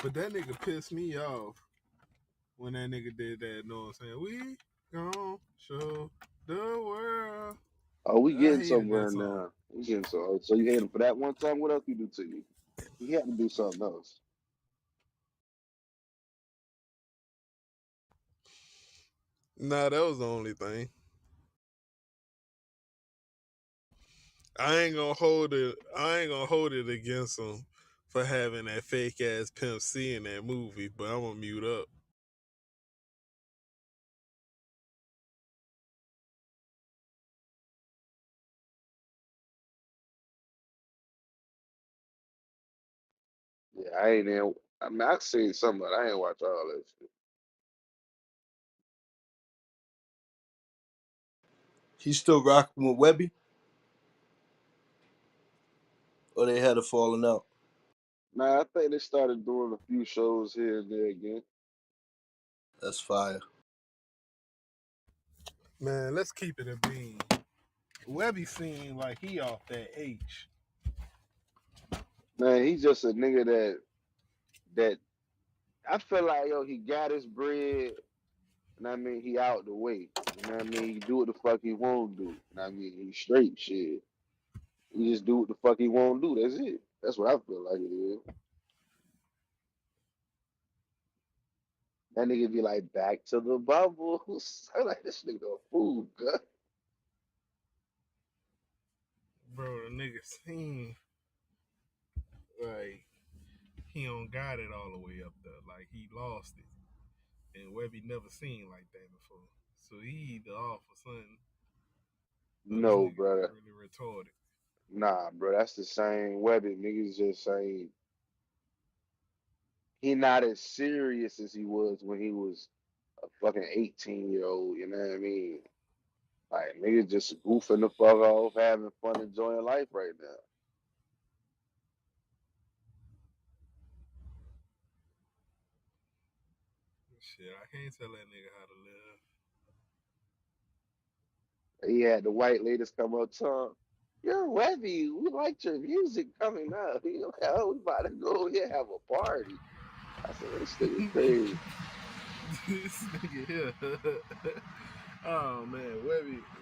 But that nigga pissed me off when that nigga did that. Know what I'm saying? We gon' show the world. Oh, we I getting hated somewhere that song. now. We getting so. So you hate him for that one time. What else he do to you? He had to do something else. Nah, that was the only thing. I ain't gonna hold it. I ain't gonna hold it against him for having that fake ass Pimp C in that movie. But I'm gonna mute up. Yeah, I ain't. I mean, I seen some of it. I ain't watch all that shit. He's still rocking with Webby, or they had a falling out. Nah, I think they started doing a few shows here and there again. That's fire. Man, let's keep it a bean. Webby seemed like he off that H. Man, he's just a nigga that I feel like he got his bread, and I mean he out the way. You know what I mean? He do what the fuck he won't do. And I mean he straight shit. He just do what the fuck he won't do. That's it. That's what I feel like it is. That nigga be like back to the bubbles. I like this nigga a fool, god. Bro, the nigga seemed like he don't got it all the way up there. Like he lost it. And Webby never seen like that before. So he either off or something, or this No, nigga brother. really retarded. Nah, bro. That's the same weapon. Niggas just saying he not as serious as he was when he was a fucking 18-year-old. You know what I mean? Like niggas just goofing the fuck off, having fun, enjoying life right now. Shit, I can't tell that nigga how to live. He had the white ladies come up to him. You're Webby. We liked your music coming up. He like, oh, we about to go here have a party. I said, this nigga crazy. This nigga here. Oh man,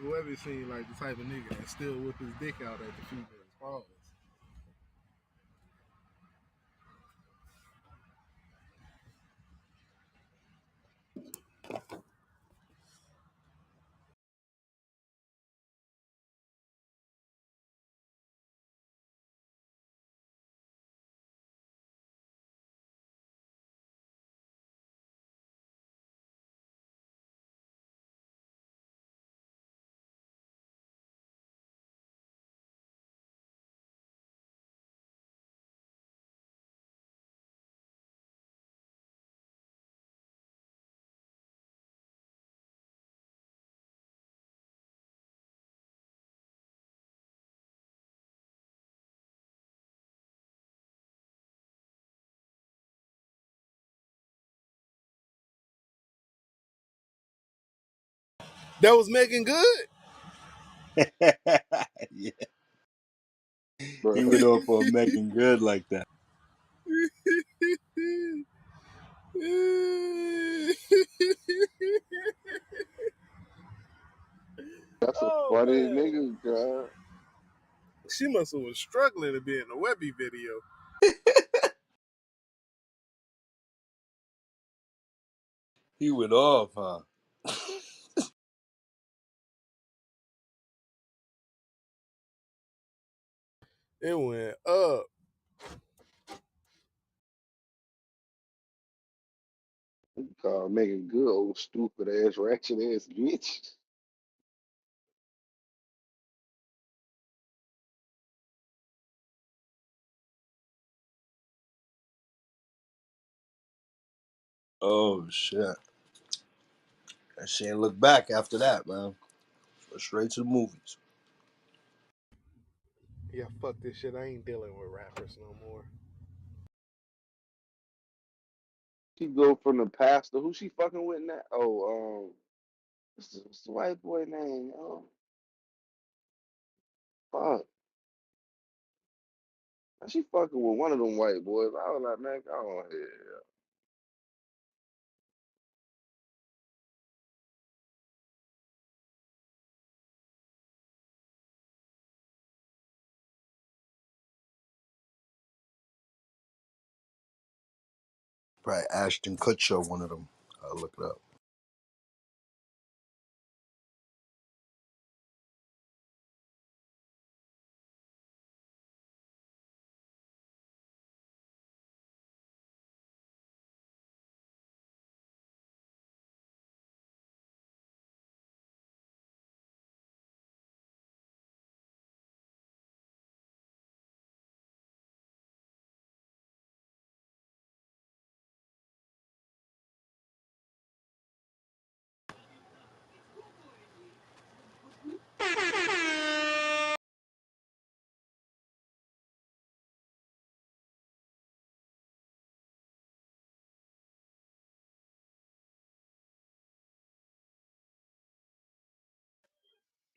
Webby seemed like the type of nigga that still whip his dick out at the females. Pause. That was Megan Good. Yeah, Bro, he went off on Megan Good like that. that's a Oh funny man, nigga, God. she must have was struggling to be in a Webby video. He went off, huh? It went up. Making good old stupid ass ratchet ass bitch. Oh shit! And she ain't look back after that, man. Straight to the movies. Yeah, fuck this shit. I ain't dealing with rappers no more. She go from the pastor. Who she fucking with now? What's the white boy name? Oh, fuck. She fucking with one of them white boys. I was like, man, go on here. Probably Ashton Kutcher, one of them. I'll look it up.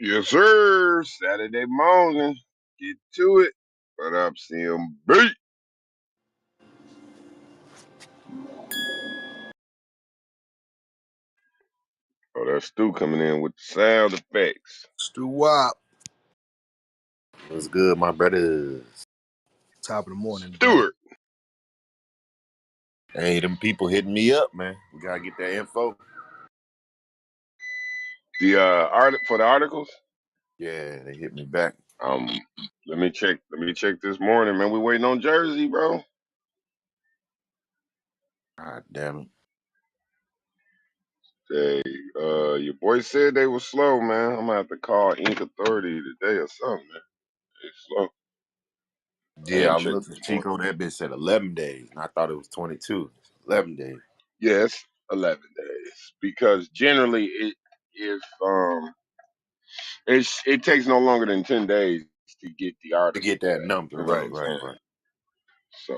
Yes, sir. Saturday morning. Get to it. What up, C.M.B? Oh, that's Stu coming in with the sound effects. Stu Wop. What's good, my brothers? Top of the morning, brother. Stewart. Hey, them people hitting me up, man. We gotta get that info. The for the articles. Yeah, they hit me back. Um, let me check. Let me check this morning, man. We waiting on Jersey, bro. God damn it. Hey, your boy said they was slow, man. I'm gonna have to call Ink Authority today or something, man. They slow. I Yeah, I ain't checked looked this at morning. Chico. That bitch said 11 days, and I thought it was 22. 11 days. Yes, 11 days. Because generally, if it takes no longer than 10 days to get the To article get that back. number, You know what right, I'm right, saying? right. So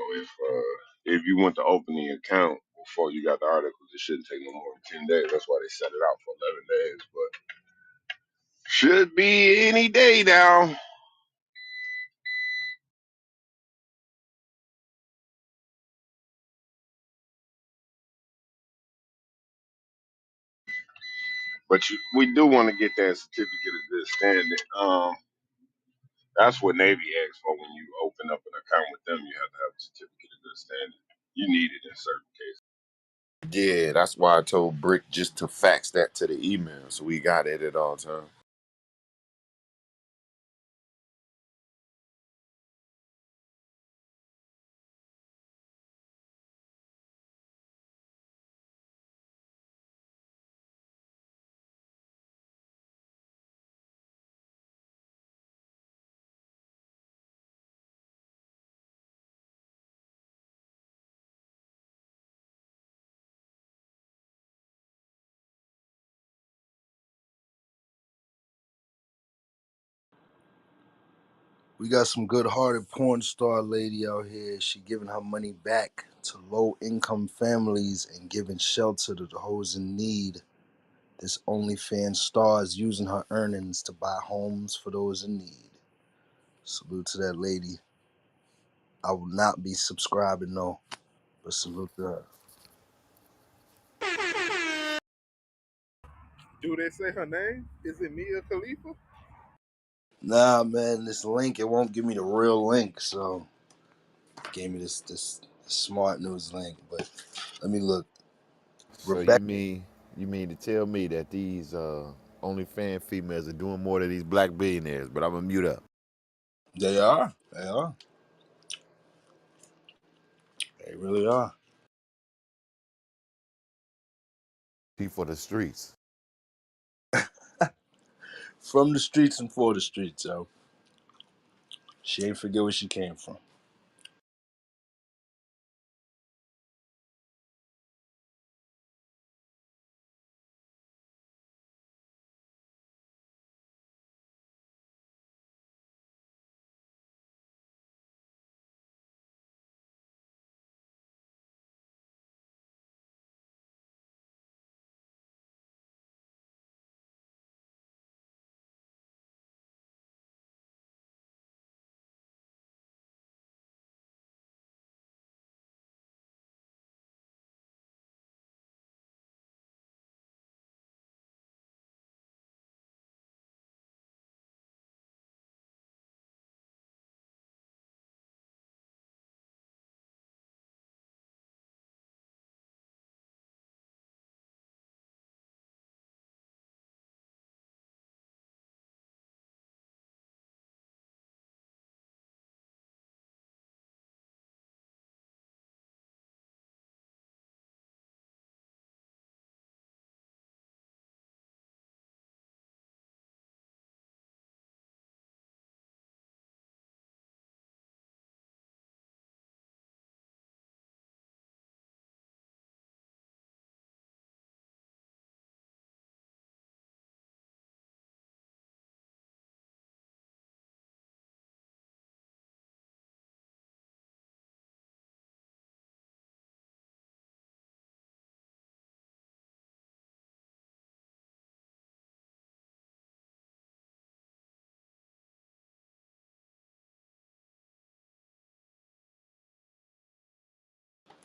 if you went to open the account before you got the articles, it shouldn't take no more than 10 days. That's why they set it out for 11 days. But should be any day now. But we do want to get that certificate of good standing. That's what Navy asks for when you open up an account with them. You have to have a certificate of good standing. You need it in certain cases. Yeah, that's why I told Brick just to fax that to the email, so we got it at all times. We got some good-hearted porn star lady out here. She giving her money back to low-income families and giving shelter to those in need. This OnlyFans star is using her earnings to buy homes for those in need. Salute to that lady. I will not be subscribing, no, but salute to her. Do they say her name? Is it Mia Khalifa? Nah, man, this link, it won't give me the real link, so it gave me this smart news link, but let me look. So Rebecca. you mean to tell me that these OnlyFans females are doing more than these black billionaires? But I'm gonna mute up. They are. They are. They really are. P for the streets. From the streets and for the streets, yo. She ain't forget where she came from.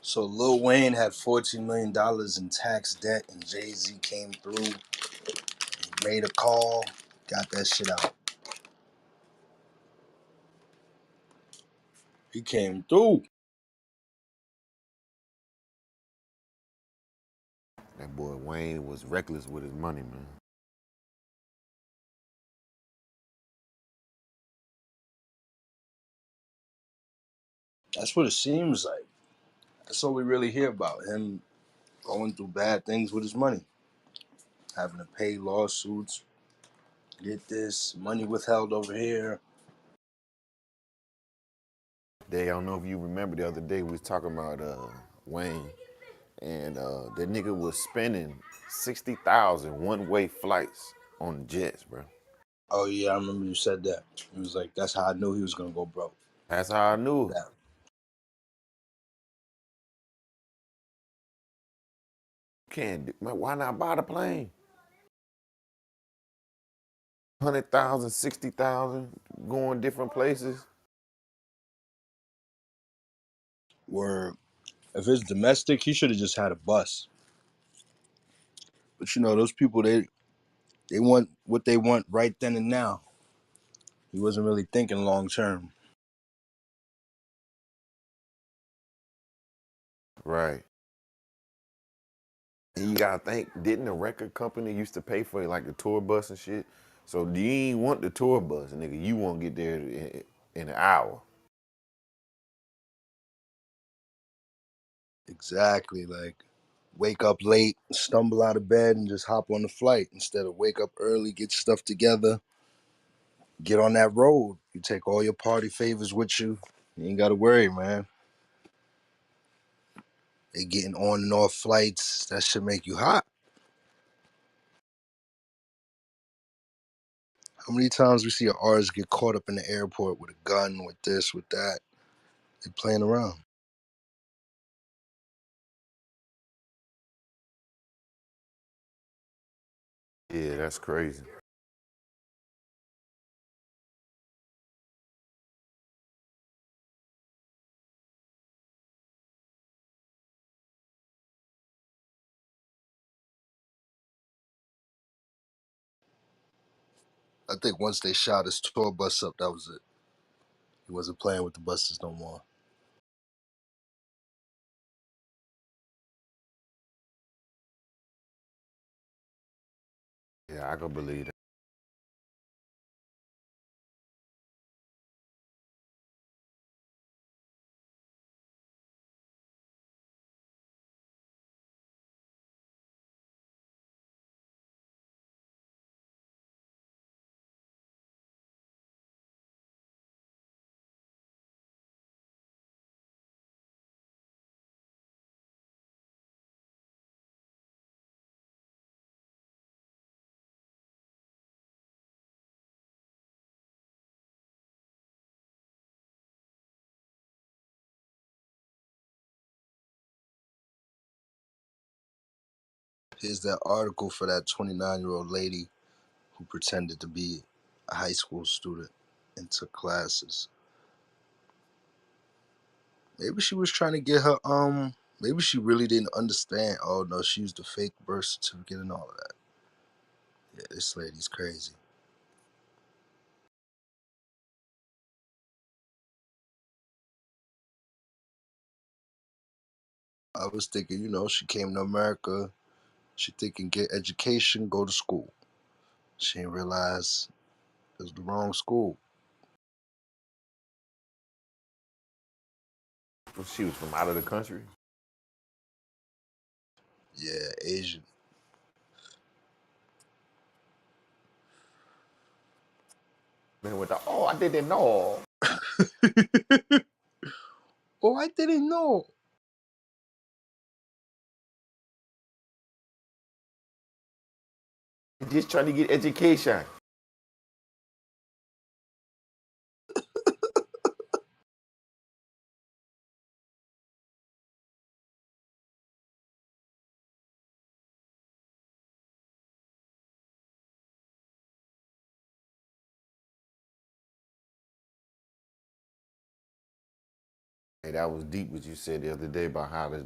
So Lil Wayne had $14 million in tax debt, and Jay Z came through, made a call, got that shit out. He came through. That boy Wayne was reckless with his money, man. That's what it seems like. That's all we really hear about him going through bad things with his money, having to pay lawsuits, get this money withheld over here. I don't know if you remember the other day we was talking about Wayne, and that nigga was spending 60,000 one-way flights on the jets, bro. Oh yeah, I remember you said that. He was like, "That's how I knew he was gonna go broke." That's how I knew. That Can't man, why not buy the plane? 100,000, 60,000, going different places. were if it's domestic, he should have just had a bus. But you know, those people they want what they want right then and now. He wasn't really thinking long term. Right. And you gotta think, didn't the record company used to pay for like the tour bus and shit? So do you ain't want the tour bus, nigga? You won't get there in an hour. Exactly. Like wake up late, stumble out of bed, and just hop on the flight instead of wake up early, get stuff together, get on that road. You take all your party favors with you. You ain't got to worry, man. They getting on and off flights. That should make you hot. How many times we see an artist get caught up in the airport with a gun, with this, with that? They playing around. Yeah, that's crazy. I think once they shot his tour bus up, that was it. He wasn't playing with the buses no more. Yeah, I can believe that. Here's that article for that 29-year-old lady who pretended to be a high school student and took classes. Maybe she was trying to get her maybe she really didn't understand. Oh no, she used a fake birth certificate and all of that. Yeah, this lady's crazy. I was thinking, she came to America, she thinking get education, go to school. She didn't realize it was the wrong school. She was from out of the country. Yeah, Asian. Man, with the I didn't know. Oh, I didn't know. Just trying to get education. Hey, that was deep what you said the other day about how the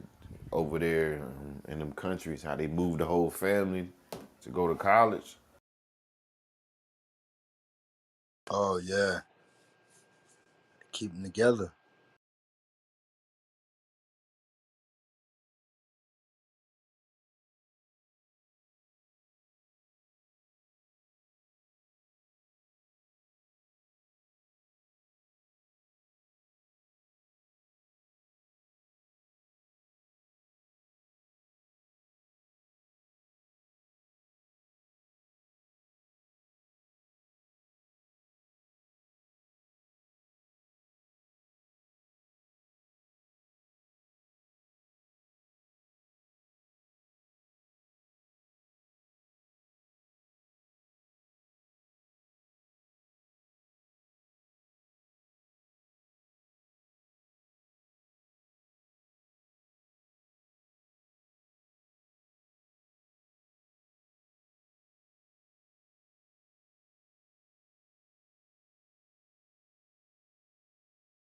over there in them countries, how they moved the whole family to go to college. Oh yeah, keep them together.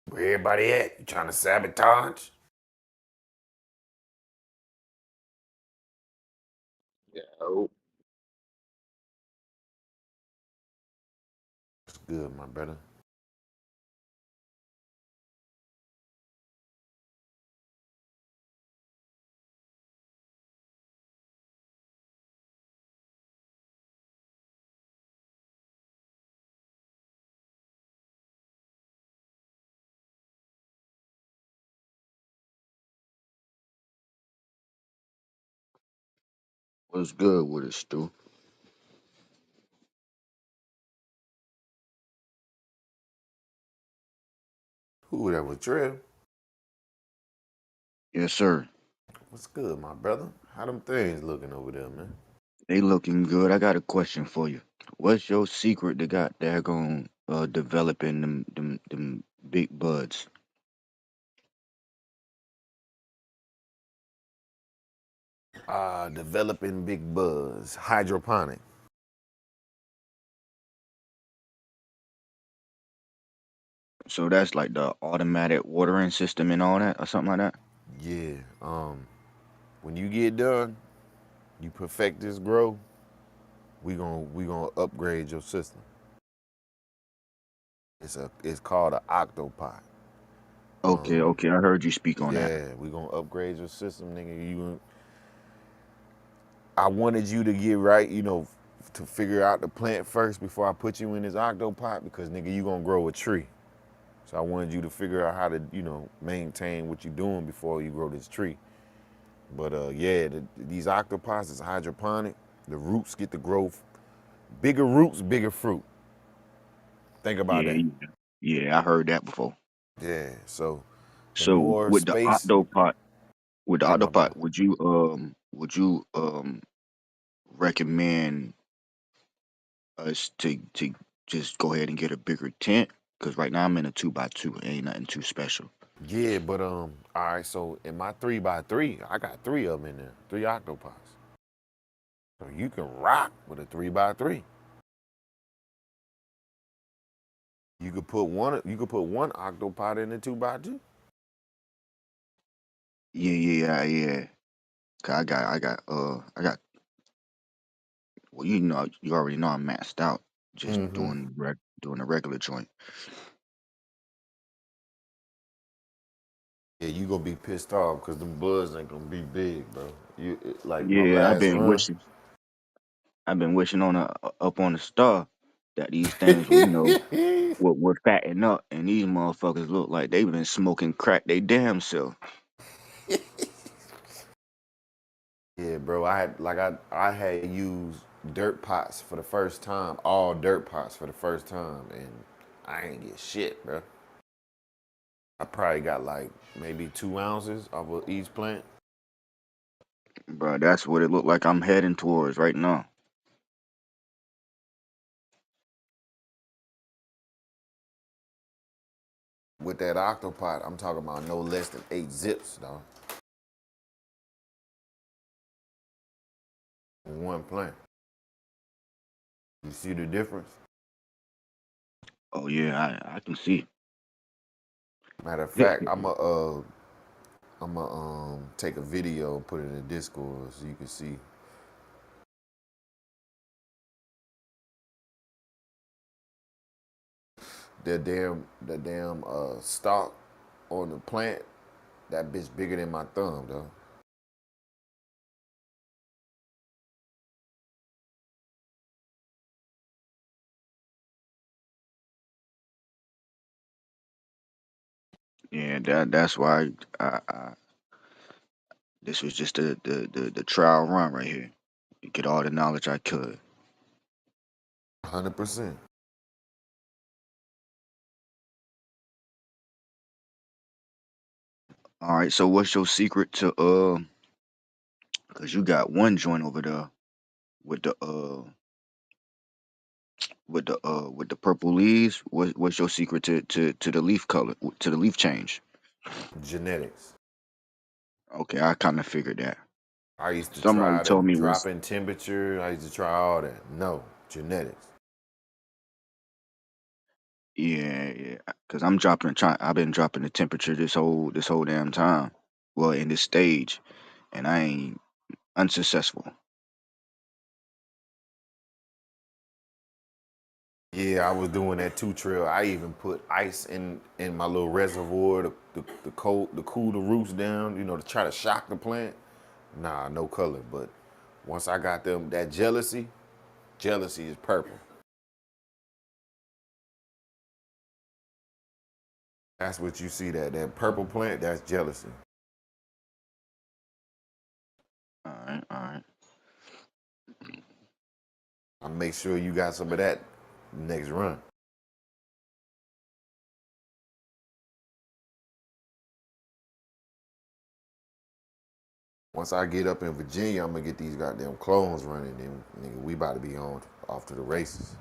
Where everybody at? You trying to sabotage? Oh, It's good, my brother. what's good with it, Stu? Who that was Trev? Yes, sir. What's good, my brother? How them things looking over there, man? They looking good. I got a question for you. What's your secret that got daggone developing them big buds? Developing big buzz, hydroponic. So that's like the automatic watering system and all that, or something like that. Yeah. When you get done, you perfect this grow. We gonna upgrade your system. It's called an octopot. Okay, okay. I heard you speak on that. Yeah, we gonna upgrade your system, nigga. I wanted you to get right, to figure out the plant first before I put you in this octopot because nigga, you gonna grow a tree. So I wanted you to figure out how to, maintain what you're doing before you grow this tree. But yeah, these octopots is hydroponic. The roots get the growth. Bigger roots, bigger fruit. Think about Yeah, that. yeah, yeah. I heard that before. Yeah. So the So more space, with the yeah, my octopot, bad. would you recommend us to just go ahead and get a bigger tent? Because right now I'm in a 2x2. Ain't nothing too special. Yeah, but all right. So in my 3x3, I got three of them in there, three octopots. So you can rock with a 3x3. You could put one. You could put one octopod in a 2x2. Yeah, yeah, yeah. 'Cause I got. Well, you already know I'm maxed out. Just Mm-hmm. doing a regular joint. Yeah, you gonna be pissed off because them buds ain't gonna be big, bro. Like my Yeah, last run. I've been wishing on up on the star that these things would fatten up, and these motherfuckers look like they've been smoking crack they damn self. Yeah, bro. I had used dirt pots for the first time, all dirt pots for the first time, and I ain't get shit, bro. I probably got like maybe 2 ounces of each plant. Bro, that's what it look like I'm heading towards right now. With that octopot, I'm talking about no less than 8 zips, dog. One plant. You see the difference? Oh yeah, I can see. Matter of fact, I'ma take a video and put it in the Discord so you can see the damn stalk on the plant. That bitch bigger than my thumb, though. Yeah, that's why this was just the trial run right here. Get all the knowledge I could. 100%. All right, so what's your secret to cause you got one joint over there with the purple leaves. What's your secret to the leaf color, to the leaf change? Genetics. Okay, I kind of figured that. I used to Somebody try the told me it was. drop in temperature. I used to try all that. No, genetics. Yeah, yeah. Cause I've been dropping the temperature this whole damn time. Well, in this stage, and I ain't unsuccessful. Yeah, I was doing that too, Trail. I even put ice in my little reservoir to cool the roots down, to try to shock the plant. Nah, no color. But once I got them that jealousy is purple. That's what you see, that purple plant, that's jealousy. All right, all right. I make sure you got some of that next run. Once I get up in Virginia, I'm gonna get these goddamn clones running. Then nigga, we about to be on off to the races.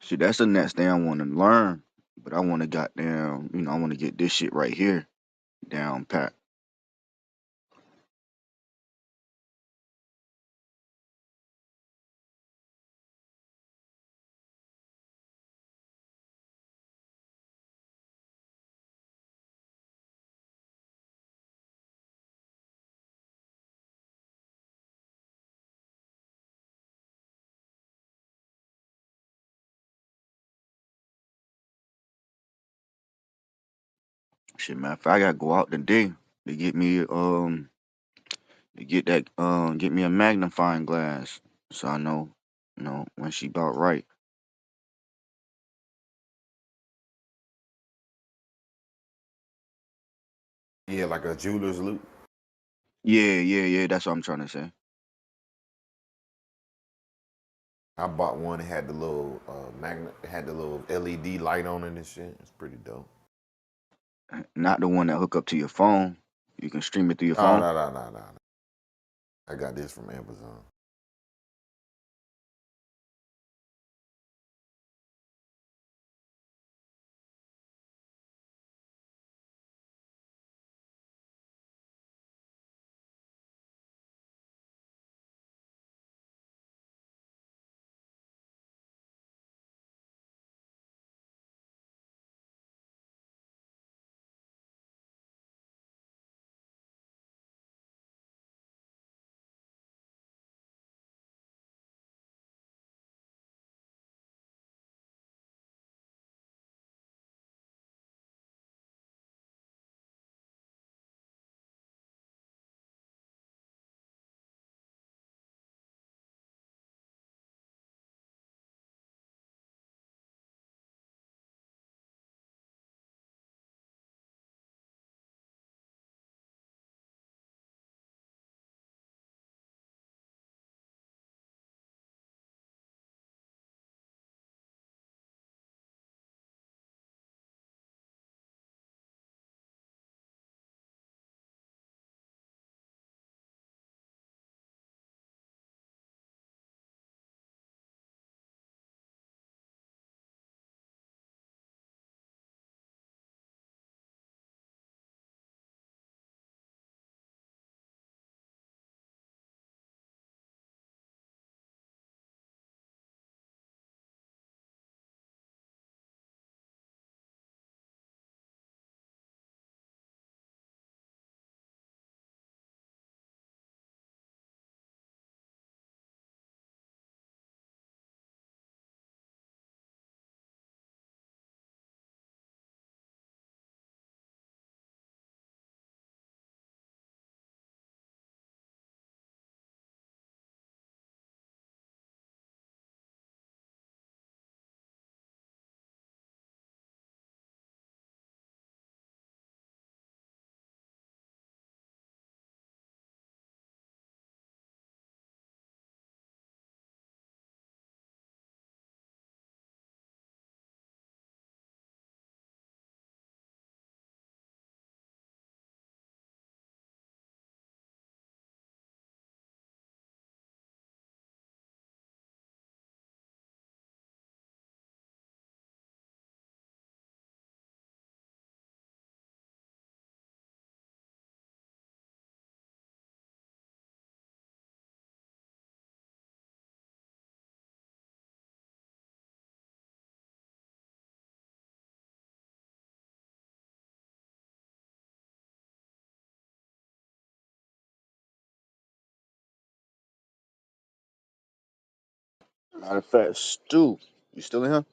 See, that's the next thing I want to learn. But I want to goddamn, I want to get this shit right here down pat. Shit, man, if I gotta go out today to get me get me a magnifying glass so I know, when she about right. Yeah, like a jeweler's loop. Yeah, yeah, yeah. That's what I'm trying to say. I bought one that had the little magnet, had the little LED light on it and shit. It's pretty dope. Not the one that hook up to your phone. You can stream it through your No, phone. no, no, no, no. I got this from Amazon. Matter of fact, Stu, you still in here?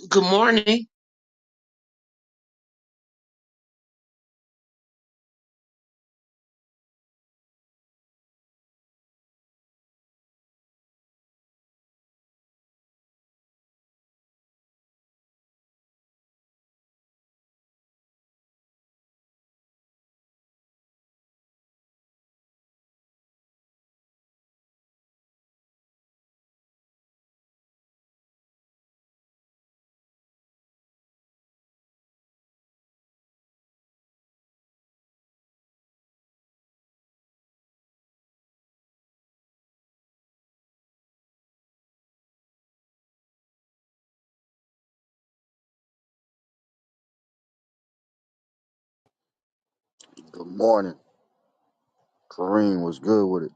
Good morning. Good morning. Kareem was good with it.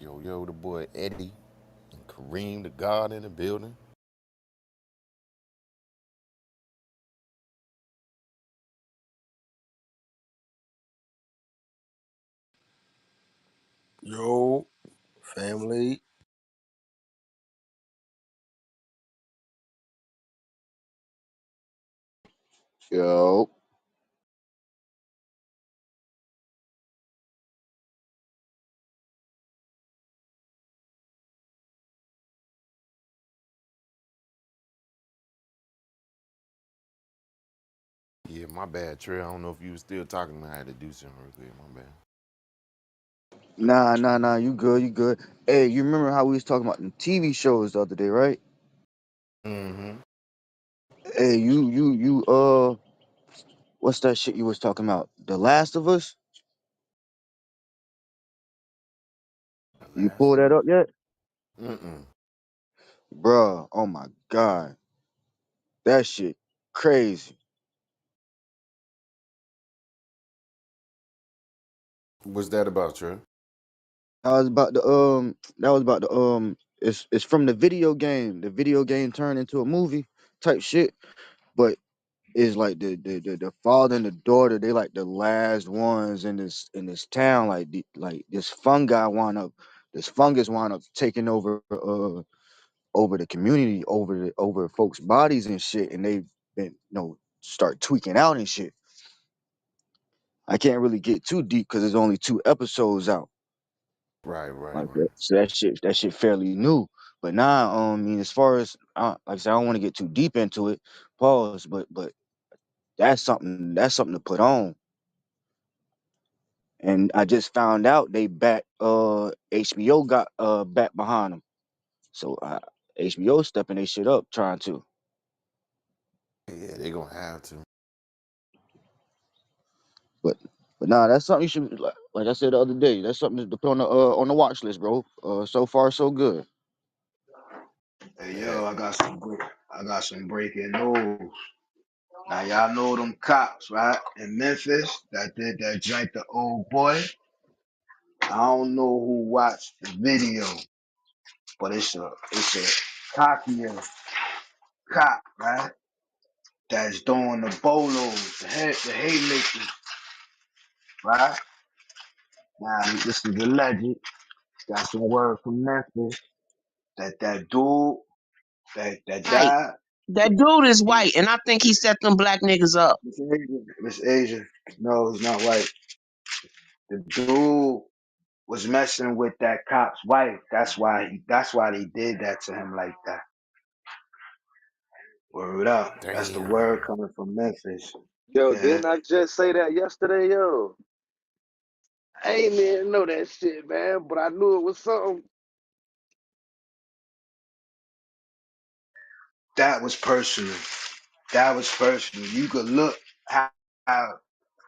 Yo, yo, the boy Eddie and Kareem, the God in the building. Yo, family. Yo, Yeah, my bad, Trey. I don't know if you was still talking. I had to do something real quick. My bad. nah. You good? You good? Hey, you remember how we was talking about the TV shows the other day, right? Mm-hmm. Hey, what's that shit you was talking about? The Last of Us? The You last pulled of that up us. yet, Mm-mm. bruh? Oh my god, that shit crazy. What's that about, Trey? That was about the it's from the video game. The video game turned into a movie type shit, but it's like the father and the daughter. They like the last ones in this town. Like like this fungus wound up taking over over the community, over folks' bodies and shit, and they've been start tweaking out and shit. I can't really get too deep because there's only 2 episodes out. Right, right, Like right. that. So that shit fairly new. But now, I mean, as far as like I said, I don't want to get too deep into it. Pause. But that's something to put on. And I just found out they back HBO got back behind them. So HBO stepping their shit up trying to. Yeah, they gonna have to. But nah, that's something you should like I said the other day. That's something to put on the watch list, bro. So far so good. Hey Yeah. yo, I got some breaking news. Now y'all know them cops, right? In Memphis that did that drank the old boy. I don't know who watched the video, but it's a cockier cop, right? That's doing the bolos, the haymakers, right? Now this is alleged. Got some word from Memphis that dude that Right. died. That dude is He, white, and I think he set them black niggas up. Miss Asian. Miss Asian. No, he's not white. The dude was messing with that cop's wife. That's why they did that to him like that. Word up. That's the Damn. word coming from Memphis. Yo, Yeah. didn't I just say that yesterday, yo? I ain't even know that shit, man, but I knew it was something. That was personal. That was personal. You could look how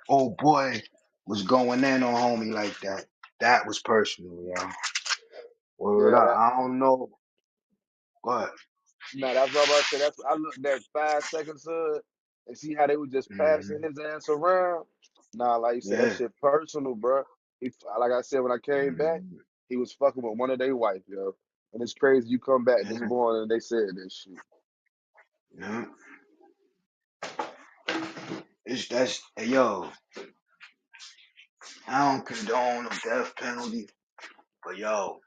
old boy was going in on homie like that. That was personal, yo. Word Yeah, up. that I don't know what. nah, that's what I'm about to say. That's I looked at 5 seconds of it and see how they were just Hmm. passing his ass around. Nah, like you said, that Yeah. shit personal, bro. Like I said when I came back, Hmm. he was fucking with one of their wife, yo. And it's crazy you come back this Yeah. morning and they said this shit. Yeah. It's that's hey, yo. I don't condone the death penalty, but yo,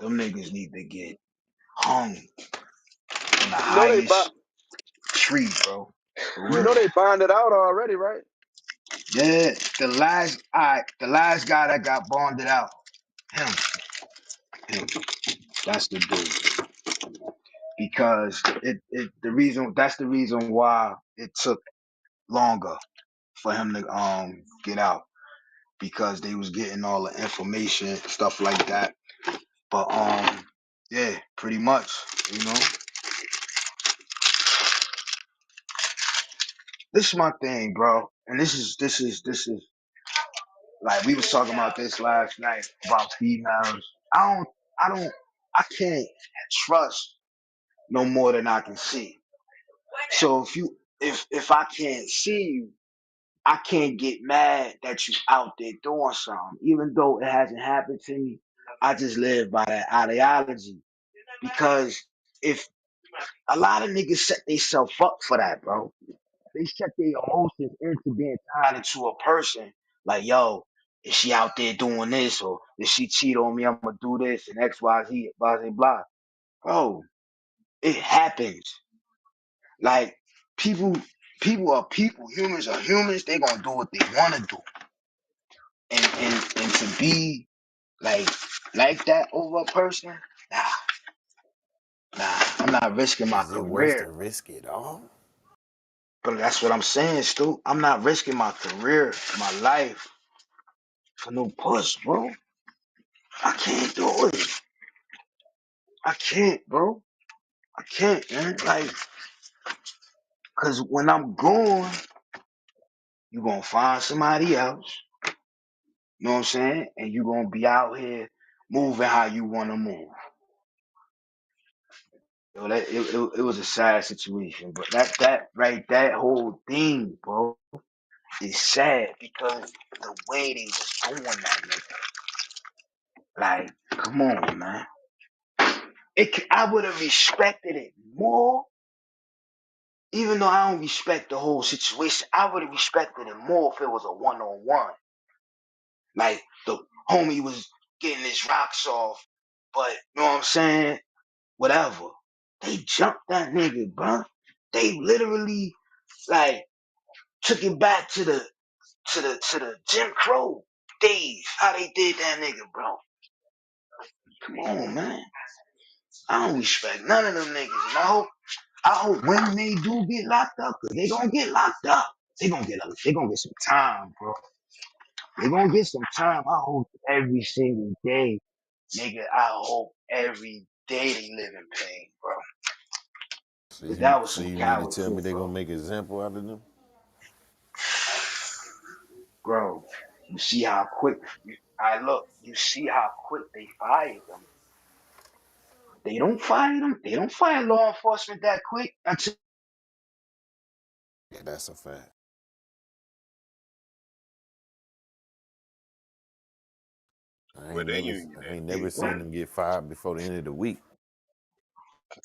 them niggas need to get hung in the You know they highest tree, bro. For you real. know they bonded out already, right? Yeah, the last guy that got bonded out, him, him. That's the dude. Because that's the reason why it took longer for him to get out because they was getting all the information, stuff like that. But yeah, pretty much, you know. This is my thing, bro. And this is like we was talking about this last night about females. I don't I don't I can't trust no more than I can see. So if I can't see you, I can't get mad that you out there doing something. Even though it hasn't happened to me, I just live by that ideology. Because if a lot of niggas set themselves up for that, bro. They set their emotions into being tied into a person. Like, yo, is she out there doing this or if she cheat on me, I'm gonna do this and X, Y, Z, blah, blah, blah. Bro, it happens. Like people, people are people. Humans are humans. They gonna do what they wanna do. And to be like like that over a person, nah, nah. I'm not risking my Is it worth career. the risk it all? But that's what I'm saying, Stu. I'm not risking my career, my life for no puss, bro. I can't do it. I can't, bro. I can't, man. Like, cause when I'm gone, you gonna find somebody else. You know what I'm saying? And you gonna be out here moving how you wanna move. Yo, it was a sad situation, but that whole thing, bro, is sad because the way they was doing that, nigga. Like, come on, man. I would have respected it more, even though I don't respect the whole situation. I would have respected it more if it was a one-on-one. Like the homie was getting his rocks off, but you know what I'm saying? Whatever. They jumped that nigga, bro. They literally like took it back to the Jim Crow days. How they did that nigga, bro. Come on, man. I don't respect none of them niggas. And I hope when they do get locked up, cause they gonna get locked up. They gonna get some time, bro. They gonna get some time. I hope every single day, nigga. I hope every day they live in pain, bro. So Cause you, that was so some you mean to coward tell me shit, they bro. gonna make an example out of them? Bro, you see how quick I look. You see how quick they fired them. They don't fire them. They don't fire law enforcement that quick until Yeah, that's a fact. Where they union I at? ain't they never seen them get fired before the end of the week.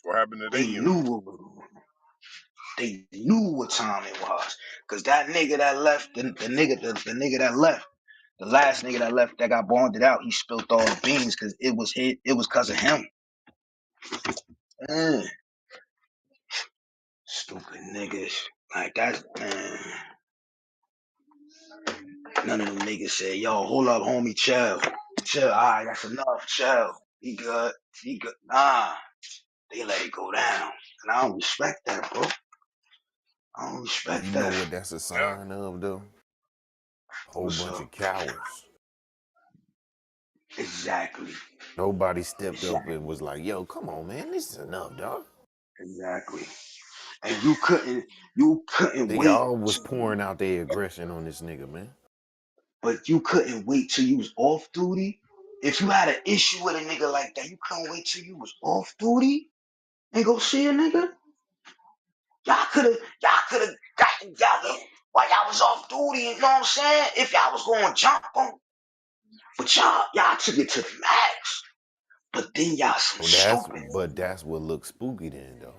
What happened to their they union? knew what time it was. Cause that nigga that left, the nigga that left, the last nigga that left that got bonded out, he spilled all the beans because it was cause of him. Mm, stupid niggas. Like that, man. None of them niggas said, yo, hold up, homie, chill. Chill, alright, that's enough, chill. He good. He good. Nah. They let it go down. And I don't respect that, bro. I don't You respect know that. what that's a Yeah. sign of though? Whole What's bunch up? of cowards. Exactly. Nobody stepped up Exactly. and was like, "Yo, come on, man, this is enough, dog." Exactly. And you couldn't They wait all was till, pouring out their aggression on this nigga, man. but you couldn't wait till you was off duty. If you had an issue with a nigga like that, you couldn't wait till you was off duty and go see a nigga. Y'all could have got together while y'all was off duty, you know what I'm saying? If y'all was going to jump on. But y'all took it to the max. But then y'all some Well, stupid. that's what looks spooky then, though.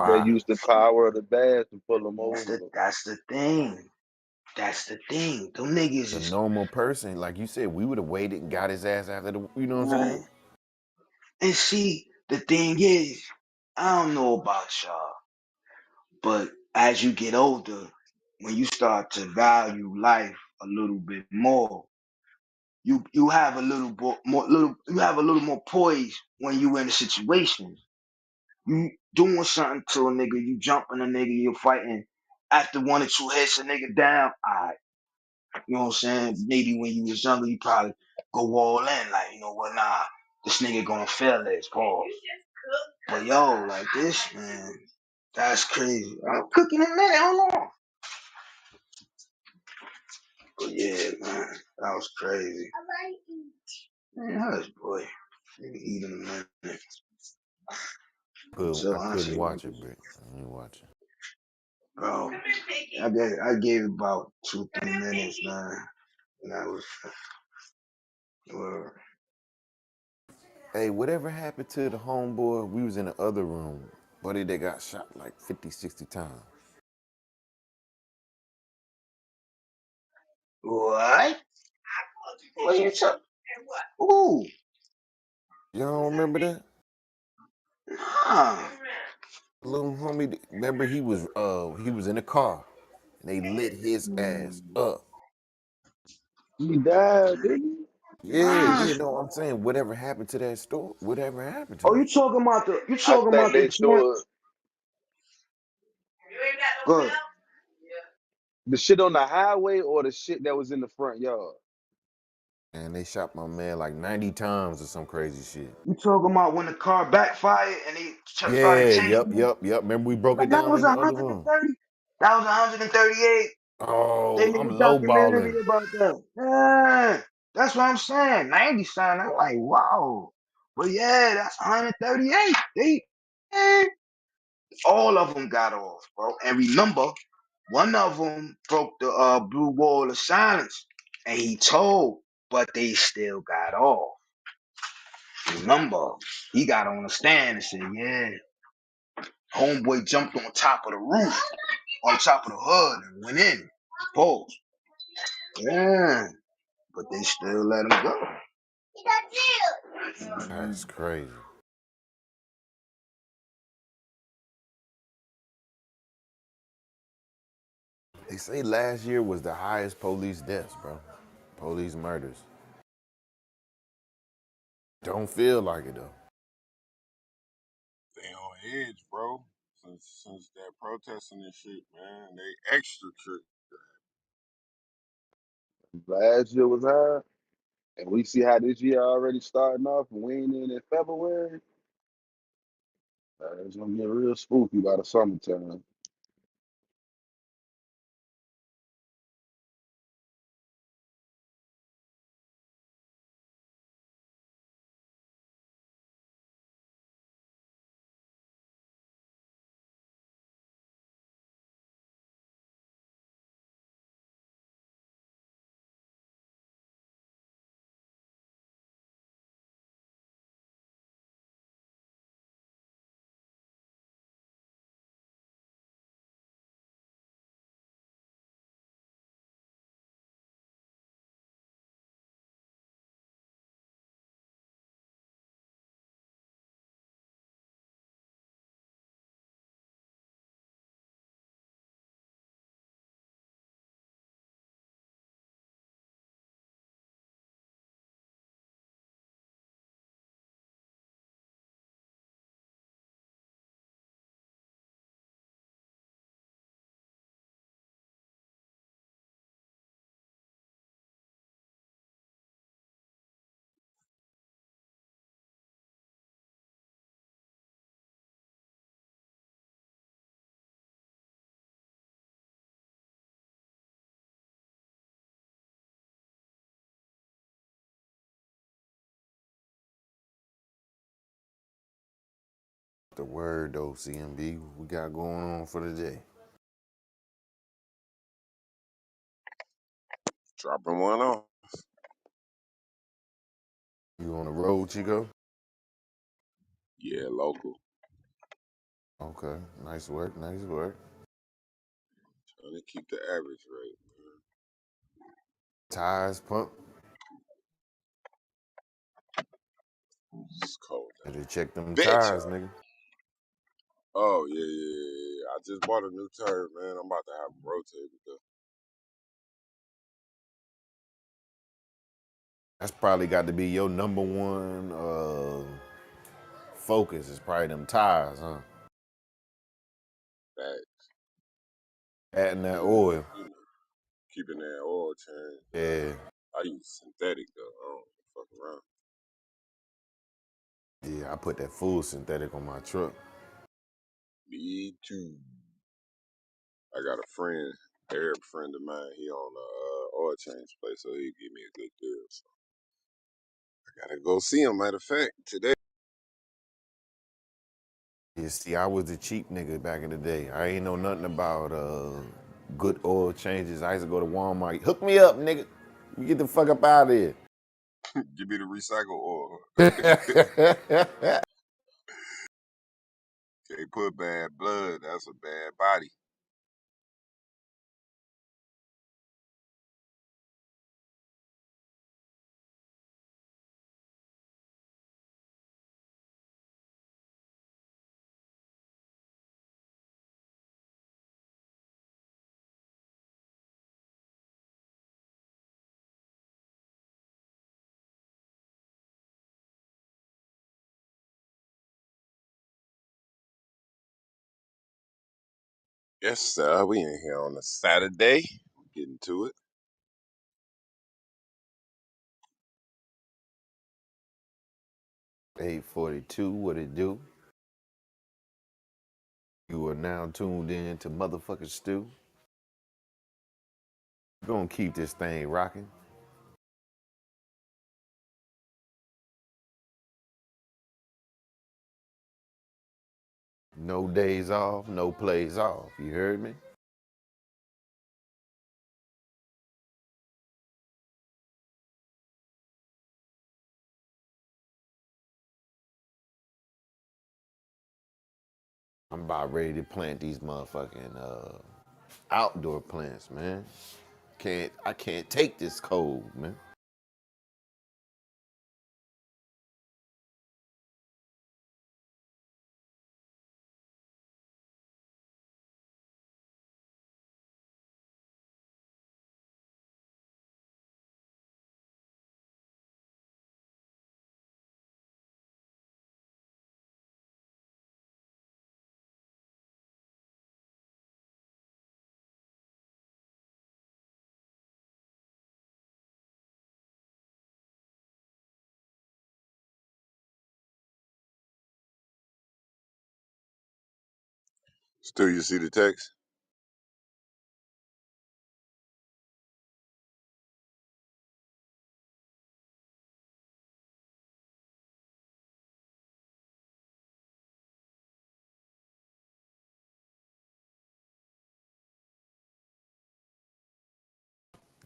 They Why? used the power of the bass to pull them over. That's the thing. That's the thing. Them niggas A is normal person, like you said, we would have waited and got his ass after the, you know what I'm saying? man. And see, the thing is, I don't know about y'all, but as you get older, when you start to value life a little bit more, you have a little more poise when you in a situation. You doing something to a nigga, you jumping a nigga, you're fighting. After one or two hits a nigga down, alright. You know what I'm saying? Maybe when you was younger, you probably go all in, like, you know what, nah, this nigga gonna fail this, pause. But yo, like this, man, that's crazy. I'm cooking in a minute, hold on. But yeah, man, that was crazy. Man, hush, boy. Nigga eat in a minute. So I I couldn't say, watch it, Brick. I ain't watching. bro, I gave about 2-3 minutes, man, and I was, uh, Hey, whatever happened to the homeboy? We was in the other room, buddy. They got shot like 50, 60 times. what? What you talking? Ooh, Y'all don't remember that? nah. Little homie, remember he was in a car and they lit his ass up. He died, didn't Yeah, Nah. yeah, no, I'm saying whatever happened to that store, whatever happened to Oh, him. you he? I talking think about the they joint? threw Good. the shit on the highway or the shit that was in the front yard. And they shot my man like 90 times or some crazy shit. You talking about when the car backfired and they started Yeah, chasing him? yep. Remember we broke But it that down was in the other room. 130. That was 138. They Oh, made I'm a lowballing. documentary about that. Yeah, that's what I'm saying. 90 son. I'm like, wow. But yeah, that's 138. Eh, all of them got off, bro. And remember, one of them broke the blue wall of silence, and he told, but they still got off. Remember, he got on the stand and said, yeah, homeboy jumped on top of the roof, on top of the hood, and went in. Pause. Yeah, but they still let him go. That's crazy. They say last year was the highest police deaths, bro. Police murders. Don't feel like it though. They on edge, bro. Since that protesting and shit, man, they extra trick. Last year was high, and we see how this year already starting off and we ain't in February. It's gonna get real spooky by the summertime. The word though, C.M.B. We got going on for the day. Dropping one off. You on the road, Chico? Yeah, local. Okay, nice work, nice work. Trying to keep the average rate, Tires pump. man. It's cold Better check them now. Bitch. tires, nigga. Oh yeah. I just bought a new tire, man. I'm about to have them rotated though. That's probably got to be your number one focus. Is probably them tires, huh? That Adding that keeping oil. keeping that oil change. Yeah, I use synthetic though. I don't fuck around. yeah. I put that full synthetic on my truck. Me too. I got a friend, Arab friend of mine. He on a oil change place, so he give me a good deal. So I gotta go see him. Matter of fact, today. Yeah, see, I was a cheap nigga back in the day. I ain't know nothing about good oil changes. I used to go to Walmart. Hook me up, nigga. You get the fuck up out of here. Give me the recycle oil. Can't put bad blood. That's a bad body. Yes, sir. We in here on a Saturday. Getting to it. 842, what it do? You are now tuned in to motherfucking Stew. We're gonna keep this thing rocking. No days off, no plays off. You heard me? I'm about ready to plant these motherfucking outdoor plants, man. I can't take this cold, man. Still, you see the text?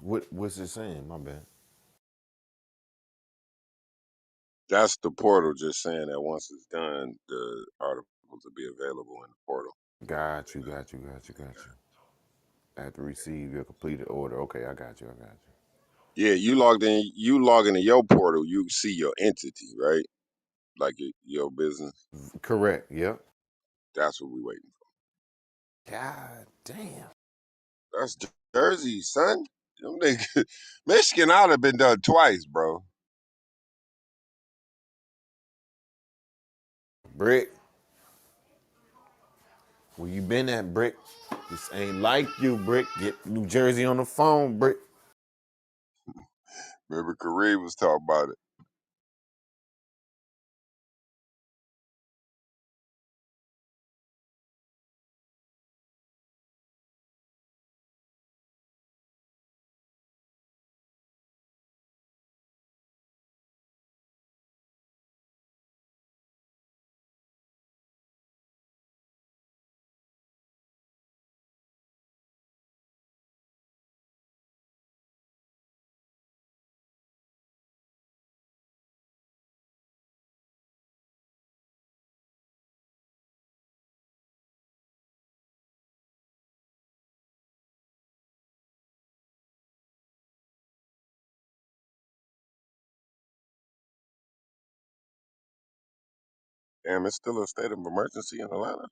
What's it saying? My bad. That's the portal just saying that once it's done, the articles will be available in the portal. Got you. Have to receive your completed order. Okay, I got you. Yeah, you logged in. You log into your portal. You see your entity, right? Like your business. Correct. Yep. That's what we waiting God damn. for. That's Jersey, son. Them niggas, Michigan ought to have been done twice, bro. Brick, where you been at, Brick? This ain't like you, Brick. Get New Jersey on the phone, Brick. Remember, Kareem was talking about it. Damn, it's still a state of emergency in Atlanta.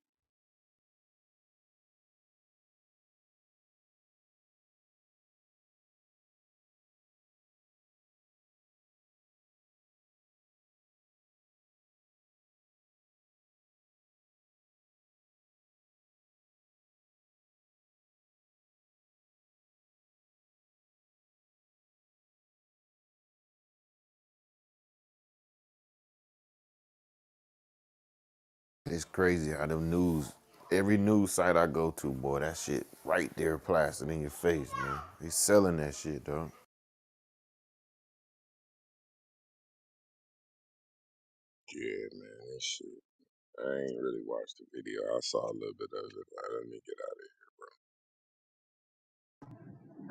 It's crazy how them news, every news site I go to, boy, that shit right there plastered in your face, man. They selling that shit, dog. Yeah, man, this shit. I ain't really watched the video. I saw a little bit of it. Like, let me get out of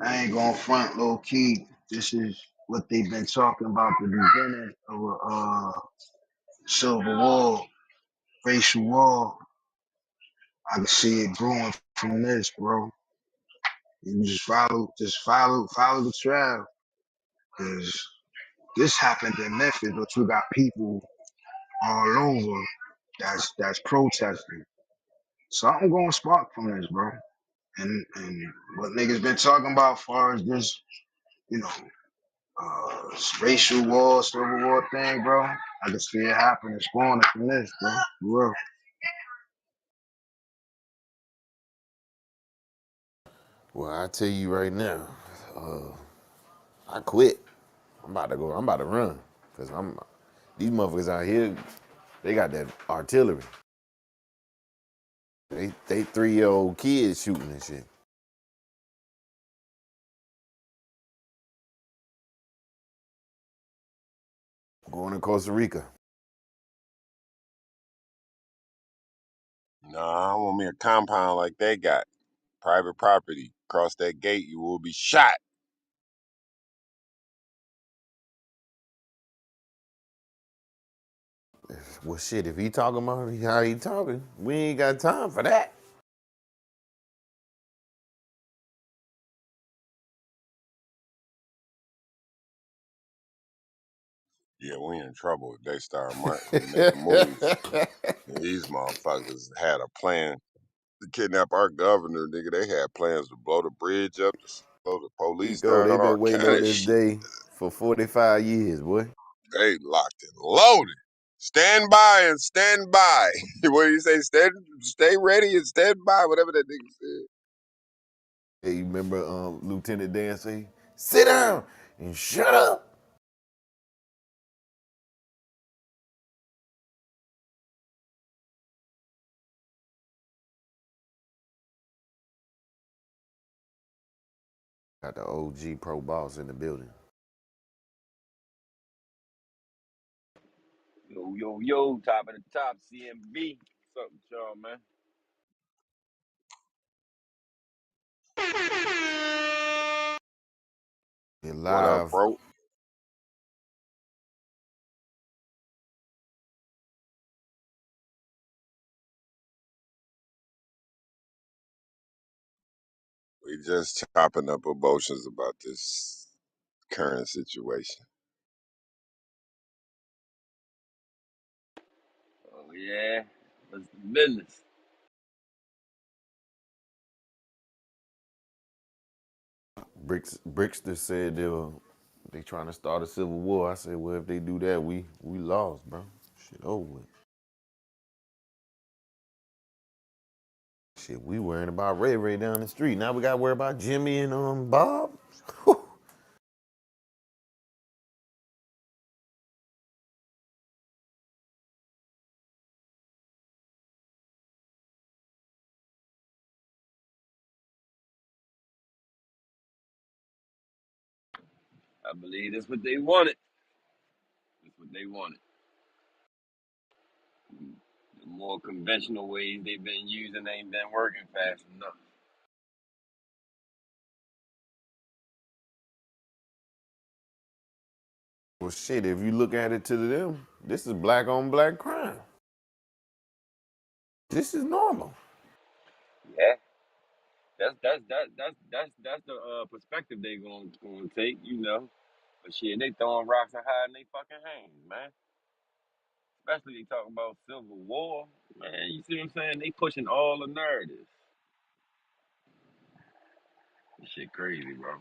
I ain't gonna front low key. This is what they've been talking about the beginning of a civil war, racial war. I can see it brewing from this, bro. You follow the trail, cause this happened in Memphis, but you got people all over that's protesting. Something gonna spark from this, bro. And what niggas been talking about, as far as this, you know, racial war, civil war thing, bro. I can see it happening, spawning from this, bro. For real. Well, I tell you right now, I quit. I'm about to run. Cause these motherfuckers out here, they got that artillery. They 3-year-old kids shooting and shit. Going to Costa Rica. here. Nah, I want me a compound like they got. Private property. Cross that gate, you will be shot. Well, shit, if he talking about how he talking, we ain't got time for that. Yeah, we in trouble if they start making moves. These motherfuckers had a plan to kidnap our governor, nigga. They had plans to blow the bridge up, to slow the police Rico, down, they all been waiting kind on of this shit. day for 45 years, boy. They locked and loaded. Stand by and stand by. What do you say? Stay ready and stand by. Whatever that nigga said. Hey, you remember Lieutenant Dan say, sit down and shut up. Got the OG pro boss in the building. Yo, yo, yo, top of the top, C.M.B. What's up with y'all, man? And What up, live. bro? We just chopping up emotions about this current situation. Oh, yeah. What's the business? Brickster said they trying to start a civil war. I said, well, if they do that, we lost, bro. Shit over with. Shit, we worrying about Ray Ray down the street. Now we got to worry about Jimmy and Bob. I believe that's what they wanted. That's what they wanted. The more conventional ways they've been using ain't been working fast enough. Well, shit, if you look at it to them, this is black on black crime. This is normal. Yeah. That's the perspective they gonna take, you know. But shit, they throwing rocks and hiding they fucking hands, man. Especially they talking about civil war, man. You see what I'm saying? They pushing all the narratives. This shit crazy, bro.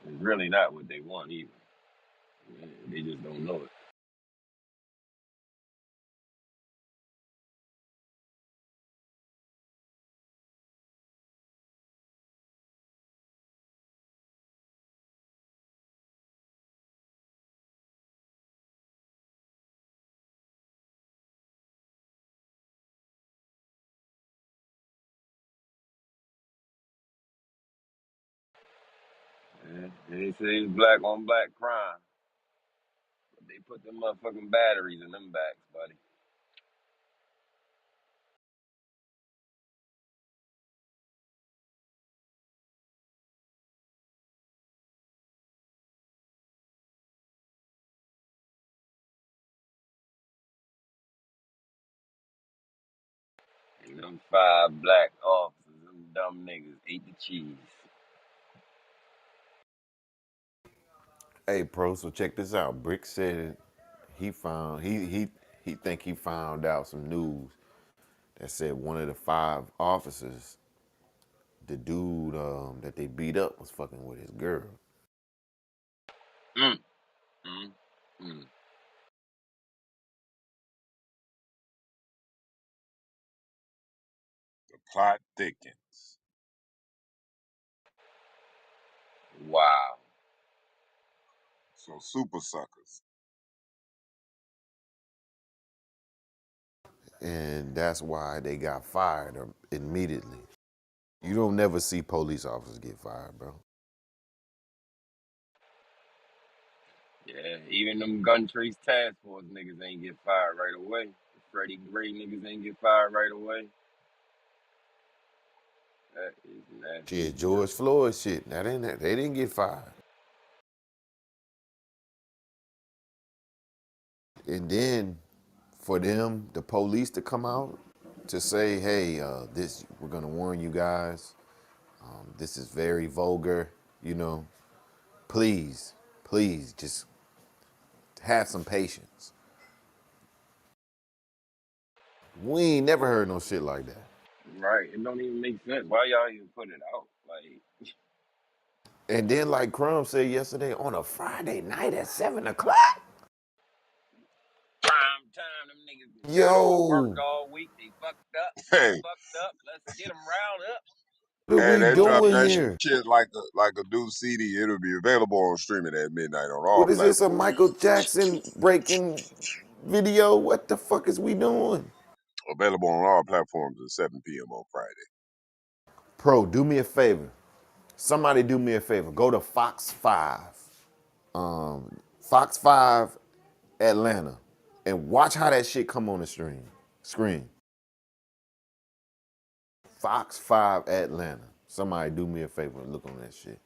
It's really not what they want either. Yeah, they just don't know it. Yeah, they say it's black on black crime, but they put them motherfucking batteries in them backs, buddy. And them five black officers, them dumb niggas ate the cheese. Hey, pro, so check this out. Brick said he think he found out some news that said one of the five officers, the dude that they beat up, was fucking with his girl. Mm, mm, mm. The plot thickens. Wow. So super suckers. And that's why they got fired immediately. You don't never see police officers get fired, bro. Yeah, even them gun trace task force niggas ain't get fired right away. The Freddie Gray niggas ain't get fired right away. That is nasty Shit, as hell. George Floyd shit. They didn't get fired. And then for them, the police to come out to say, hey, this we're gonna warn you guys. This is very vulgar, you know. Please, please just have some patience. We ain't never heard no shit like that. Right. It don't even make sense. Why y'all even put it out? Like And then like Crumb said yesterday, on a Friday night at 7 o'clock. prime time, them niggas got off work Yo, all week. They fucked up. We Hey, fucked up. Let's get them riled up. what are hey, we they dropped doing that here? shit like a new CD. It'll be available on streaming at midnight on all What is this, a platforms. Michael Jackson breaking video? What the fuck is we doing? Available on all platforms at 7 p.m. on Friday. Pro, do me a favor. Somebody do me a favor. Go to Fox 5. Fox 5 Atlanta. And watch how that shit come on the screen. Fox 5 Atlanta. Somebody do me a favor and look on that shit.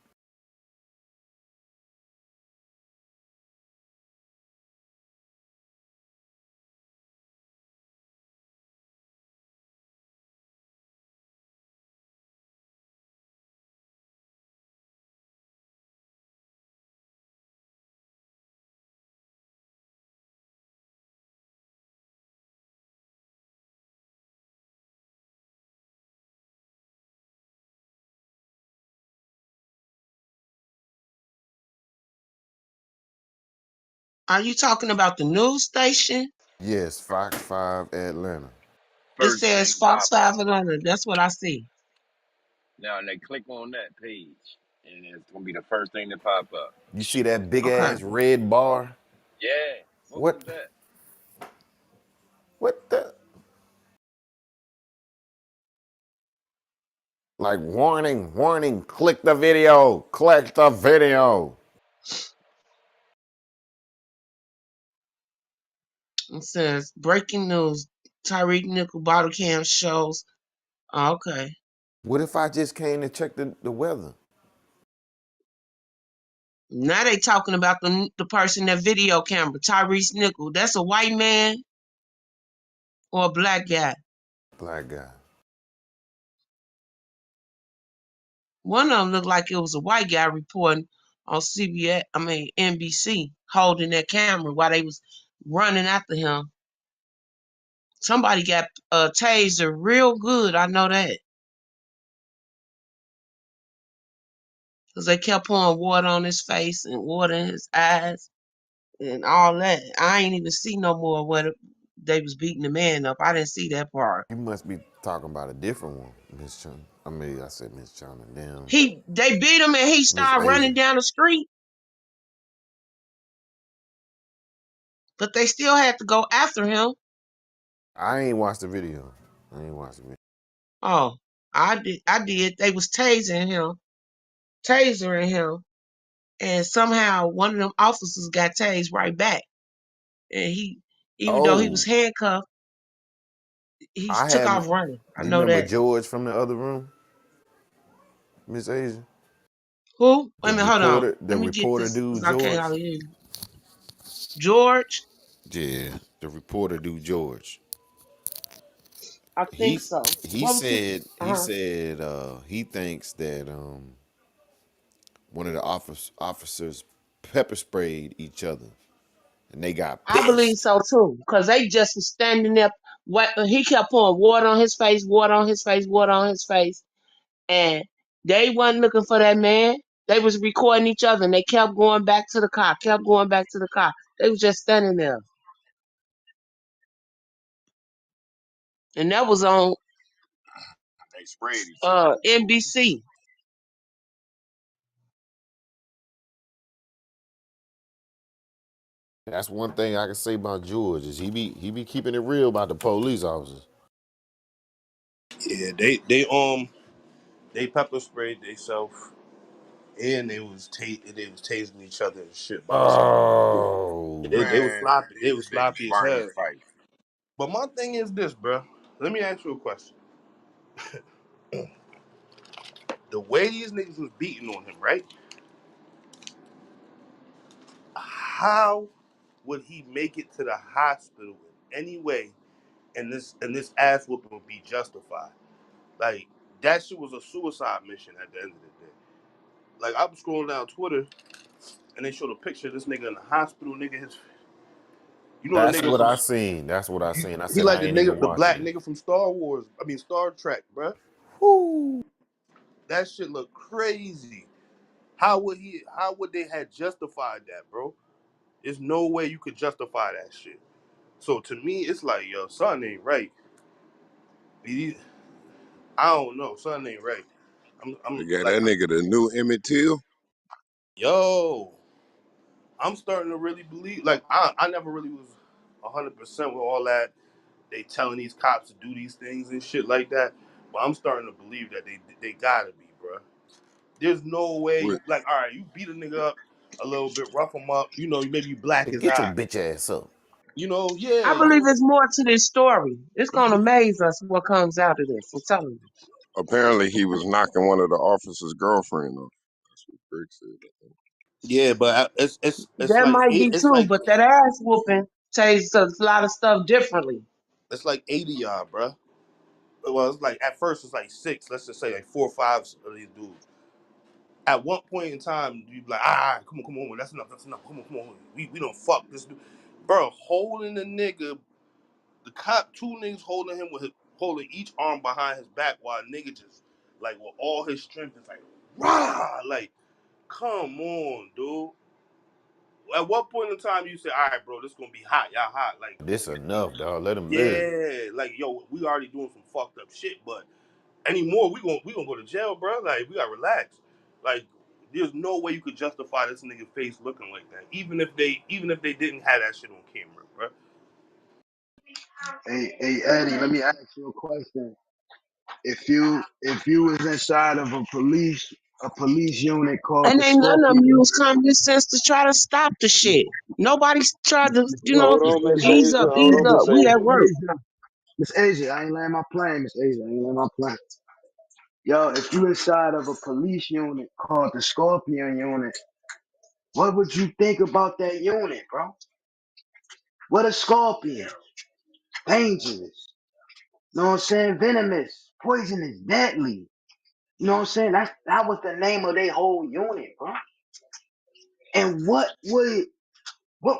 Are you talking about the news station? Yes, Fox 5 Atlanta. It First says thing Fox pop up. 5 Atlanta. That's what I see. Now and they click on that page, and it's gonna be the first thing that pop up. You see that big Okay. ass red bar? Yeah. What What? was that? What the? Like warning, warning, click the video, click the video. It says breaking news. Tyreek Nickel bottle cam shows. Okay. What if I just came to check the weather? Now they talking about the person that video camera, Tyrese Nickel. That's a white man or a black guy. Black guy. One of them looked like it was a white guy reporting on NBC, holding that camera while they was running after him. Somebody got a taser real good. I know that because they kept pouring water on his face and water in his eyes and all that. I ain't even see no more when they was beating the man up. I didn't see that part. You must be talking about a different one, Miss Chun. I mean, I said Miss Chun. Damn, They beat him and he Miss started running Asia. down the street, but they still had to go after him. I ain't watched the video. I ain't watched the video. Oh, I did. I did. They was tasering him, and somehow one of them officers got tased right back. And even though he was Oh, handcuffed, he I took have. off running. I You know remember that. George from the other room, Miss Asia? Who? Wait The a minute. Hold on. reporter, the Let me get reporter this dude because I can't George. hardly hear you. George. Yeah, the reporter dude George. I He think so. he What was he? said Uh he huh. said he thinks that one of the officers pepper sprayed each other and they got I believe pissed. so too, because they just was standing there. What he kept pouring water on his face, water on his face, water on his face, and they wasn't looking for that man. They was recording each other, and they kept going back to the car, kept going back to the car. They was just standing there, and that was on They sprayed each other. NBC. That's one thing I can say about George is he be keeping it real about the police officers. Yeah, they pepper sprayed themselves and they was tasing each other and shit by the time. Oh, Man, They these was niggas sloppy as burning hell. fight. But my thing is this, bro. Let me ask you a question. The way these niggas was beating on him, right? How would he make it to the hospital in any way and this ass whooping would be justified? Like that shit was a suicide mission at the end of the day. Like I was scrolling down Twitter and they showed a picture of this nigga in the hospital, nigga. You know the that's nigga what from I seen. That's what I seen. I he said like I ain't even the watching black it. nigga from Star Wars. I mean Star Trek, bruh. Whoo. That shit look crazy. How would they have justified that, bro? There's no way you could justify that shit. So to me, it's like, yo, something ain't right. I don't know, something ain't right. I'm They got like, that nigga the new Emmett Till. yo, I'm starting to really believe. Like, I never really was 100% with all that. they telling these cops to do these things and shit like that. But I'm starting to believe that they gotta be, bro. There's no way What you like. All right, you beat a nigga up a little bit, rough him up. You know, maybe you black Hey, his get your eye. bitch ass up. You know, yeah, I you believe know. there's more to this story. It's gonna amaze us what comes out of this. I'm telling you. apparently he was knocking one of the officers' girlfriend off. That's what Greg said. I think. Yeah, but it's That like might be it's true, like but that ass whooping tastes a lot of stuff differently. it's like 80 y'all, bro. Well, it's like at first it's like six. Let's just say like 4 or 5 of these dudes. At one point in time, you be like, come on, that's enough. Come on. We don't fuck this dude, bro. Holding the nigga, the cop, two niggas holding him with holding each arm behind his back while a nigga just like with all his strength is like, rah, like, come on, dude. At what point in time you say, all right, bro, this gonna be hot, y'all hot, like, This enough, dog. Let him live. yeah, like, yo, we already doing some fucked up shit, but anymore, we gonna go to jail, bro. Like, we gotta relax. Like, there's no way you could justify this nigga face looking like that, even if they didn't have that shit on camera, bro. Hey Eddie, let me ask you a question. If you was inside of a police unit called And the ain't none of them Scorpion, use common sense to try to stop the shit. Nobody's tried to, Hold on, Miss ease Asia. up, Hold ease on, up. Miss We Asia. at work. Miss Asia, I ain't land my plane, Miss Asia, I ain't land my plane. Yo, if you inside of a police unit called the Scorpion unit, what would you think about that unit, bro? What a scorpion. Dangerous. You know what I'm saying? Venomous, poisonous, deadly. You know what I'm saying? That was the name of their whole unit, bro. And what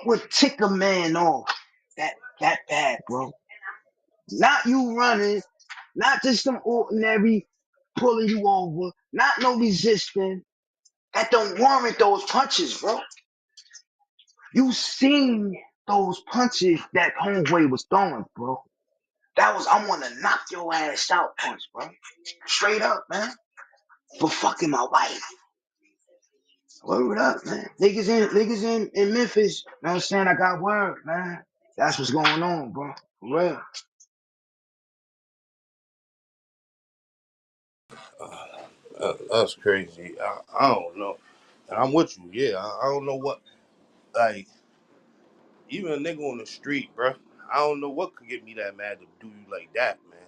would tick a man off that bad, bro? Not you running, not just some ordinary pulling you over, not no resisting. That don't warrant those punches, bro. You seen those punches that homeboy was throwing, bro. That was I wanna knock your ass out punch, bro. Straight up, man. For fucking my wife. Word up, man. Niggas in Memphis, you know what I'm saying? I got word, man. That's what's going on, bro. For real. That's crazy. I don't know, and I'm with you. Yeah, I don't know what, like, even a nigga on the street, bro. I don't know what could get me that mad to do you like that, man.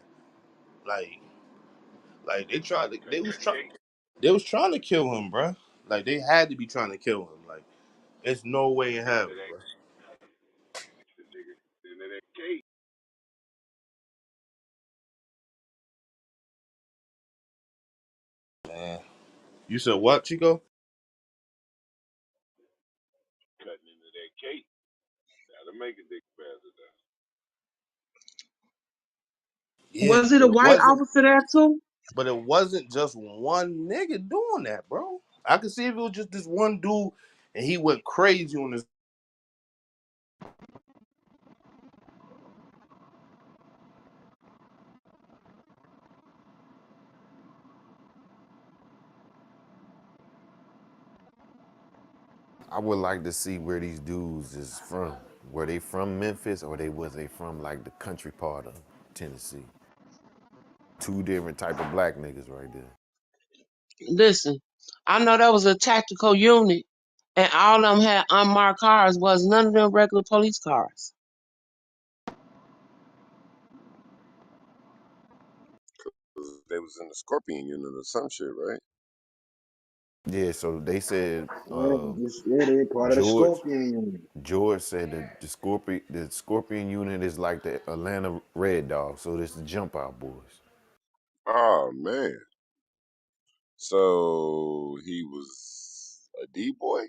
Like, they tried to, they was trying to kill him, bro. Like, they had to be trying to kill him. Like, it's no way in hell, bro. Man, you said what, Chico? Cutting into that cake. That'll make a dick faster. Yeah, Was it but a it white wasn't. officer there too? But it wasn't just one nigga doing that, bro. I could see if it was just this one dude and he went crazy on this. I would like to see where these dudes is from. Were they from Memphis or was they from like the country part of Tennessee? Two different type of black niggas right there. Listen, I know that was a tactical unit, and all of them had unmarked cars. Was none of them regular police cars? They was in the Scorpion unit or some shit, right? Yeah, so they said Yeah, they part of the George Scorpion unit. George said that the Scorpion unit is like the Atlanta Red Dog, so this the jump out boys. Oh man. So he was a D boy.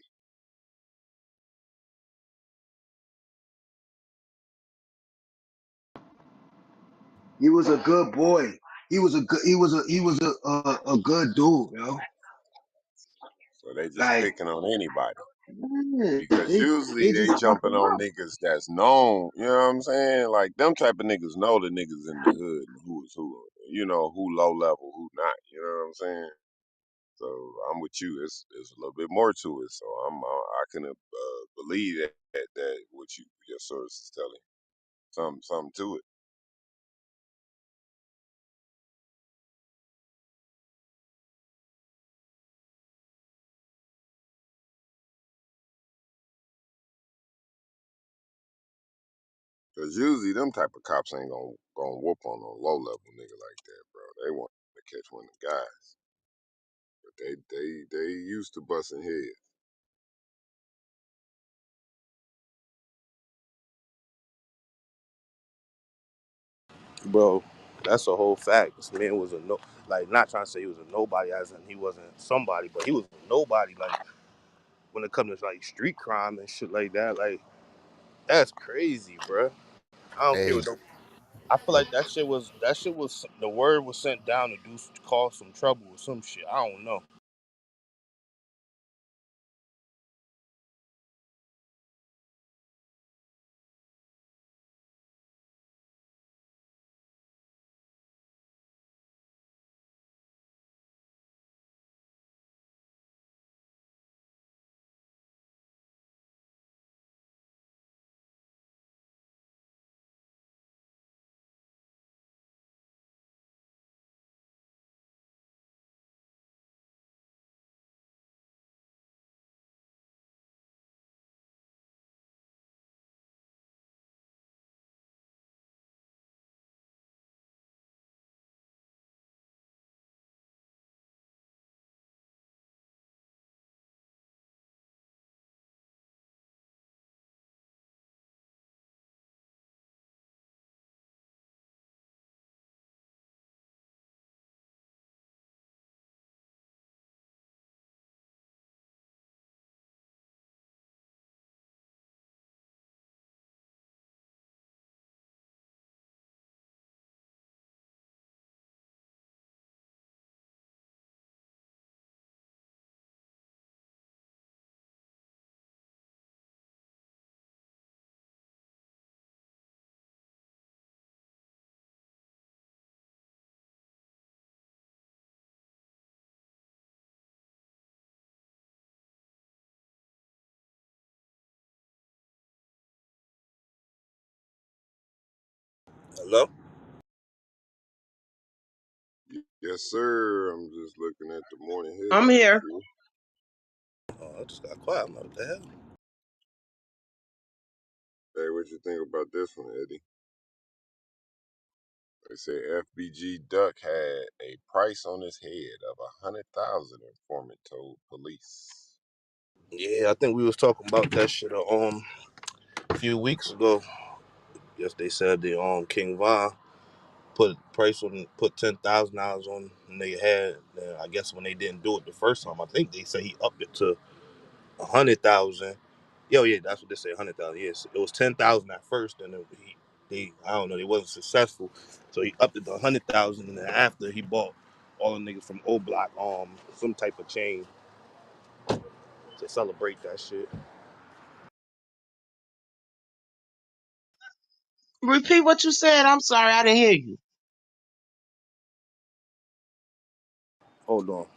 He was a good boy. He was a good dude, yo. So they just Like, picking on anybody. yeah, Because they usually they just fuck jumping him on up. niggas that's known. You know what I'm saying? Like them type of niggas know the niggas in the hood and who is who. You know who low level, who not. You know what I'm saying? So I'm with you. It's a little bit more to it. So I can believe that what your source is telling. Something to it. Cause usually them type of cops ain't gonna whoop on a low level nigga like that, bro. They want to catch one of the guys, but they used to busting heads. Bro, that's a whole fact. This man was a no, like not trying to say he was a nobody, as in he wasn't somebody, but he was a nobody. Like when it comes to like street crime and shit like that, like that's crazy, bro. I don't care Hey, what no. I feel like that shit was the word was sent down to do cause some trouble or some shit. I don't know. Hello? Yes, sir. I'm just looking at the morning I'm headlines here. here. Oh, I just got quiet. I'm like, what the hell? Hey, what you think about this one, Eddie? They say FBG Duck had a price on his head of 100,000. Informant told police. Yeah, I think we was talking about that shit a few weeks ago. Yes, they said the King Von put $10,000 on the nigga head. I guess when they didn't do it the first time, I think they say he upped it to 100,000. Yo, yeah, that's what they say, 100,000. Yes, it was 10,000 at first, and then I don't know, they wasn't successful, so he upped it to 100,000, and then after he bought all the niggas from O Block some type of chain to celebrate that shit. Repeat what you said. I'm sorry, I didn't hear you. Hold on.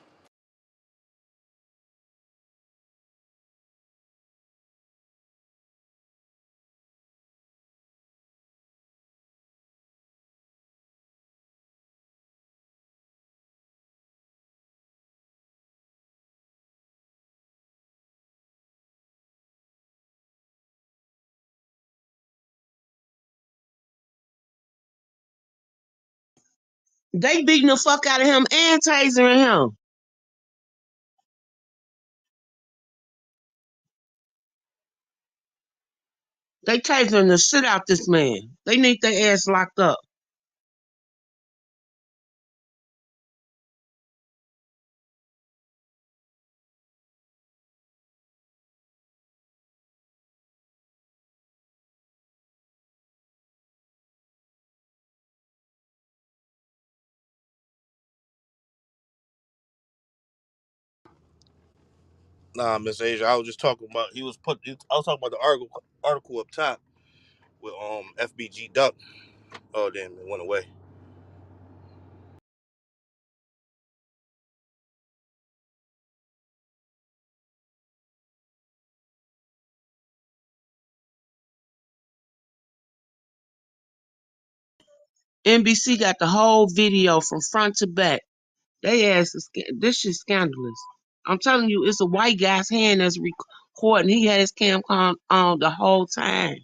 They beating the fuck out of him and tasering him. They tasering the shit out this man. They need their ass locked up. Nah, Miss Asia, I was just talking about I was talking about the article up top with FBG Duck. Oh damn, it went away. NBC got the whole video from front to back. They ass is this shit scandalous. I'm telling you, it's a white guy's hand that's recording. He had his cam on the whole time.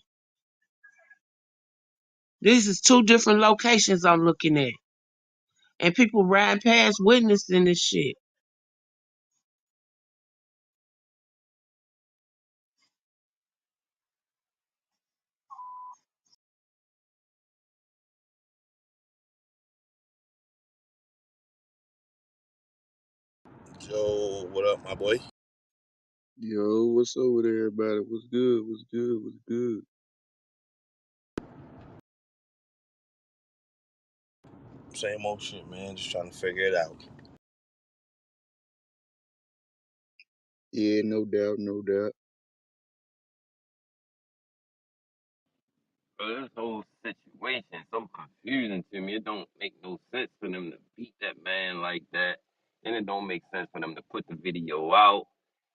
These is two different locations I'm looking at. And people riding past witnessing this shit. Joe, what up, my boy? Yo, what's up with everybody? What's good? What's good? What's good? Same old shit, man. Just trying to figure it out. Yeah, no doubt, no doubt. But this whole situation so confusing to me. It don't make no sense for them to beat that man like that. And it don't make sense for them to put the video out.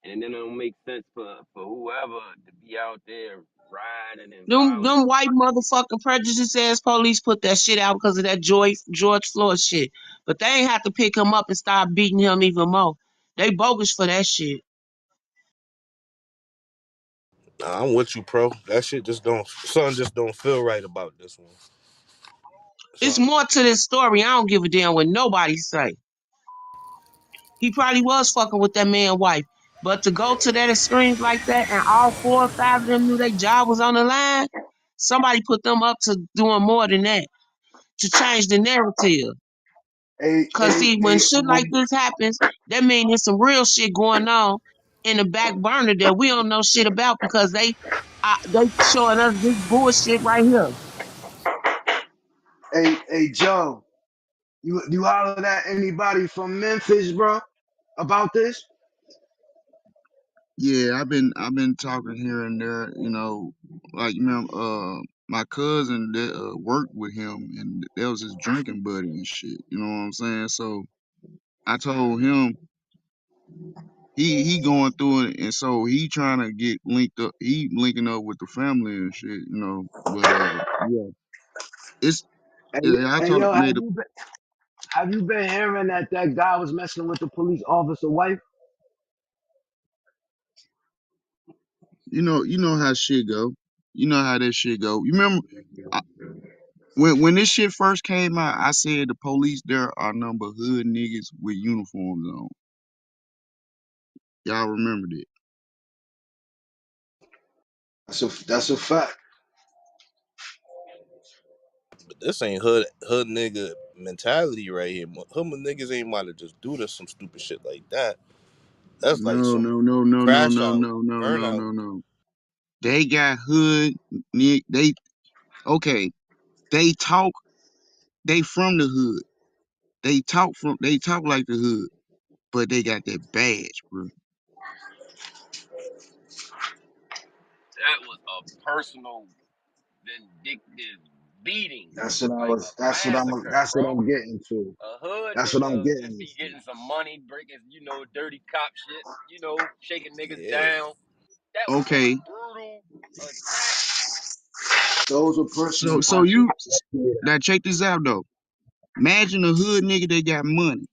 And then it don't make sense for whoever to be out there riding and Them violating. white motherfucking prejudice ass police put that shit out because of that George Floyd shit. But they ain't have to pick him up and start beating him even more. They bogus for that shit. Nah, I'm with you, pro. That shit just don't. Something just don't feel right about this one. It's Something. more to this story. I don't give a damn what nobody say. He probably was fucking with that man's wife. But to go to that extremes like that and all four or five of them knew their job was on the line, somebody put them up to doing more than that to change the narrative. Hey, Cause hey, see, when hey, shit like this happens, that means there's some real shit going on in the back burner that we don't know shit about because they showing us this bullshit right here. hey, Joe, you hollered at anybody from Memphis, bro, about this? Yeah, I've been talking here and there, like my cousin that worked with him and that was his drinking buddy and shit. You know what I'm saying? So I told him he going through it and so he trying to get linked up. He linking up with the family and shit. But yeah, it's Hey, I hey, told him yo, made have you been hearing that guy was messing with the police officer wife? you know how shit go. You know how that shit go. You remember I, when this shit first came out, I said the police there are number hood niggas with uniforms on. Y'all remember that? That's a fact. But this ain't hood nigga mentality right here. Hood niggas ain't about to just do this some stupid shit like that. That's like No, some no, no, no, no, crash no, out, no, no, no, burnout. no, no. They got hood they okay. They talk. They from the hood. They talk like the hood, but they got that badge, bro. That was a personal, vindictive beating, like a That's what I'm. massacre, That's what bro. I'm getting to. A hood That's what I'm nigga getting just be to. getting some money, breaking, dirty cop shit, shaking niggas Yeah. down. That was a Okay, brutal attack. Those are personal so punches. you now check this out though. Imagine a hood nigga that got money,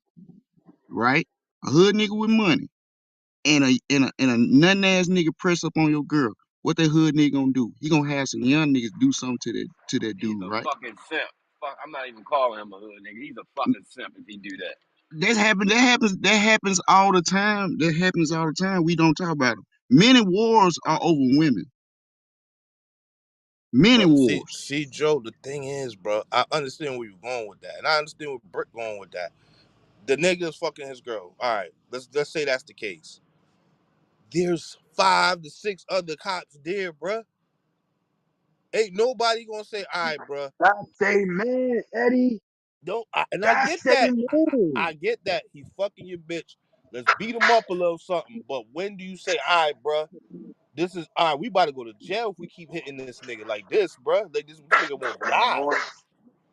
right? A hood nigga with money, and a nothing ass nigga press up on your girl. What that hood nigga gonna do? He gonna have some young niggas do something to that He's dude, a right? fucking simp. Fuck, I'm not even calling him a hood nigga. He's a fucking simp if he do that. That happens all the time. We don't talk about them. Many wars are over women. Many But see, wars. see, Joe. The thing is, bro. I understand where you're going with that, and I understand where Brick going with that. The nigga's fucking his girl. All right, let's say that's the case. There's 5 to 6 other cops there, bruh. Ain't nobody gonna say, all right, bruh. That's they man, Eddie. No, and I That's get they that. man. I get that. He fucking your bitch. Let's beat him up a little something. But when do you say, all right, bruh? This is all right. We about to go to jail if we keep hitting this nigga like this, bruh. Like this nigga won't They not die. on it.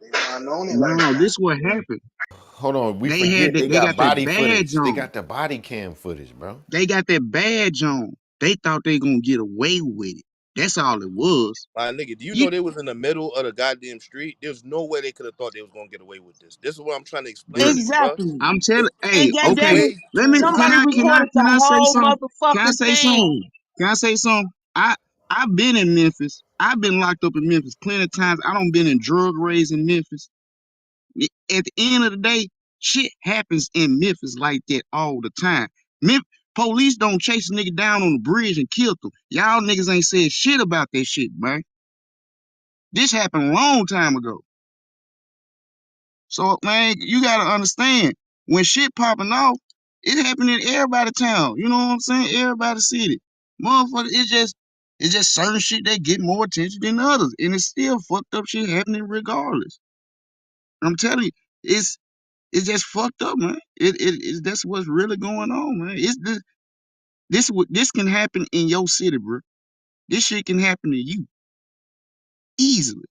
They not on it like No, that. this what happened. Hold on, we They had forget that. they They got got that body badge footage. They on. got the body cam footage, bro. They got that badge on. They thought they gonna get away with it. That's all it was. My nigga, do you You, know they was in the middle of the goddamn street? There's no way they could have thought they was gonna get away with this. This is what I'm trying to explain bruh, to you, bruh. Exactly. I'm telling. Hey, And It's they okay. way Let too me. much. somebody Can recorded the I say whole something? Can I motherfucking say thing. something? Can I say something? I've been in Memphis. I've been locked up in Memphis plenty of times. I don't been in drug raids in Memphis. At the end of the day, shit happens in Memphis like that all the time. Police don't chase a nigga down on the bridge and kill them. Y'all niggas ain't said shit about that shit, man. This happened a long time ago. So, man, you gotta understand, when shit popping off, it happened in everybody's town. You know what I'm saying? Everybody's city. Motherfucker, it's just certain shit that get more attention than others. And it's still fucked up shit happening regardless. I'm telling you, it's just fucked up, man. That's what's really going on, man. This can happen in your city, bro. This shit can happen to you easily.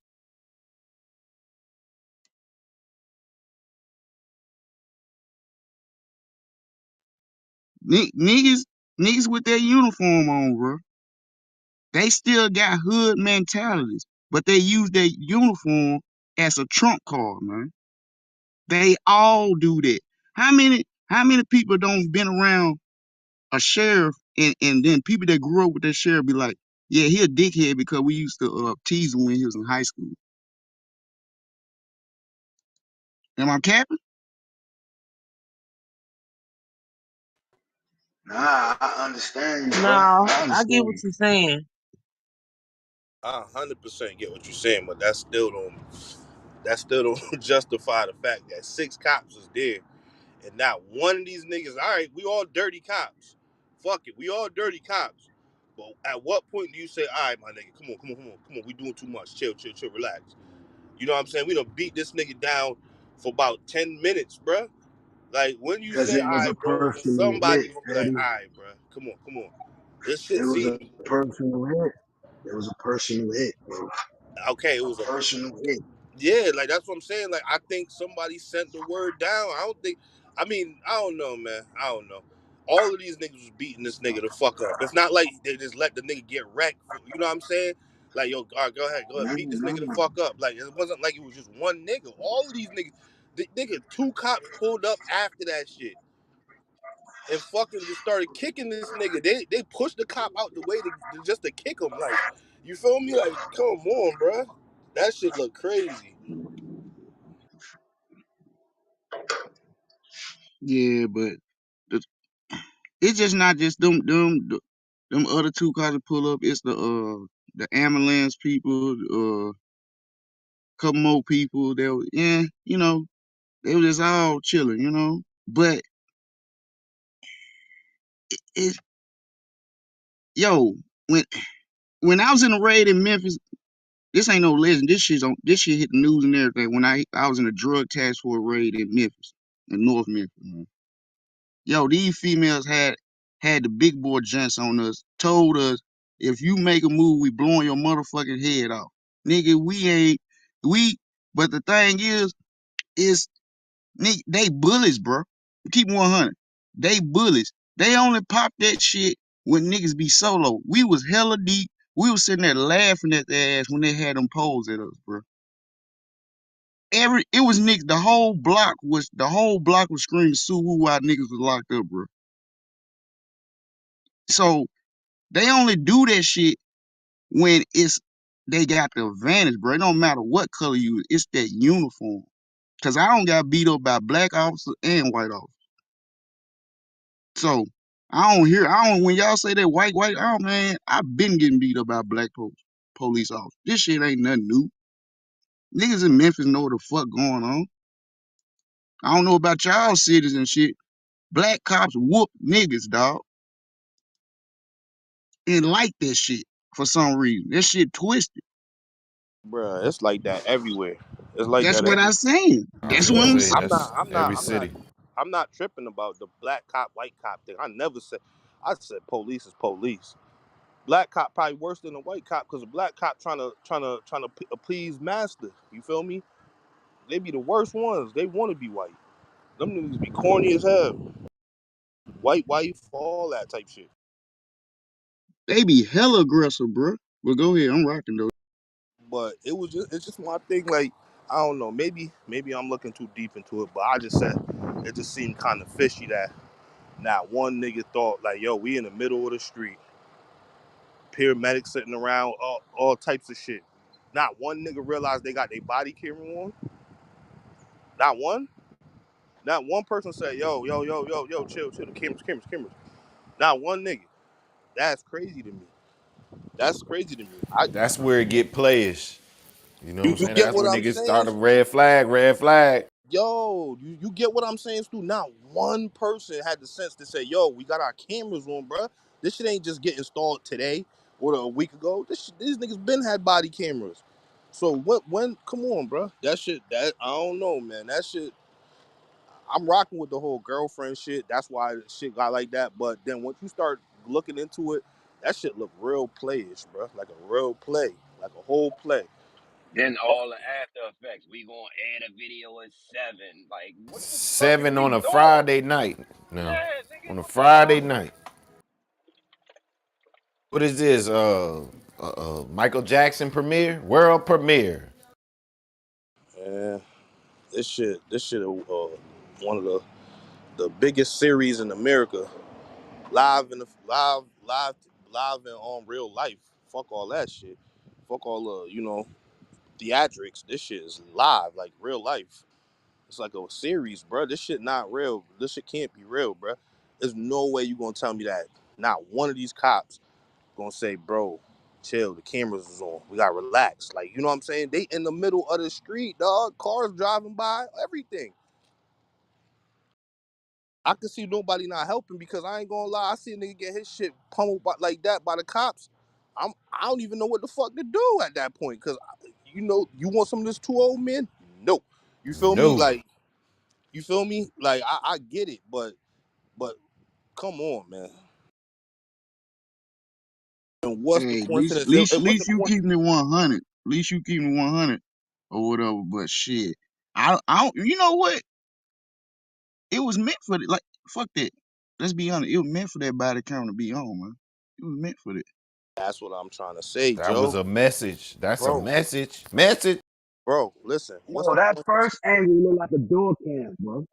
Niggas, niggas with their uniform on, bro. They still got hood mentalities, but they use their uniform as a trump card, man. They all do that. How many people don't been around a sheriff and then people that grew up with that sheriff be like, yeah, he a dickhead because we used to tease him when he was in high school. Am I capping? Nah, I understand you, bro. No, I I get what understand you're saying. I 100% get what you're saying, but that still don't justify the fact that 6 cops was there and not one of these niggas. All right, we all dirty cops. Fuck it, we all dirty cops. But at what point do you say, all right, my nigga, come on, we doing too much. Chill, relax. You know what I'm saying? We done beat this nigga down for about 10 minutes, bruh. Like, when you because say, it all was a right, bro, personal somebody hit, gonna be like, Eddie. all right, bruh, come on. This It shit was a seedy. personal hit. It was a personal hit, bro. Okay, it A was a personal hit. Yeah, like that's what I'm saying. Like I think somebody sent the word down. I don't think. I mean, I don't know, man. I don't know. All of these niggas was beating this nigga the fuck up. It's not like they just let the nigga get wrecked. You know what I'm saying? Like yo, all right, go ahead, Nah, beat this nigga the nah. fuck up. Like it wasn't like it was just one nigga. All of these niggas, nigga, 2 cops pulled up after that shit and fucking just started kicking this nigga. They pushed the cop out the way just to kick him. Like, you feel me? Like, come on, bruh. That shit look crazy. Yeah, but the, it's just not just them other 2 cars that pull up. It's the ambulance people, couple more people. They were, yeah, they were just all chilling. But it's yo when when I was in a raid in Memphis, this ain't no legend. This shit hit the news and everything. When I was in a drug task force raid in Memphis, in North Memphis, man. Yo, these females had the big boy gents on us, told us if you make a move, we blowing your motherfucking head off. Nigga, we ain't we but the thing is nigga, they bullies, bro. Keep 100. They bullies. They only pop that shit when niggas be solo. We was hella deep. We was sitting there laughing at their ass when they had them poles at us, bro. It was niggas. The whole block was screaming Sue Woo while niggas was locked up, bro. So they only do that shit when they got the advantage, bro. It don't matter what color you is, it's that uniform. Cause I don't got beat up by black officers and white officers. So when y'all say that white, oh man, I've been getting beat up by black police officers. This shit ain't nothing new. Niggas in Memphis know what the fuck going on. I don't know about y'all cities and shit. Black cops whoop niggas, dog, and like that shit for some reason. That shit twisted. Bruh, it's like that everywhere. It's like That's that what I everywhere. seen. I was That's gonna what I'm say saying. I'm not. that's I'm not. every I'm not. city. I'm not tripping about the black cop, white cop thing. I never said. I said police is police. Black cop probably worse than a white cop because a black cop trying to please master. You feel me? They be the worst ones. They want to be white. Them niggas be corny as hell. White wife, all that type shit. They be hella aggressive, bro. But go ahead, I'm rocking though. But it's just my thing. Like I don't know. Maybe I'm looking too deep into it. But I just said it just seemed kind of fishy that not one nigga thought like, yo, we in the middle of the street. paramedics sitting around, all types of shit. Not one nigga realized they got their body camera on. Not one. Not one person said, yo, yo, yo, yo, yo, chill, chill, the cameras, cameras, cameras. Not one nigga. That's crazy to me. That's crazy to me. That's where it get playish. You know what I'm You saying? get That's what when I'm niggas start saying? a red flag, red flag. Yo, you get what I'm saying, Stu? Not one person had the sense to say, yo, we got our cameras on, bruh. This shit ain't just get installed today or a week ago. These niggas been had body cameras. So when come on, bruh. That I don't know, man. That shit, I'm rocking with the whole girlfriend shit. That's why the shit got like that. But then once you start looking into it, that shit look real playish, bruh. Like a real play. Like a whole play. Then all the after effects. We gonna add a video at 7. Like, what the fuck is 7 we on a doing? Friday night. No. Yeah, nigga, On a what the fuck? Friday night. What is this? Michael Jackson premiere? World premiere. Yeah. This shit one of the biggest series in America, live in the live and on real life. Fuck all that shit. Fuck all the theatrics. This shit is live, like real life. It's like a series, bro. This shit not real. This shit can't be real, bro. There's no way you gonna tell me that not one of these cops gonna say, bro, chill. The cameras is on. We gotta relax. Like, you know what I'm saying? They in the middle of the street, dog. Cars driving by, everything. I can see nobody not helping because I ain't gonna lie. I see a nigga get his shit pummeled like that by the cops. I don't even know what the fuck to do at that point because you want some of this too old man? No, you feel me? No. Like you feel me? Like I get it, but come on, man. And what's the Hey, coincidence? It wasn't least you coincidence. keeping it 100. At least you keeping it 100 or whatever. But shit, I don't. You know what? It was meant for it. Like fuck that. Let's be honest. It was meant for that body camera to be on, man. It was meant for that. That's what I'm trying to say, That was Joe. a message. That's a Bro, message. Message. bro, listen. What's Yo, the that coincidence? first angle look like a door cam, bro.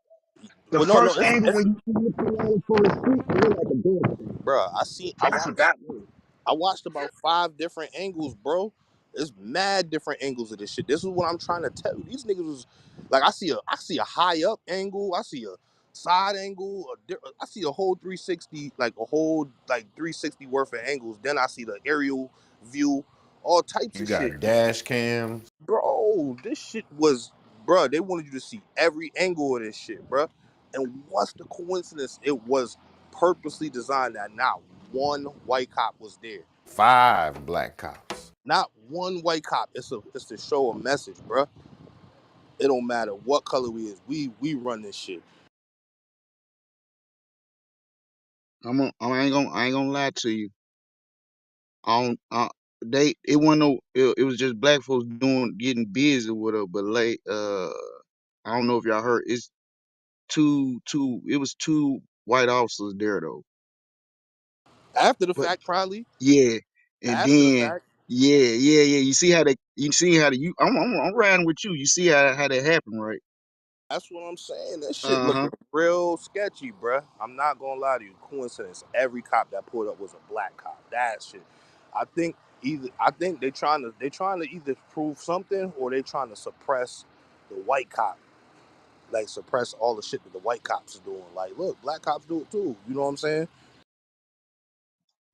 The Well, no, first angle it's when you see it pull out for the street, it look like a door cam. bro. I That's what watched. that was. I watched about 5 different angles, bro. There's mad different angles of this shit. This is what I'm trying to tell you. These niggas was like, I see a high up angle, I see a side angle, I see a whole 360, like a whole like 360 worth of angles. Then I see the aerial view, all types You of shit. got dash cams. Bro, this shit was, bro. They wanted you to see every angle of this shit, bro. And what's the coincidence? It was purposely designed that not one white cop was there. 5 black cops. Not one white cop. It's to show a message, bro. It don't matter what color we is. We run this shit. I ain't gonna lie to you. I don't. It wasn't no. It was just black folks getting busy with her. But late. I don't know if y'all heard. It's two. It was two white officers there though. After the But fact, probably yeah, and after the then fact. yeah. You see how the you. I'm riding with you. You see how that happened, right? That's what I'm saying. That shit Uh huh. looking real sketchy, bruh. I'm not gonna lie to you. Coincidence. Every cop that pulled up was a black cop. That shit. I think I think they trying to either prove something or they trying to suppress the white cop. Like suppress all the shit that the white cops are doing. Like, look, black cops do it too. You know what I'm saying?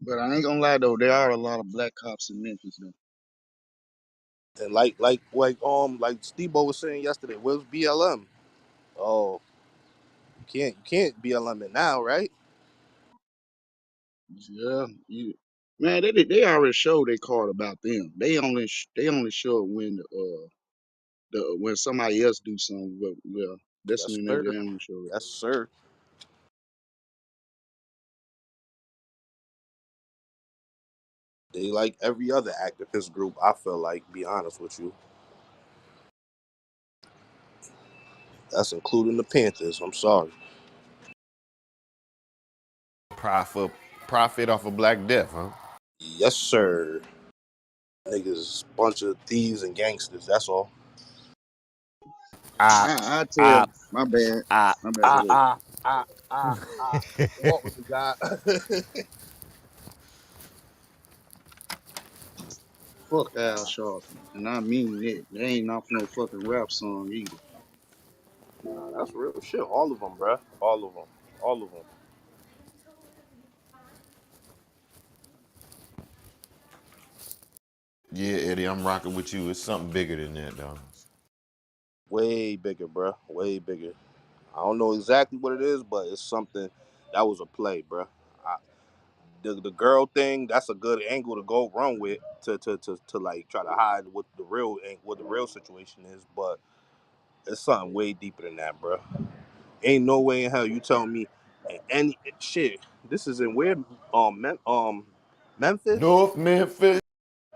But I ain't gonna lie though, there are a lot of black cops in Memphis though. And like Steve was saying yesterday, where's BLM? Oh, you can't BLM it now, right? Yeah, man, they already showed their card about them. They only show it when the when somebody else do something. Well, that's Yes, when they sir. only show it. Yes, sir. They like every other activist group. I feel like, be honest with you, that's including the Panthers. I'm sorry. Profit, profit off of Black Death, huh? Yes, sir. Niggas, bunch of thieves and gangsters. That's all. Op, I tell op, my bad, op. my bad. Go Ah ahead. ah ah ah ah. Walk with me, God. Fuck Al Sharpton, and I mean it. They ain't off no fucking rap song either. Nah, that's real shit. All of them, bruh. All of them. All of them. Yeah, Eddie, I'm rocking with you. It's something bigger than that, dog. Way bigger, bruh. Way bigger. I don't know exactly what it is, but it's something that was a play, bruh. I, the girl thing, that's a good angle to go run with to like try to hide what the real situation is, but it's something way deeper than that, bruh. Ain't no way in hell you tell me any shit. This is in where Memphis, North Memphis.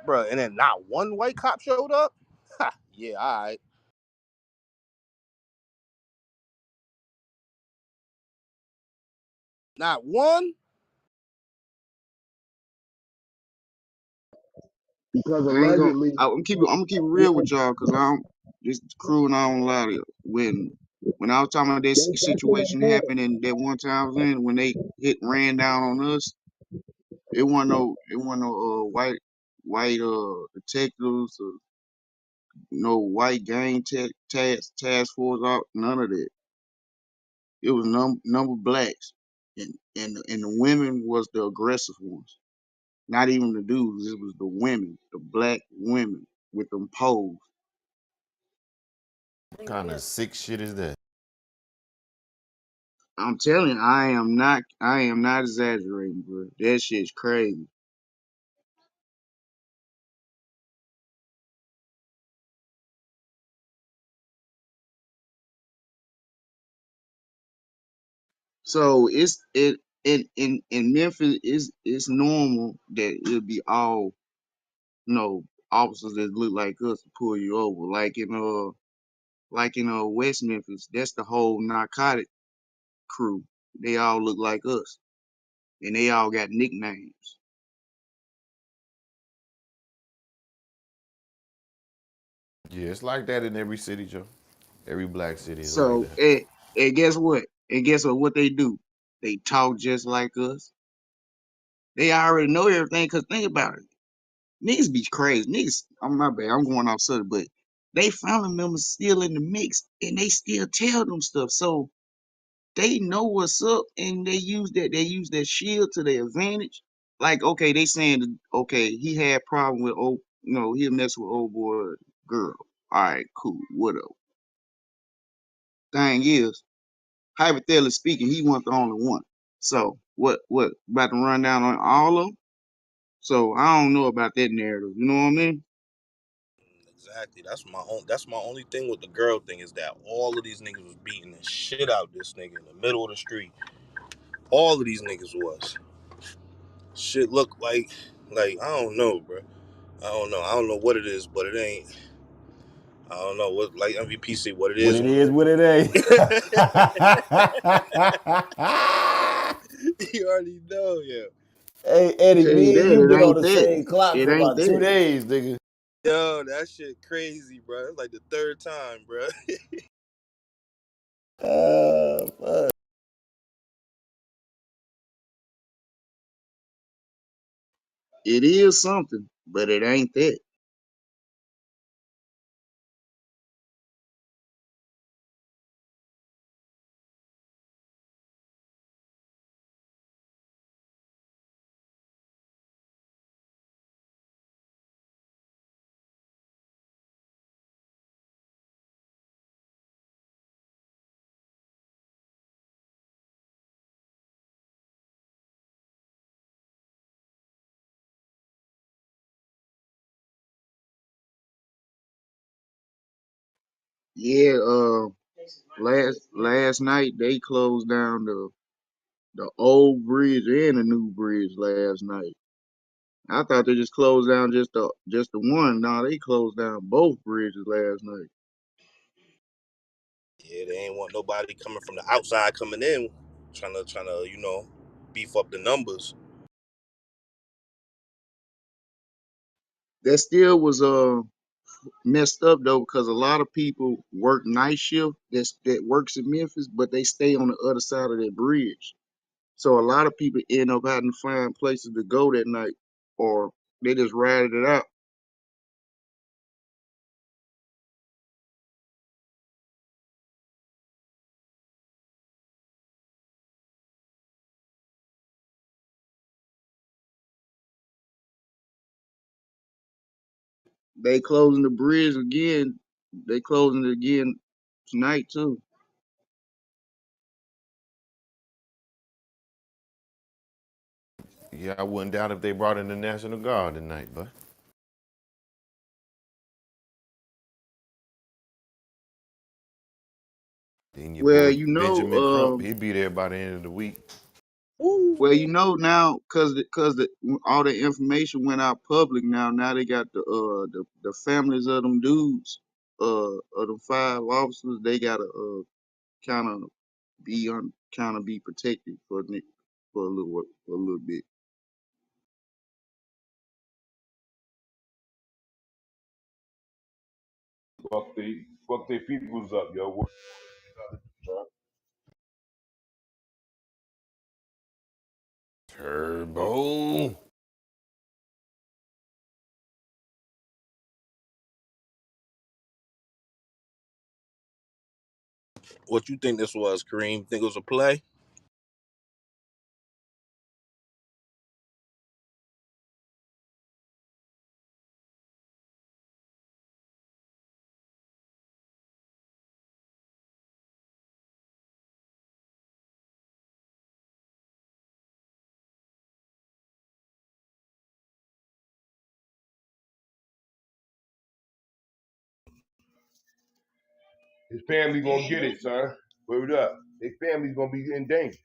bruh, and then not one white cop showed up. Ha, yeah, all right, not one. Because I ain't gonna. allegedly, I'm gonna keep it real with y'all, cause I don't. This crew and I don't lie to you. When I was talking about this situation happening that one time I was in, when they ran down on us, it wasn't no white detectives or no white gang task force out, none of that. It was number blacks, and the women was the aggressive ones. Not even the dudes. It was the women, the black women with them poles. What kind of sick shit is that? I'm telling you, I am not exaggerating, bro. That shit's crazy. So in Memphis it's normal that it'll be all officers that look like us to pull you over. Like in West Memphis, that's the whole narcotic crew. They all look like us. And they all got nicknames. Yeah, it's like that in every city, Joe. Every black city is like So that. and guess what? And guess what they do? They talk just like us. They already know everything, cause think about it. Niggas be crazy. Niggas, I'm my bad. I'm going off subject, but they family members still in the mix, and they still tell them stuff. So they know what's up, and they use that shield to their advantage. Like, okay, they saying, okay, he had problem with he'll mess with old boy girl. All right, cool, whatever. Thing is, hypothetically speaking, he wasn't the only one. So what about to run down on all of them? So I don't know about that narrative. You know what I mean? Exactly. That's my only thing with the girl thing is that all of these niggas was beating the shit out this nigga in the middle of the street. All of these niggas was. Shit look like I don't know, bro. I don't know. I don't know what it is, but it ain't. I don't know what like MVPC what it What is. it is, what it ain't. You already know, yeah. Hey, Eddie, Tell you me and that you it been on ain't the that. same clock It for ain't about two that. days, nigga. Yo, that shit crazy, bro. It's like the third time, bro. Fuck. It is something, but it ain't that. Yeah, last night they closed down the old bridge and the new bridge last night. I thought they just closed down just the one. Nah, they closed down both bridges last night. Yeah, they ain't want nobody coming from the outside coming in, trying to beef up the numbers. That still was messed up though, because a lot of people work night shift that works in Memphis, but they stay on the other side of that bridge. So a lot of people end up having to find places to go that night, or they just ride it out. they closing the bridge again. They closing it again tonight too. Yeah, I wouldn't doubt if they brought in the National Guard tonight, but then your Well, boy you Benjamin Crump, know, he'd be there by the end of the week. well, you know now, cause all the information went out public now. Now they got the families of them dudes, of them 5 officers. They gotta kind of kind of be protected for a little bit. Fuck they peoples up, yo. Turbo. What you think this was, Kareem? Think it was a play? His family gonna get it, son. Word up. His family's gonna be in danger.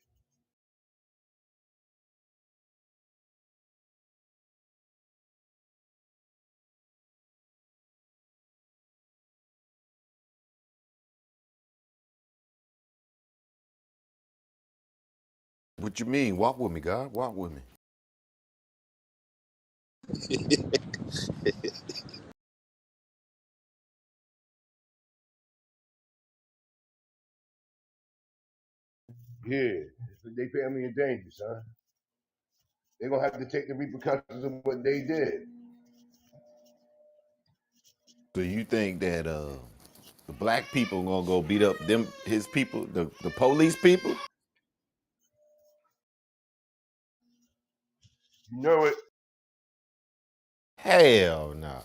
What you mean? Walk with me, God. Walk with me. Yeah. They family in danger, son. They're gonna have to take the repercussions of what they did. So you think that the black people gonna go beat up them his people, the police people? You know it. Hell no.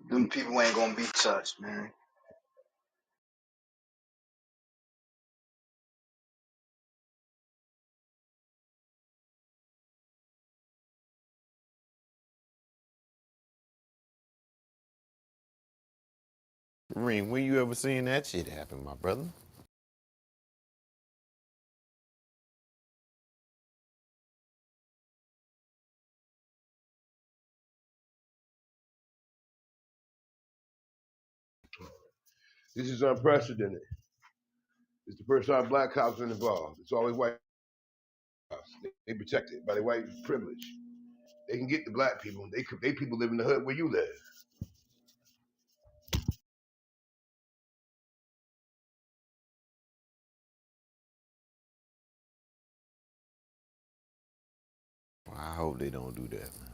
Them people ain't gonna be touched, man. Ring, when you ever seen that shit happen, my brother? This is unprecedented. It's the first time black cops are involved. It's always white cops. They protected by the white privilege. They can get the black people. They people live in the hood where you live. I hope they don't do that, man.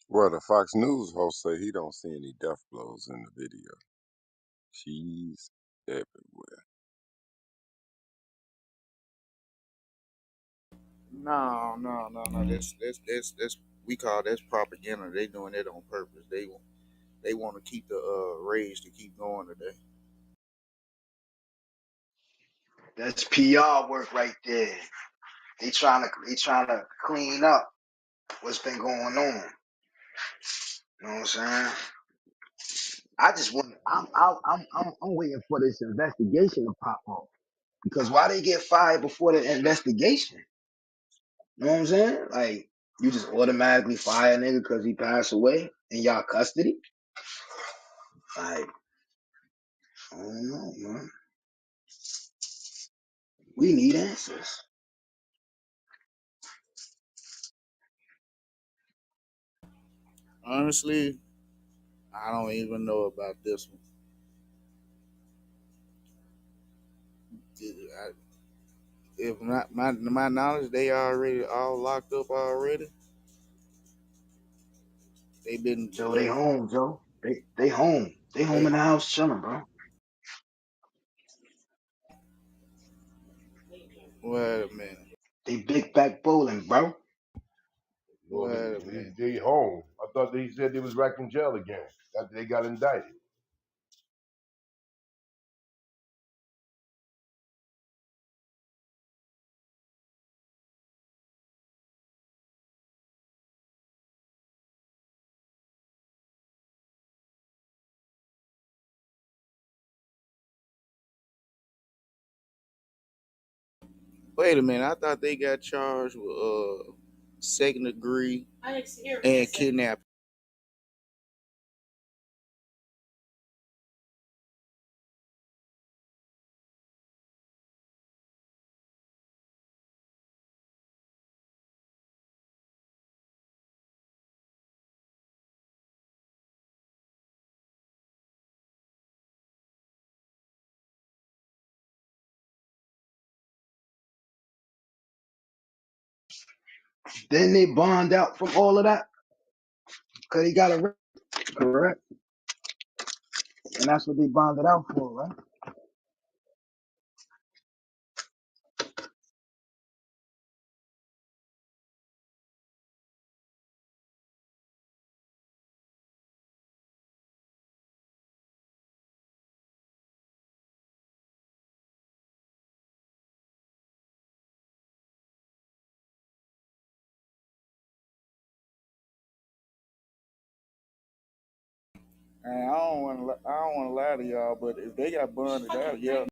Well, the Fox News host say he don't see any death blows in the video. She's everywhere. No. That's we call that's propaganda. They doing it on purpose. They want to keep the rage to keep going today. That's PR work right there. They trying to clean up what's been going on. You know what I'm saying? I just want. I'm waiting for this investigation to pop up because why they get fired before the investigation? You know what I'm saying? Like you just automatically fire a nigga because he passed away in y'all custody. Like I don't know, man. We need answers. Honestly, I don't even know about this one. If not my knowledge, they already all locked up already. They been Joe, they home, Joe. They home. They home they in the house chilling, bro. wait a minute. They big back bowling, bro. No, Wait a minute. they home. I thought they said they was back in jail again after they got indicted. Wait a minute. I thought they got charged with second degree and kidnapping. Then they bond out from all of that because he got a correct, and that's what they bonded out for, right? And I don't want to lie to y'all, but if they got bonded out, yeah.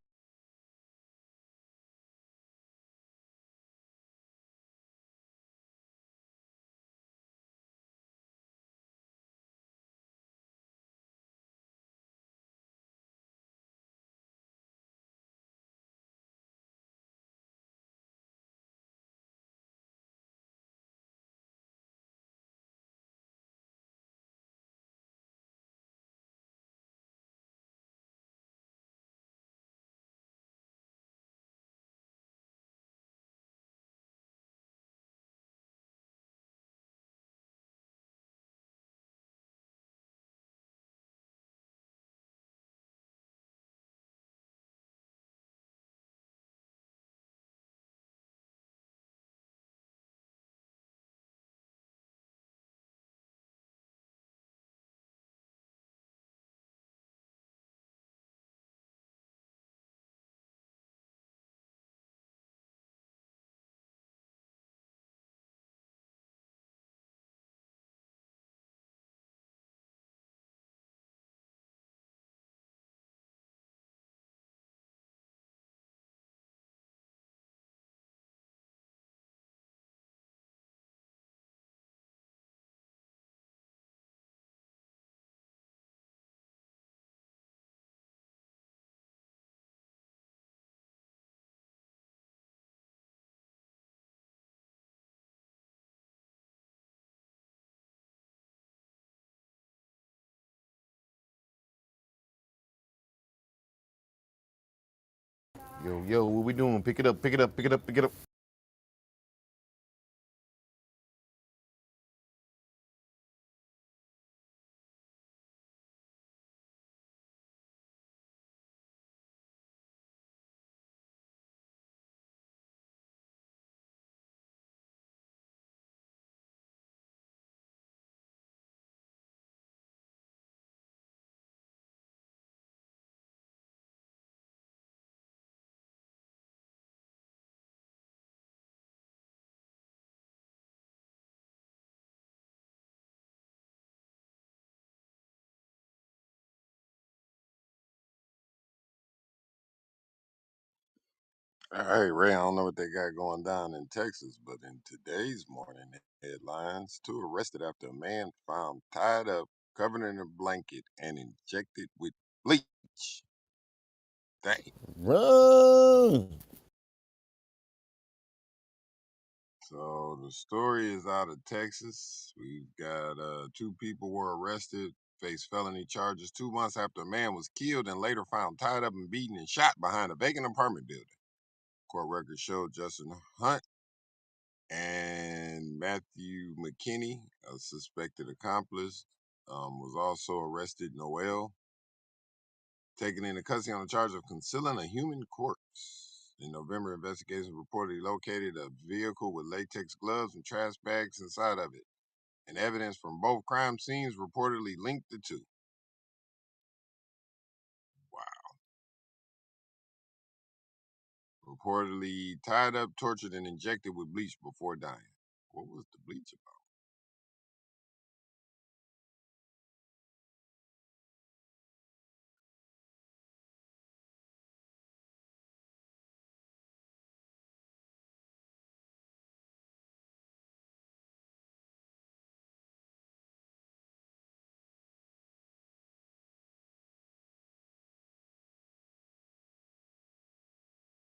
Yo, what we doing? Pick it up, pick it up, pick it up, pick it up. Hey, Ray, I don't know what they got going down in Texas, but in today's morning headlines, two arrested after a man found tied up, covered in a blanket, and injected with bleach. Dang. Run! So the story is out of Texas. We've got two people were arrested faced felony charges 2 months after a man was killed and later found tied up and beaten and shot behind a vacant apartment building. Court records showed Justin Hunt and Matthew McKinney, a suspected accomplice, was also arrested. Noel taken into custody on the charge of concealing a human corpse. In November, investigators reportedly located a vehicle with latex gloves and trash bags inside of it, and evidence from both crime scenes reportedly linked the two. Wow. Reportedly tied up, tortured, and injected with bleach before dying. What was the bleach about?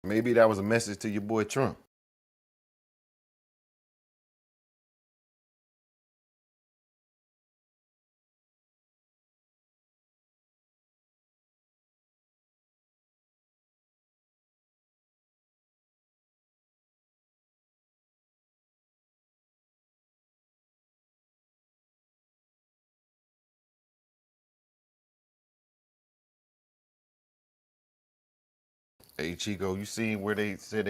Maybe that was a message to your boy Trump. Hey Chico, you seen where they said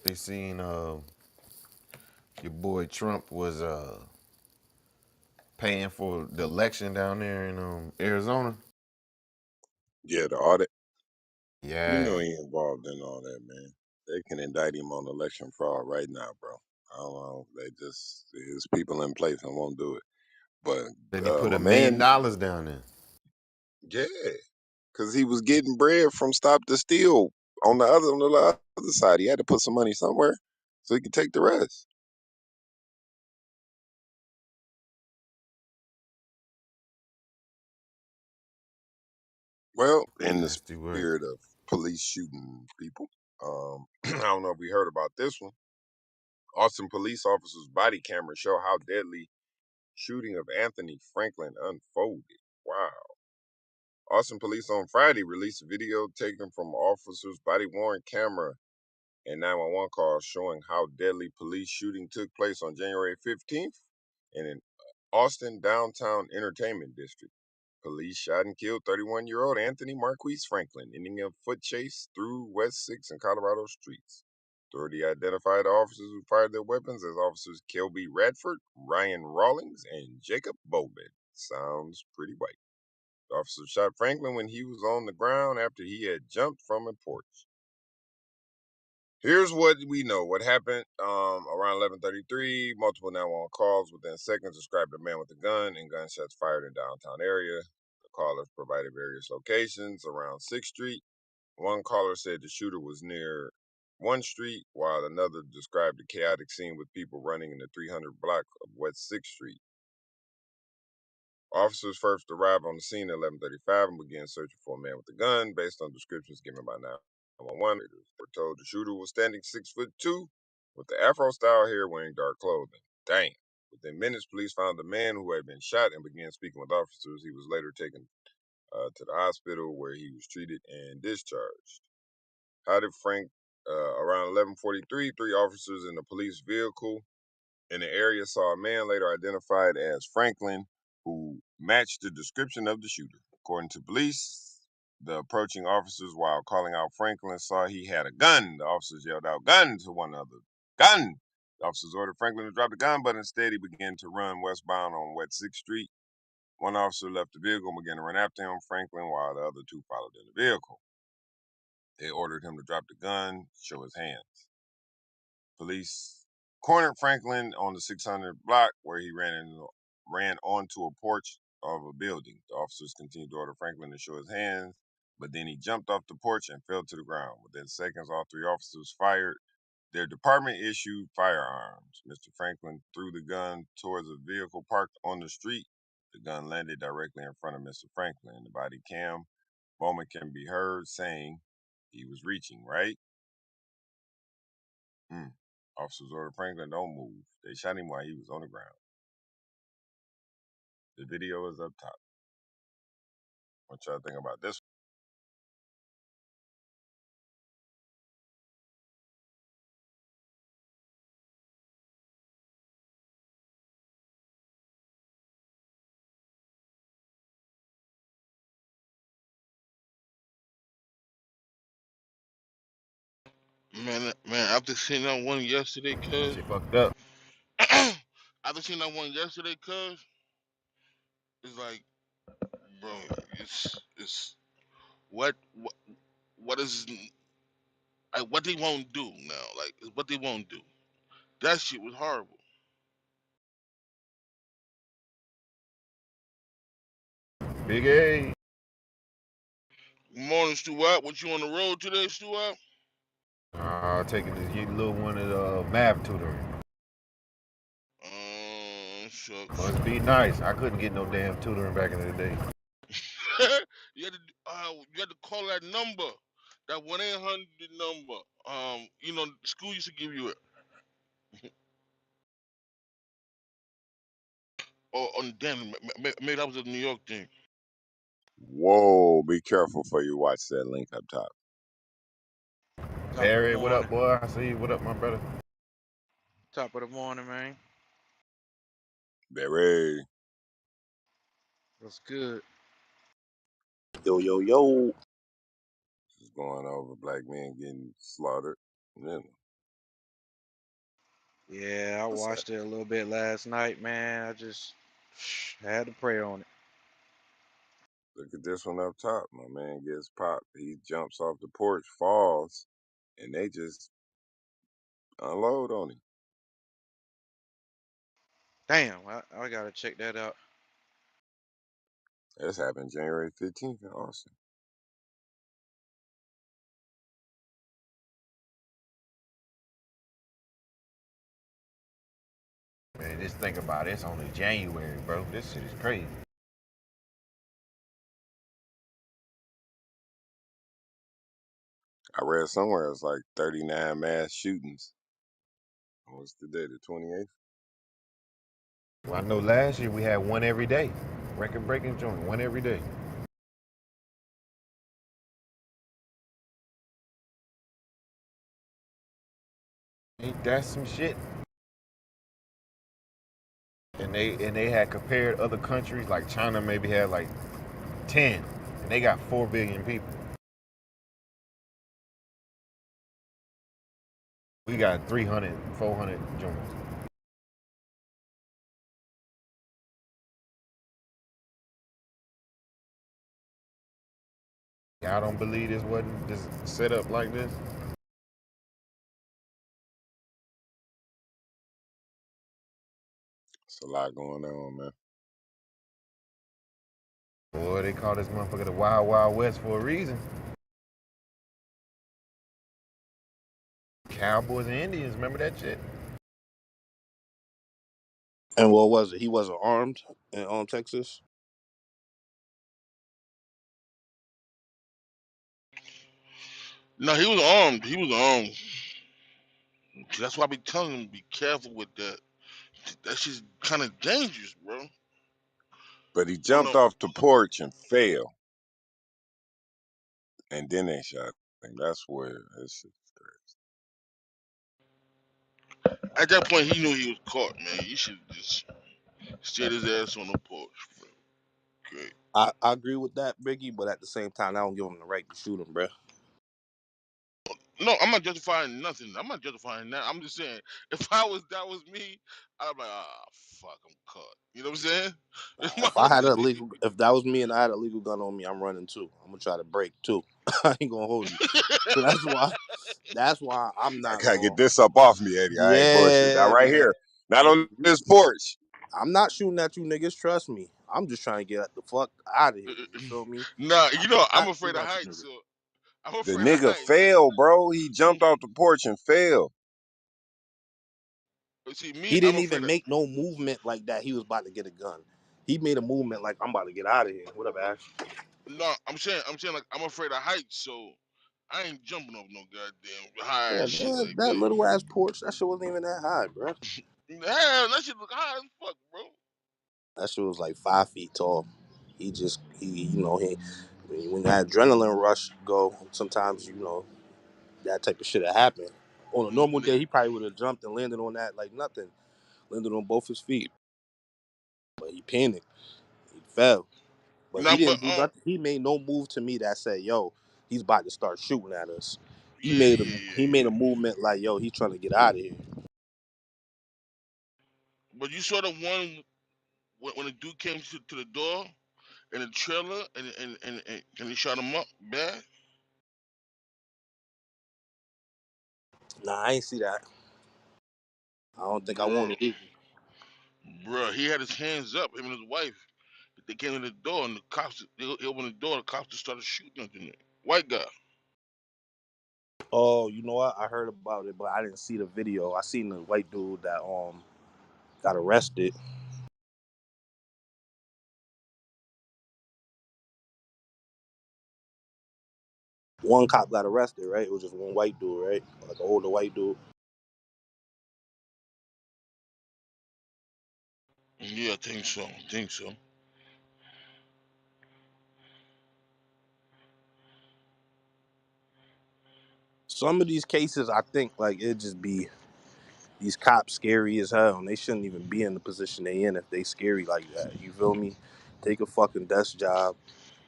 they seen your boy Trump was paying for the election down there in Arizona? Yeah, the audit. You Yeah. know he involved in all that, man. They can indict him on election fraud right now, bro. I don't know. They just his people in place and won't do it. But Then he put my $1 million man, down there. yeah, because he was getting bread from Stop the Steal on the other side. He had to put some money somewhere so he could take the rest. Well, in the Nasty work. spirit of police shooting people, I don't know if we heard about this one. Austin police officers' body cameras show how deadly shooting of Anthony Franklin unfolded. Wow. Austin police on Friday released a video taken from officers' body-worn camera and 911 calls showing how deadly police shooting took place on January 15th in an Austin downtown entertainment district. Police shot and killed 31-year-old Anthony Marquise Franklin, ending a foot chase through West 6 and Colorado streets. Authority identified the officers who fired their weapons as officers Kelby Radford, Ryan Rawlings, and Jacob Bowman. Sounds pretty white. The officer shot Franklin when he was on the ground after he had jumped from a porch. Here's what we know. What happened around 11:33. Multiple 911 calls within seconds described a man with a gun and gunshots fired in downtown area. The callers provided various locations around 6th Street. One caller said the shooter was near 1 Street, while another described a chaotic scene with people running in the 300 block of West 6th Street. Officers first arrived on the scene at 11:35 and began searching for a man with a gun. Based on descriptions given by 911, they were told the shooter was standing 6'2" with the Afro-style hair, wearing dark clothing. Damn. Within minutes, police found the man who had been shot and began speaking with officers. He was later taken to the hospital where he was treated and discharged. How did Frank? Around 11:43, three officers in a police vehicle in the area saw a man later identified as Franklin who matched the description of the shooter. According to police, the approaching officers, while calling out Franklin, saw he had a gun. The officers yelled out, "Gun!" to one another. Gun! The officers ordered Franklin to drop the gun, but instead he began to run westbound on West 6th Street. One officer left the vehicle and began to run after him, Franklin, while the other two followed in the vehicle. They ordered him to drop the gun, show his hands. Police cornered Franklin on the 600 block where he ran onto a porch of a building. The officers continued to order Franklin to show his hands, but then he jumped off the porch and fell to the ground. Within seconds, all three officers fired their department-issued firearms. Mr. Franklin threw the gun towards a vehicle parked on the street. The gun landed directly in front of Mr. Franklin. In the body cam moment can be heard saying he was reaching, right? Mm. Officers ordered Franklin, "Don't move." They shot him while he was on the ground. The video is up top. What y'all think about this? Man, after seeing that one yesterday, cuz, Shit fucked up. after seeing that one yesterday, cuz, it's like, bro, it's what what is like what they won't do now, like it's what they won't do. That shit was horrible. Big A. Morning, Stuart. What you on the road today, Stuart? Taking this little one at math tutoring. Shucks. Must be nice. I couldn't get no damn tutoring back in the day. You had to call that number, that 1-800 number. School used to give you it. Oh, damn, maybe that was a New York thing. Whoa, be careful before you watch that link up top. Top of the Barry, what up, morning. boy? I see you. What up, my brother? Top of the morning, man. Barry. What's good? Yo, yo, yo. What's going over? Black men getting slaughtered. You Yeah, I what's that? watched it a little bit last night, man. I just had to pray on it. Look at this one up top. My man gets popped. He jumps off the porch, falls, and they just unload on him. Damn, I gotta check that out. This happened January 15th in Austin. Man, just think about it. It's only January, bro. This shit is crazy. I read somewhere it's like 39 mass shootings. What's the day? The 28th? Well, I know last year we had one every day. Record breaking joint, one every day. Ain't that some shit? And they had compared other countries, like China maybe had like 10, and they got 4 billion people. We got 300, 400 joints. Y'all don't believe this wasn't just set up like this? It's a lot going on, man. Boy, they call this motherfucker the Wild Wild West for a reason. Cowboys and Indians, remember that shit? And what was it? He wasn't armed on Texas. No, he was armed. He was armed. That's why I be telling him be careful with that. That shit's kind of dangerous, bro. But he I don't jumped know. off the porch and fell, and then they shot him. That's where this shit's crazy. At that point, he knew he was caught, man. You should just stayed his ass on the porch, bro. Great. I agree with that, Biggie, but at the same time, I don't give him the right to shoot him, bro. No, I'm not justifying nothing. I'm not justifying that. I'm just saying, if that was me, I'd be like, ah, fuck, I'm caught. You know what I'm saying? If I had a legal, if that was me and I had a legal gun on me, I'm running too. I'm gonna try to break too. I ain't gonna hold you. So that's why I'm I not gotta get going. this up off me, Eddie. I ain't bullshit. Not Yeah, right man. here. Not on this porch. I'm not shooting at you niggas. Trust me. I'm just trying to get the fuck out of here. You feel me? Nah, I'm Not afraid shooting of at you heights, niggas. so I'm The afraid of nigga heights. fell, bro. He jumped off the porch and fell. See, me, He I'm didn't afraid even of. make no movement like that. He was about to get a gun. He made a movement like I'm about to get out of here. What up, Ash? No, I'm saying like I'm afraid of heights, so I ain't jumping off no goddamn high Yeah, shit man, like that that. little ass porch, that shit wasn't even that high, bro. Hell, that shit look high as fuck, bro. That shit was like 5 feet tall. he when that adrenaline rush go, sometimes that type of shit had happened. On a normal When they, day, he probably would have jumped and landed on that like nothing, landed on both his feet, but he panicked, he fell. But nah, he but didn't do nothing. He made no move to me that said, "Yo, he's about to start shooting at us." He yeah, made a yeah, he yeah, made a yeah. movement like, "Yo, he's trying to get out of here." But you saw the one when the dude came to the door in the trailer and he shot him up bad. Nah, I ain't see that. I don't think I Bro, wanted it. bro, he had his hands up. Him and his wife. They came to the door and the cops. They opened the door. The cops just started shooting at them. White guy. Oh, you know what? I heard about it, but I didn't see the video. I seen the white dude that got arrested. One cop got arrested, right? It was just one white dude, right? Like an older white dude. Yeah, I think so. I think so. Some of these cases, I think, like it just be these cops scary as hell, and they shouldn't even be in the position they in if they scary like that. You feel me? Take a fucking desk job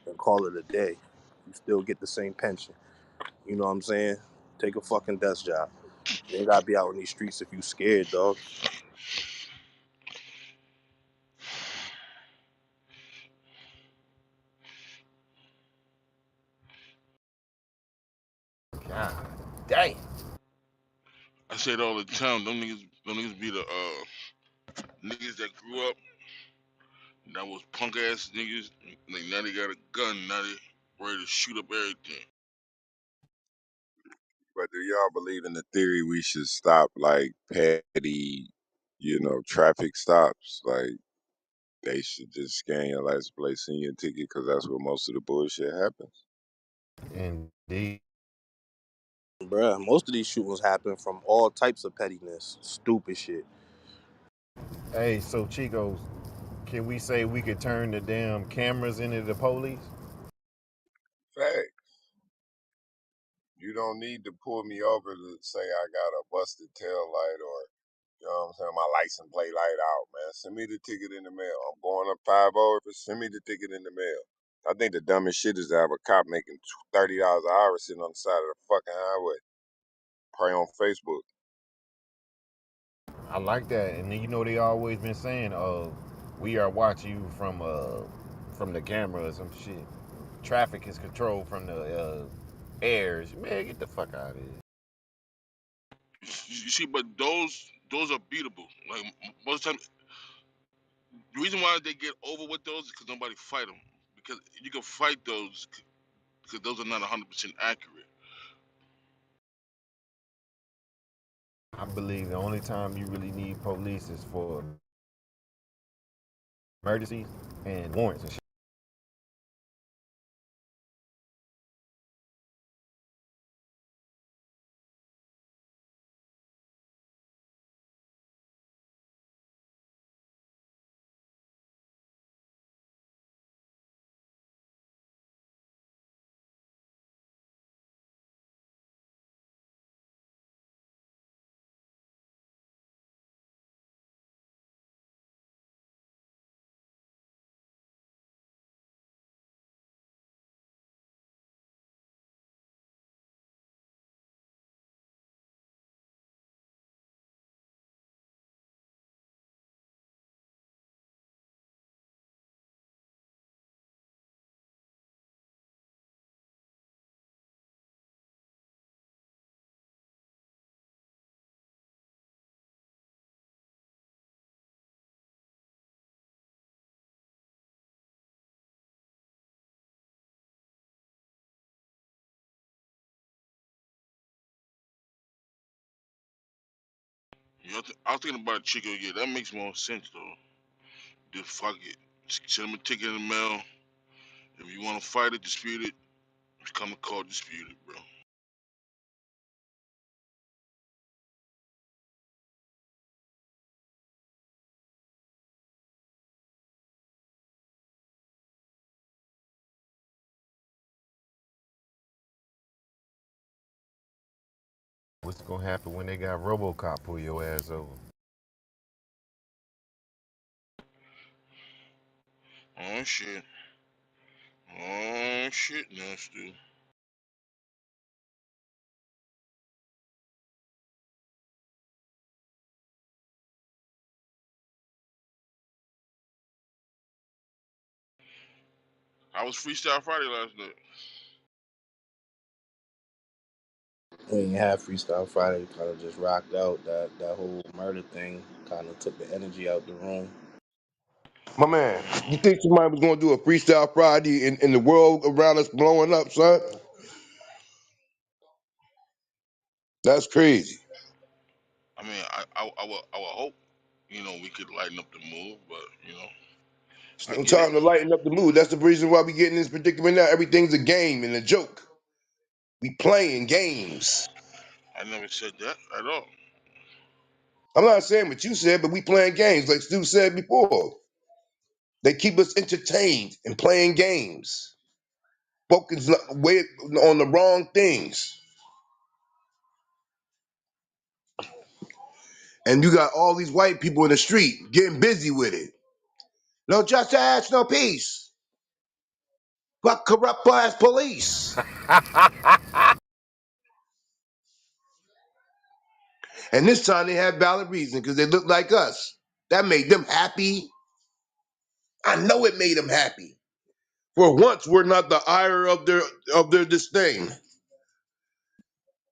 and call it a day. You still get the same pension. You know what I'm saying? Take a fucking desk job. You ain't gotta be out in these streets if you scared, dog. God damn. I say it all the time. Them niggas be the niggas that grew up. That was punk ass niggas. Like now they got a gun. Now they ready to shoot up everything. But do y'all believe in the theory we should stop like petty, traffic stops? Like they should just scan your license plate, send you a ticket, because that's where most of the bullshit happens. Indeed. Bruh, most of these shootings happen from all types of pettiness. Stupid shit. Hey, so Chicos, can we say we could turn the damn cameras into the police? Fact. You don't need to pull me over to say I got a busted tail light or, what I'm saying, my license plate light out, man. Send me the ticket in the mail. I'm going up 5 over. Send me the ticket in the mail. I think the dumbest shit is to have a cop making $30 an hour sitting on the side of the fucking highway, probably on Facebook. I like that, and you know they always been saying, we are watching you from the camera or some shit. Traffic is controlled from the airs. Man, get the fuck out of here. You see, but those are beatable. Like most of the time, the reason why they get over with those is because nobody fight them. Because you can fight those because those are not 100% accurate. I believe the only time you really need police is for emergencies and warrants and shit. You know, I was thinking about Chico. Yeah, that makes more sense though. Just fuck it. Send them a ticket in the mail. If you want to fight it, dispute it, just come to court, dispute it, bro. What's gonna happen when they got RoboCop pull your ass over? Oh shit. Oh shit, nasty. I was Freestyle Friday last night. We ain't have Freestyle Friday. Kind of just rocked out. That whole murder thing kind of took the energy out the room. My man, you think somebody was gonna do a freestyle Friday and the world around us blowing up, son? That's crazy. I mean, I would hope, we could lighten up the mood, but It's I no get it. time to lighten up the mood. That's the reason why we get in this predicament now. Everything's a game and a joke. We playing games. I never said that at all. I'm not saying what you said, but we playing games, like Stu said before. They keep us entertained and playing games, focused way on the wrong things. And you got all these white people in the street getting busy with it. No justice, no peace. Fuck corrupt ass police. And this time they had valid reason because they look like us. That made them happy. I know it made them happy. For once, we're not the ire of their disdain.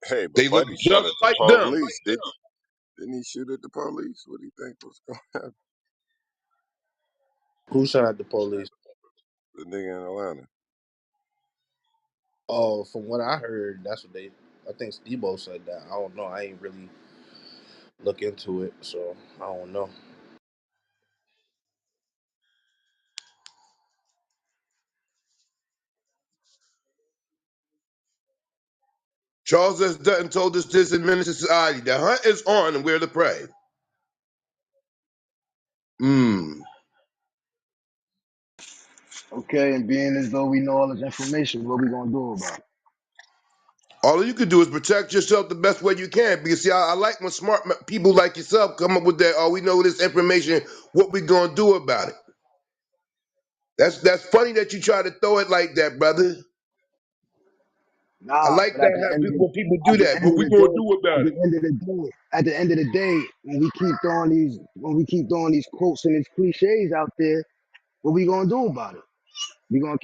Hey, They but look Buddy shot just at the like them. police. Didn't he shoot at the police? What do you think was going to happen? Who shot at the police? The nigga in Atlanta. Oh, from what I heard, that's what they. I think Stebo said that. I don't know. I ain't really look into it, so I don't know. Charles S. Dutton told us this in Menace to Society. The hunt is on and we're the prey. Hmm. Okay, and being as though we know all this information, what we gonna do about it? All you can do is protect yourself the best way you can. Because see, I like when smart people like yourself come up with that. Oh, we know this information. What we gonna do about it? That's funny that you try to throw it like that, brother. I Nah, like but at that the how end people do at the that. end What of we the gonna day, do at about the it? end of the day, at the end of the day, when we keep throwing these quotes and these cliches out there, what we gonna do about it? We gonna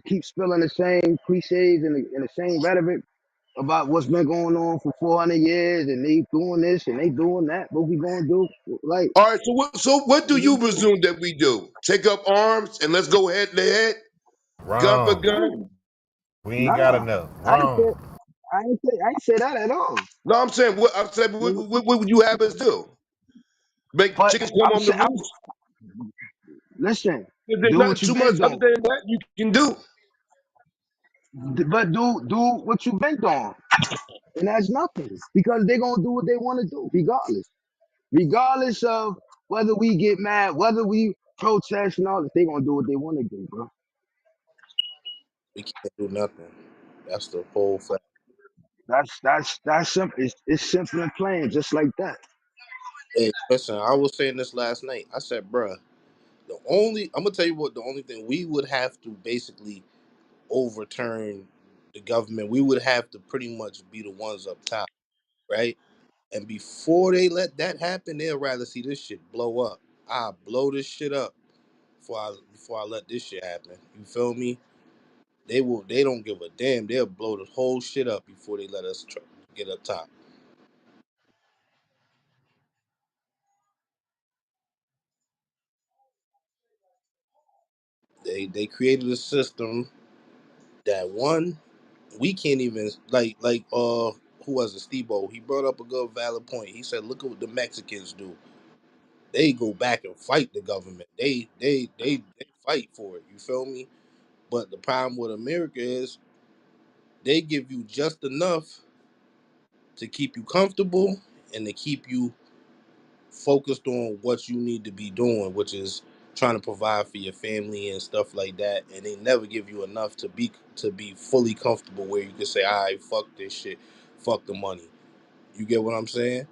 keep spilling the same cliches and the same rhetoric about what's been going on for 400 years, and they doing this and they doing that. What we gonna do? Like, All right. So what do what we you do? presume that we do? Take up arms and let's go head to head, gun for Wrong. gun. No, We ain't got nah. enough. I ain't say Wrong. I ain't say that at all. No, I'm saying what I said. What would you have us do? Make But chickens come I'm on the saying, roof? listen, If there's do nothing what you too much been other doing. than that you can do. But do what you been doing, and that's nothing because they're gonna do what they want to do, regardless of whether we get mad, whether we protest and all that. They gonna do what they want to do, bro. We can't do nothing. That's the whole fact. That's simple. It's simple and plain, just like that. Hey, listen, I was saying this last night. I said, bruh, I'm gonna tell you what the only thing we would have to basically overturn the government. We would have to pretty much be the ones up top, right? And before they let that happen, they'll rather see this shit blow up. I blow this shit up before I let this shit happen. You feel me? They will. They don't give a damn. They'll blow the whole shit up before they let us get up top. They created a system that one we can't even who was it, Steve-O? He brought up a good valid point. He said, look at what the Mexicans do. They go back and fight the government. They fight for it. You feel me? But the problem with America is they give you just enough to keep you comfortable and to keep you focused on what you need to be doing, which is trying to provide for your family and stuff like that. And they never give you enough to be fully comfortable where you can say, "All right, fuck this shit. Fuck the money. You get what I'm saying?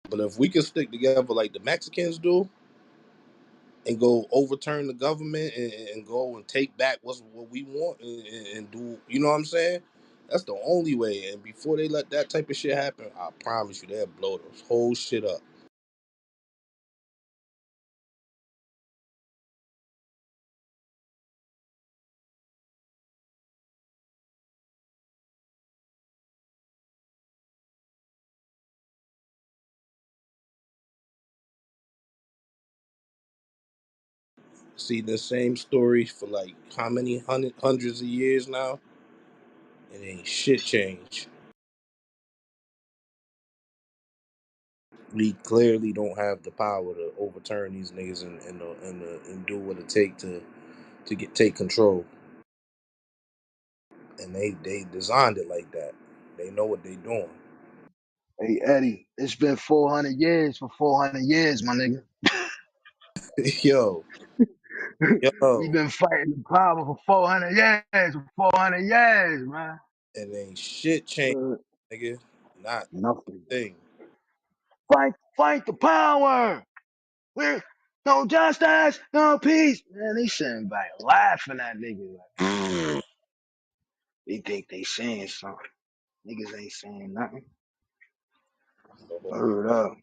But if we can stick together like the Mexicans do and go overturn the government and go and take back what we want and do, you know what I'm saying? That's the only way. And before they let that type of shit happen, I promise you they'll blow this whole shit up. See the same story for like how many hundreds of years now? It ain't shit changed. We clearly don't have the power to overturn these niggas and do what it take to take control. And they designed it like that. They know what they doing. Hey Eddie, it's been 400 years for 400 years, my nigga. yo, We've yo, been fighting the power for 400 years, for 400 years, man. it ain't shit changed, nigga. Not Nothing. a thing. Fight the power. We're no justice, no peace. Man, they sitting back laughing at niggas. Like, they think they saying something. Niggas ain't saying nothing. Word up.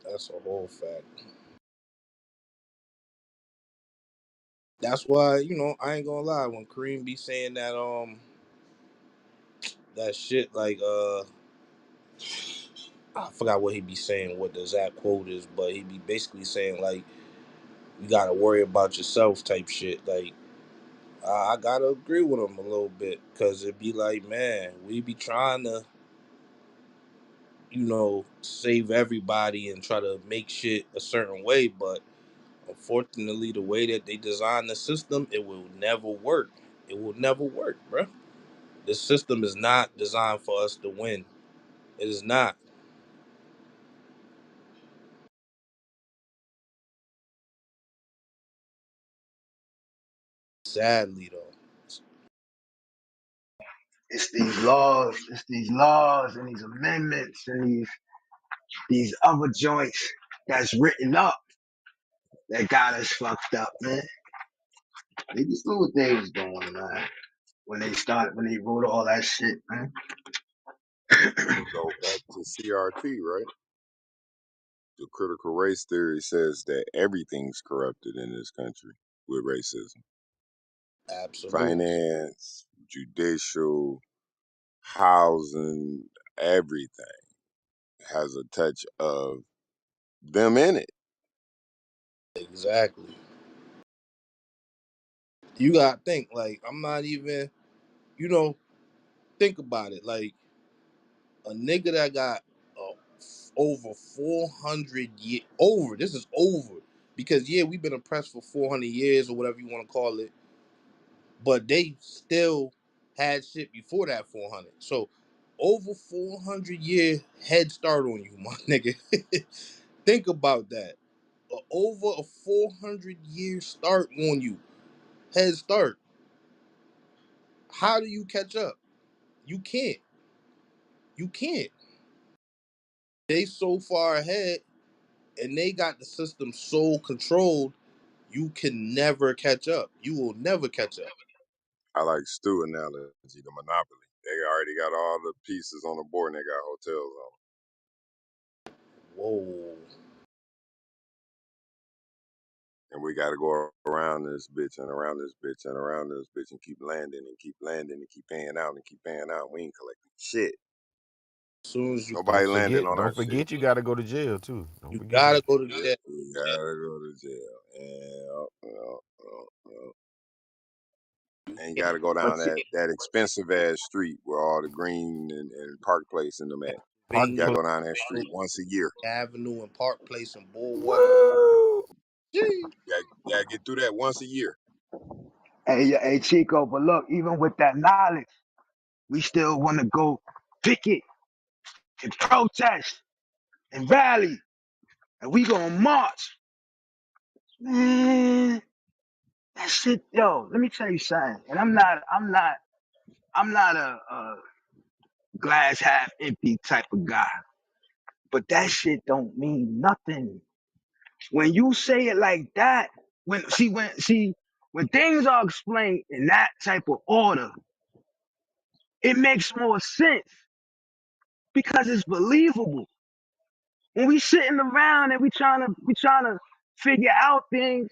That's a whole fact. That's why, I ain't gonna lie, when Kareem be saying that shit like I forgot what he be saying, what the exact quote is, but he be basically saying like you gotta worry about yourself type shit. Like I gotta agree with him a little bit because it be like, man, we be trying to, save everybody and try to make shit a certain way, but unfortunately, the way that they design the system, it will never work. It will never work, bro. The system is not designed for us to win. It is not. Sadly, though. It's these laws and these amendments and these other joints that's written up that got us fucked up, man. Niggas knew what they was doing, man. When they wrote all that shit, man. We go back to CRT, right? The critical race theory says that everything's corrupted in this country with racism. Absolutely. Finance, judicial, housing, everything has a touch of them in it. Exactly. You gotta think, like, I'm not even, you know, think about it. Like, a nigga that got over 400 years, this is over. Because, yeah, we've been oppressed for 400 years or whatever you want to call it, but they still had shit before that 400. So, over 400-year head start on you, my nigga. Think about that. Over a 400-year start on you. Head start. How do you catch up? You can't. You can't. They so far ahead and they got the system so controlled, you can never catch up. You will never catch up. I like Stu analogy, the monopoly. They already got all the pieces on the board and they got hotels on Whoa. them. And we got to go around this bitch and around this bitch and around this bitch and keep landing and keep landing and keep paying out and keep paying out. We ain't collecting shit. As soon as you Don't Nobody landing forget, on don't our shit. forget you gotta go to jail too. Don't you forget gotta that. go to Yeah, jail. we gotta go to jail. And you And gotta go But down see, that expensive ass street where all the green and Park Place and them at. Park You gotta Pennsylvania, Place. go down that street once a year. Avenue and Park Place and Boardwalk. Woo! Gee. You gotta get through that once a year. hey Chico, but look, even with that knowledge, we still want to go picket and protest and rally, and we gonna march, man. That shit, yo. Let me tell you something. And I'm not a glass half empty type of guy. But that shit don't mean nothing. When you say it like that, when things are explained in that type of order, it makes more sense because it's believable. When we sitting around and we trying to figure out things,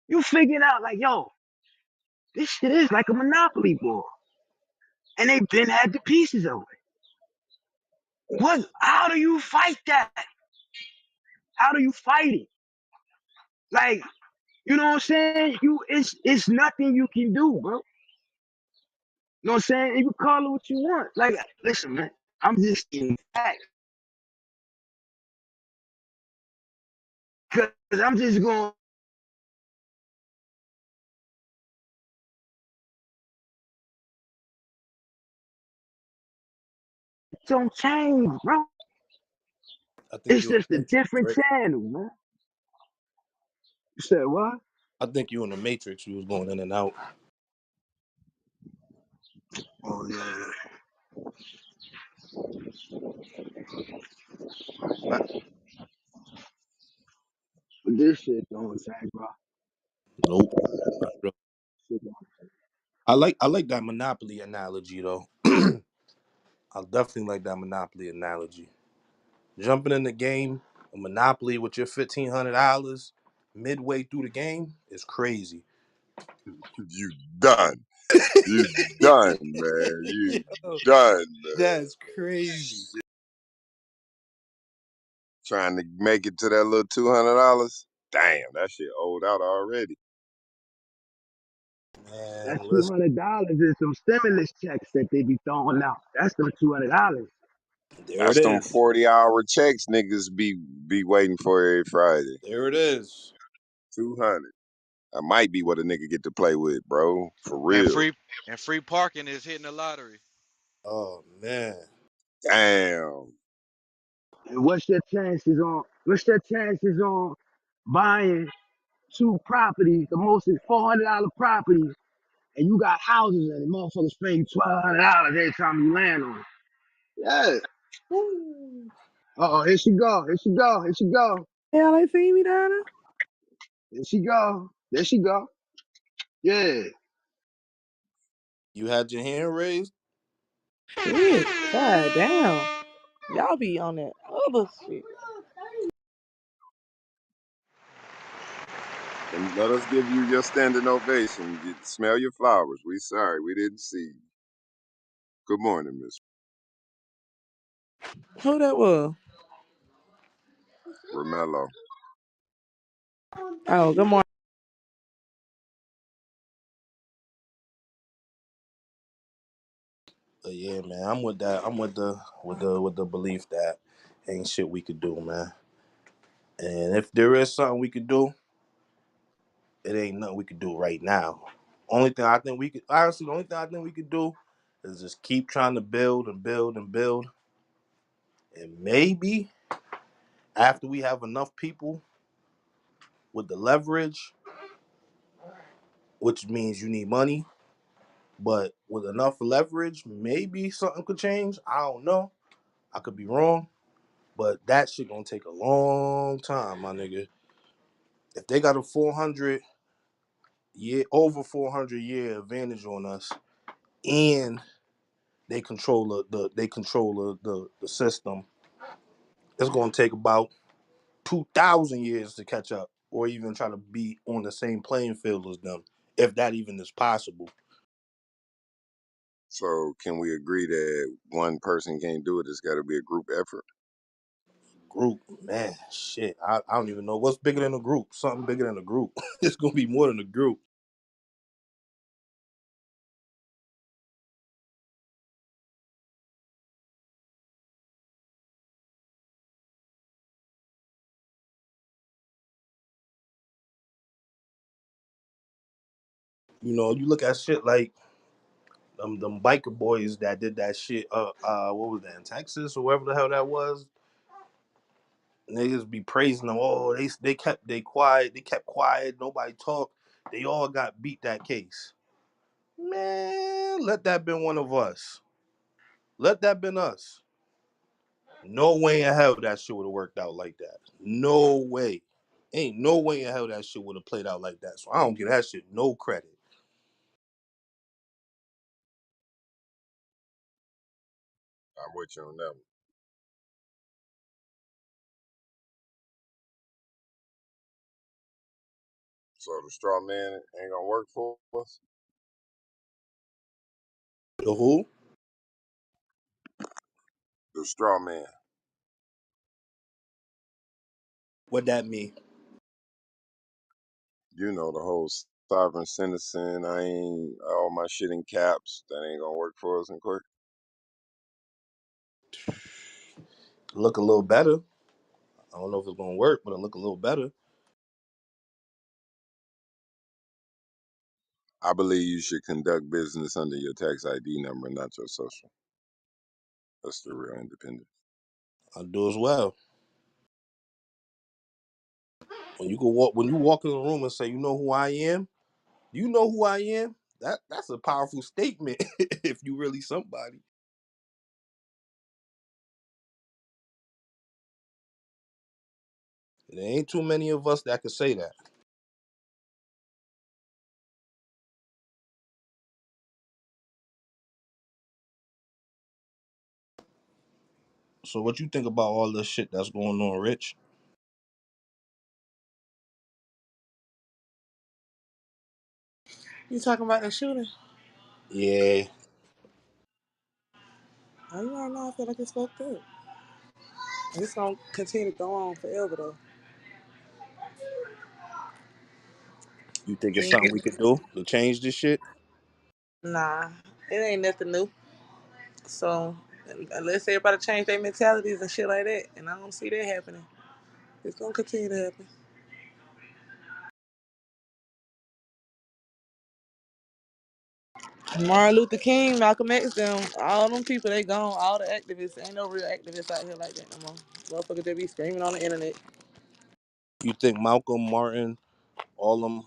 you figuring out like, yo, this shit is like a monopoly board. And they been had the pieces of it. How do you fight that? How do you fight it? Like, you know what I'm saying? It's nothing you can do, bro. You know what I'm saying? You can call it what you want. Like, listen, man, I'm just in facts. Cause I'm just going don't change, bro. I think It's you in just the a matrix, different right? channel, man. You said what? I think you in the matrix. You was going in and out. Oh yeah. But this shit don't change, bro. Nope. Not really. Shit don't- I like that Monopoly analogy though. I definitely like that Monopoly analogy. Jumping in the game, a Monopoly with your $1,500 midway through the game is crazy. You done. You done, man. You Yo, done, man. that's crazy. Trying to make it to that little $200. Damn, that shit old out already. That Man, listen, $200 is some stimulus checks that they be throwing out. That's the $200. there it That's them is. 40-hour checks niggas be waiting for every Friday. There it is. 200. That might be what a nigga get to play with, bro. For And real. free parking is hitting the lottery. Oh man. Damn. And what's your chances on buying two properties, the most is $400 properties, and you got houses and the motherfuckers paying $1,200 every time you land on it. Yeah. Woo. Uh oh, here she go. Here she go. Here she go. Hell, they see me down there? Here she go. There she go. Yeah. You had your hand raised? Shit. God damn. Y'all be on that other shit. And let us give you your standing ovation. You smell your flowers. We sorry we didn't see you. Good morning, Miss Who that was? Romello. Oh, good morning. But yeah, man, I'm with that. I'm with the belief that ain't shit we could do, man. And if there is something we could do, it ain't nothing we could do right now. Only thing I think we could honestly, the only thing I think we could do is just keep trying to build and build and build. And maybe after we have enough people with the leverage, which means you need money, but with enough leverage, maybe something could change. I don't know. I could be wrong, but that shit gonna take a long time, my nigga. If they got a 400 year advantage on us, and they control the system, it's gonna take about 2,000 years to catch up, or even try to be on the same playing field as them, if that even is possible. So can we agree that one person can't do it? It's got to be a group effort. Group, man, shit. I don't even know what's bigger than a group. Something bigger than a group. It's gonna be more than a group. You look at shit like them biker boys that did that shit. What was that in Texas or wherever the hell that was? Niggas be praising them. Oh, they kept quiet. They kept quiet. Nobody talked. They all got beat that case. Man, let that been one of us. Let that been us. No way in hell that shit would have worked out like that. No way. Ain't no way in hell that shit would have played out like that. So I don't give that shit no credit. I'm with you on that one. So the straw man ain't gonna work for us. The who? The straw man. What that mean? You know the whole sovereign citizen. I ain't all my shit in caps. That ain't gonna work for us in court. Look a little better. I don't know if it's gonna work, but it look a little better. I believe you should conduct business under your tax ID number, not your social. That's the real independence. I do as well. When you walk in the room and say, "You know who I am," you know who I am. That's a powerful statement. If you really somebody, there ain't too many of us that could say that. So what you think about all this shit that's going on, Rich? You talking about the shooting? Yeah. Oh, you already know I feel like it's fucked up. It's gonna continue to go on forever though. You think it's And something we could do to change this shit? nah, it ain't nothing new. So unless everybody change their mentalities and shit like that, and I don't see that happening, it's gonna continue to happen. Martin Luther King, Malcolm X, them, all them people, they gone. All the activists, ain't no real activists out here like that no more. Motherfuckers, they be screaming on the internet. You think Malcolm, Martin, all them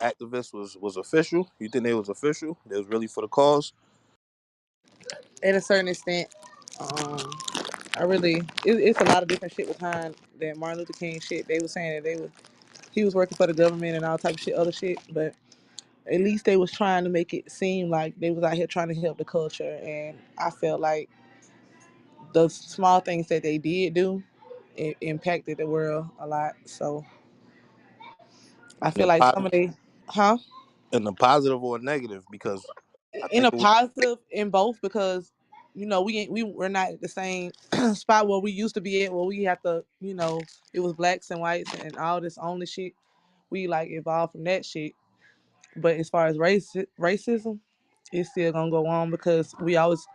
activists was official? You think they was official? They was really for the cause? At a certain extent, um, it's a lot of different shit behind that Martin Luther King shit. They was saying that he was working for the government and all type of shit, other shit, but at least they was trying to make it seem like they was out here trying to help the culture, and I felt like the small things that they did do, it impacted the world a lot. So I In feel a, like po- some of the, huh? in a positive or a negative? Because I In think a it was, positive in both, because we're not at the same spot where we used to be at, where we have to, it was blacks and whites and all this only shit. We like evolved from that shit. But as far as racism, it's still gonna go on because we always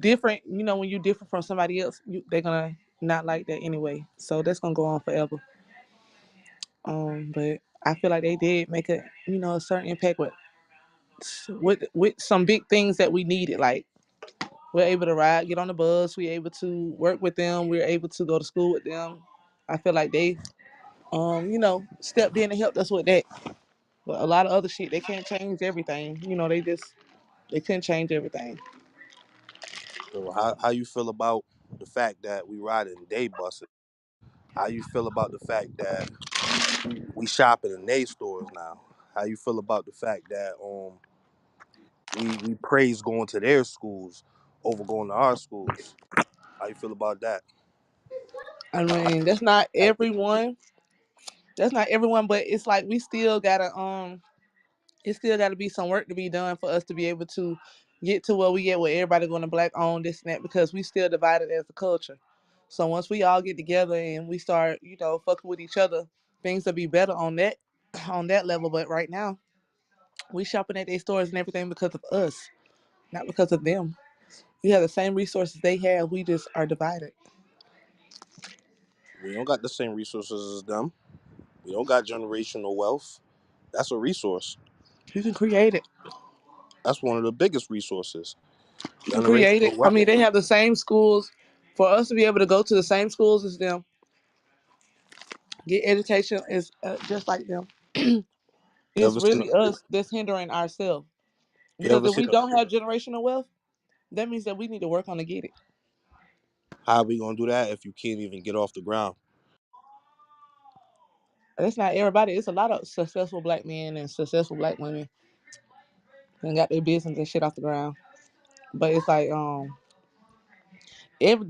different. When you different from somebody else, they're gonna not like that anyway. So that's gonna go on forever. But I feel like they did make a certain impact with some big things that we needed. Like we're able to ride, get on the bus. We're able to work with them. We're able to go to school with them. I feel like they, stepped in and helped us with that. But a lot of other shit, they can't change everything. They couldn't change everything. so how you feel about the fact that we ride in day buses? How you feel about the fact that we shopping in day stores now? How you feel about the fact that we praise going to their schools over going to our schools? How you feel about that? I mean, that's not everyone. That's not everyone, but it's like we still gotta it still gotta be some work to be done for us to be able to get to where we get where everybody going to black own this and that, because we still divided as a culture. So once we all get together and we start, fucking with each other, things will be better on that level. But right now, we shopping at their stores and everything because of us, not because of them. We have the same resources they have. We just are divided. We don't got the same resources as them. We don't got generational wealth. That's a resource. You can create it. That's one of the biggest resources. You can create it. Generational I wealth. mean, they have the same schools. For us to be able to go to the same schools as them, get education is just like them. You It's ever seen really us that's hindering ourselves. you Because ever if seen we don't have generational wealth, that means that we need to work on to get it. how we gonna do that if you can't even get off the ground? That's not everybody. It's a lot of successful black men and successful black women and got their business and shit off the ground. But it's like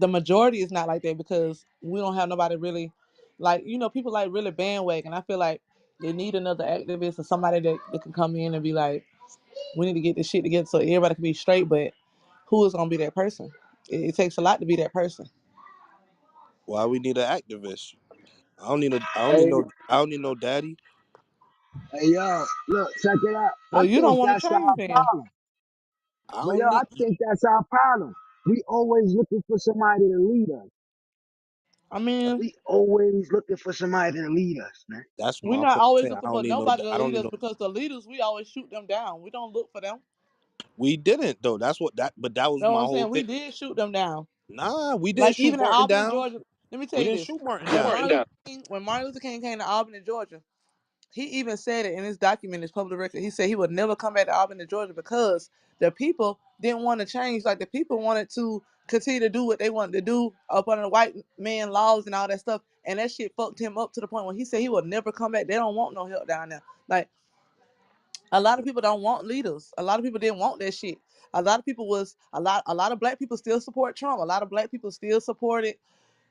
the majority is not like that because we don't have nobody really like people like really bandwagon. I feel like they need another activist or somebody that can come in and be like, we need to get this shit together so everybody can be straight. But who is gonna be that person? It takes a lot to be that person. Why we need an activist? Hey, I don't need no daddy. hey, yo, look, check it out. I Well, you don't think want to that's change our then. problem. I But don't yo, I need think that's our problem. We always looking for somebody to lead us. I mean, We always looking for somebody to lead us, man. that's we're my not point. always Saying looking for nobody to I don't lead need us no. because the leaders we always shoot them down. We don't look for them. We didn't though. That's what that. But that was You know my what I'm whole saying? We thing. did shoot them down. Nah, we didn't Like shoot even in Martin Albany, down. Georgia. Let me tell We you didn't this: shoot Martin when down. Martin Luther King came to Albany, Georgia, he even said it in his document, his public record. He said he would never come back to Albany, Georgia, because the people didn't want to change. Like the people wanted to continue to do what they wanted to do up under the white man laws and all that stuff. And that shit fucked him up to the point where he said he would never come back. They don't want no help down there. Like a lot of people don't want leaders. A lot of people didn't want that shit. A lot of people was a lot of black people still support Trump. A lot of black people still supported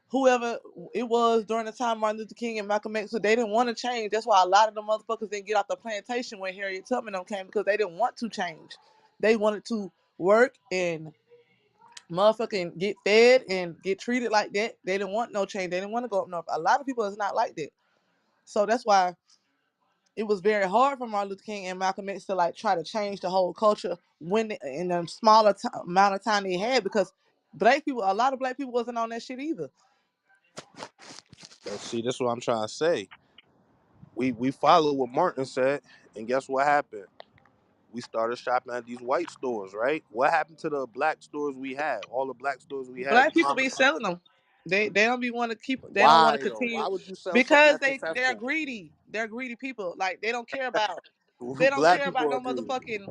whoever it was during the time Martin Luther King and Malcolm X. So they didn't want to change. That's why a lot of the motherfuckers didn't get off the plantation when Harriet Tubman them came because they didn't want to change. They wanted to work and motherfucking get fed and get treated like that. They didn't want no change. They didn't want to go up north. A lot of people is not like that. So that's why it was very hard for Martin Luther King and Malcolm X to like try to change the whole culture in the smaller amount of time they had because black people, a lot of black people wasn't on that shit either. But see, this is what I'm trying to say. We followed what Martin said, and guess what happened? We started shopping at these white stores, right? What happened to the black stores we had? All the black stores we had, Black the people mom be and pop. selling them. They don't be want to keep. They don't want to Why though? continue Why would you sell something because that's they're successful? greedy. They're greedy people. Like they don't care about. They don't Black care about people are no greedy. motherfucking.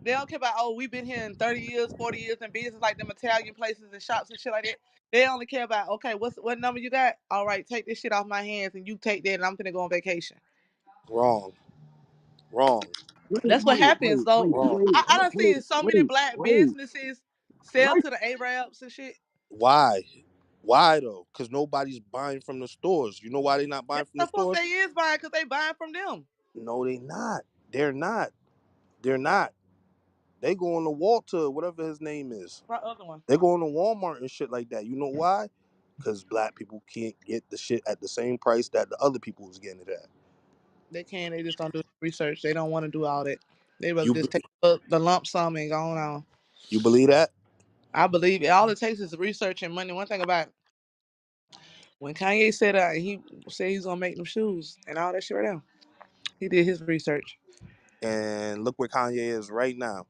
They don't care about, oh, we've been here in 30 years, 40 years in business, like them Italian places and shops and shit like that. They only care about, okay, what number you got? All right, take this shit off my hands and you take that and I'm gonna go on vacation. Wrong. Wrong. Wait, That's what wait, happens wait, though. wait, Wrong. wait, I done wait, seen so many wait, black wait, businesses sell wait. to the Arabs and shit. Why? Why though? Because nobody's buying from the stores. You know why they not Yeah, buying from the the fuck they stores? is buying because they buying from them. No, they not. They're not. They're not. They go on to Walter, whatever his name is. What other one? They go on to Walmart and shit like that. You know why? Because black people can't get the shit at the same price that the other people was getting it at. They can, they just don't do research. They don't want to do all that. They rather You just be- take the lump sum and go on. you believe that? I believe it. All it takes is research and money. One thing about it, when Kanye said he said he's gonna make them shoes and all that shit right now, he did his research. And look where Kanye is right now.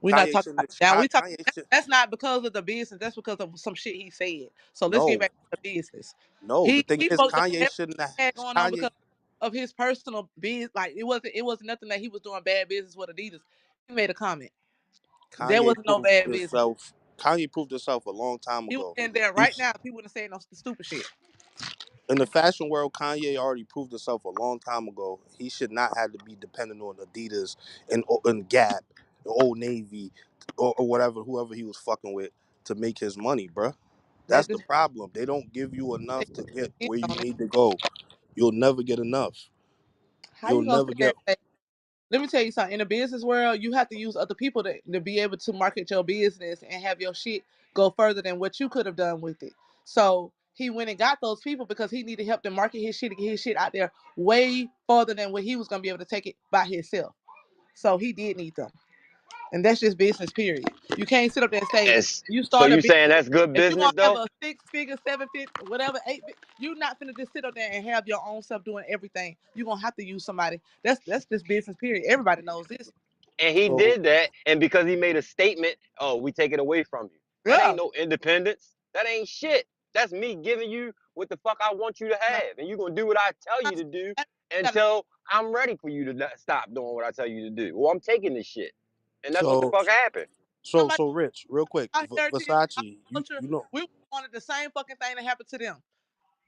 We're not Kanye talking shouldn't. about now. We talk. Kanye should. That's not because of the business. That's because of some shit he said. So let's get No, back to the business. no. The He thing he is, supposed to Kanye have shouldn't have. everything had going on Kanye. because of his personal business. Like it wasn't nothing that he was doing bad business with Adidas. He made a comment. There Kanye wasn't no proved bad business. himself. Kanye proved himself a long time He was ago. in there right He's now. He wouldn't say no stupid shit. in the fashion world. Kanye already proved himself a long time ago. He should not have to be dependent on Adidas and Gap, and Old Navy, or whatever, whoever he was fucking with to make his money, bruh. That That's the just problem. They don't give you enough to get it where you on it. need to go. You'll never get enough. How You'll you gonna never sit there get. and say, let me tell you something. In the business world, you have to use other people to be able to market your business and have your shit go further than what you could have done with it. So he went and got those people because he needed help to market his shit to get his shit out there way farther than what he was gonna be able to take it by himself. So he did need them. And that's just business, period. You can't sit up there and say As you so start a you business. saying that's good If you business want to have though? a 6 figure, 7 figure, whatever, you're not finna just sit up there and have your own stuff doing everything. You're gonna have to use somebody. That's just business, period. Everybody knows this. And he So did that, and because he made a statement, oh, we take it away from you. That ain't Yeah. no independence. That ain't shit. That's me giving you what the fuck I want you to No, have, and you gonna do what I tell you you to do gotta until I'm ready for you to not stop doing what I tell you to do. Well, I'm taking this shit, and that's what the So fuck happened. Somebody so Rich, real quick, our heritage, our Versace, culture, you know, we wanted the same fucking thing to happen to them.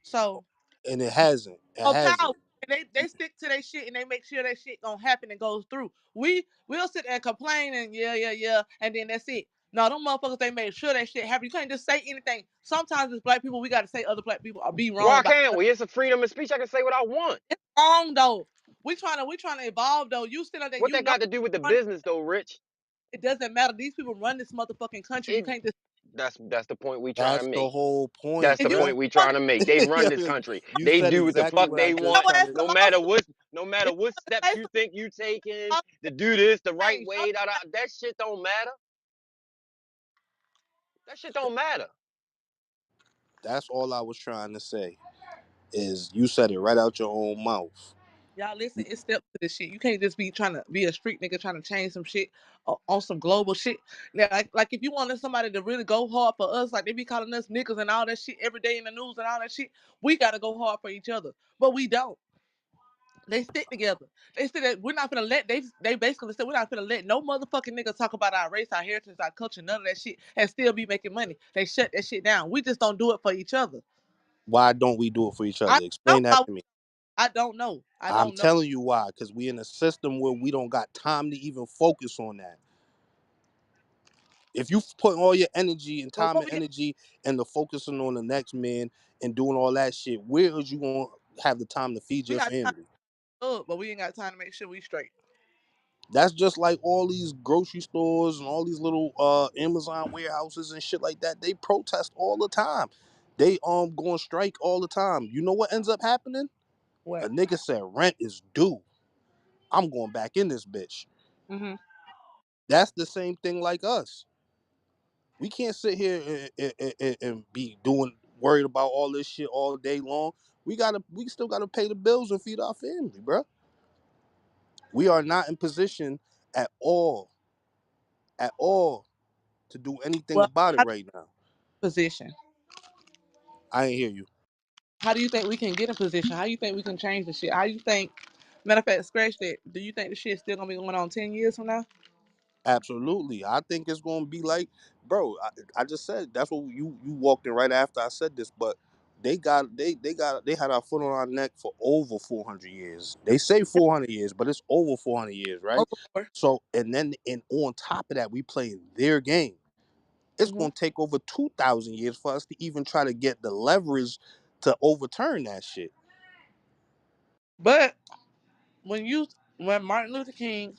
So and it hasn't. It oh power. hasn't. And they stick to their shit and they make sure that shit gonna happen and goes through. We'll sit there and complain and yeah, and then that's it. No, them motherfuckers they made sure that shit happen. You can't just say anything. Sometimes as black people, we gotta say other black people are be wrong Why about can't stuff. we? It's a freedom of speech. I can say what I want. It's wrong though. We trying to evolve though. You sit there and What you that know got to do with the business, though, Rich? it doesn't matter. These people run this motherfucking country. You It, can't just that's the point we trying to That's the make. whole point, That's if the you bruh. point we trying fucking to make. They run this country. You They said do what the exactly fuck what I they just want. your trying ass to. a No matter lawsuit, what, no matter if what you steps say you think you taking to something, do this the right change. way, that shit don't matter. That shit don't matter. That's all I was trying to say. Is you said it right out your own mouth. Y'all listen, it's steps to this shit. You can't just be trying to be a street nigga trying to change some shit on some global shit. Now, like if you wanted somebody to really go hard for us, like they be calling us niggas and all that shit every day in the news and all that shit, we gotta go hard for each other. But we don't. They stick together. They said that we're not gonna let they basically said we're not gonna let no motherfucking nigga talk about our race, our heritage, our culture, none of that shit, and still be making money. They shut that shit down. We just don't do it for each other. Why don't we do it for each I other? don't Explain know. that to me. I don't know. I I'm don't know. telling you why. Because we in a system where we don't got time to even focus on that. If you put all your energy and But time what and we energy and the focusing on the next man and doing all that shit, where is you gonna have the time to feed we your got time family? up, but we ain't got time to make sure we straight. That's just like all these grocery stores and all these little Amazon warehouses and shit like that. They protest all the time. They go on strike all the time. You know what ends up happening? A What? nigga said rent is due. I'm going back in this bitch. Mm-hmm. That's the same thing like us. We can't sit here and be doing worried about all this shit all day long. We still gotta pay the bills and feed our family, bro. We are not in position at all, to do anything Well, about it how right now. position? I ain't hear you. How do you think we can get in position? How you think we can change the shit? How you think? Matter of fact, scratch that. Do you think the shit's still gonna be going on 10 years from now? Absolutely. I think it's gonna be like, bro, I just said that's what you walked in right after I said this, but they had our foot on our neck for over 400 years. They say 400 years, but it's over 400 years, right? Over. So and on top of that, we play their game. It's Mm-hmm. gonna take over 2,000 years for us to even try to get the leverage to overturn that shit. But when Martin Luther King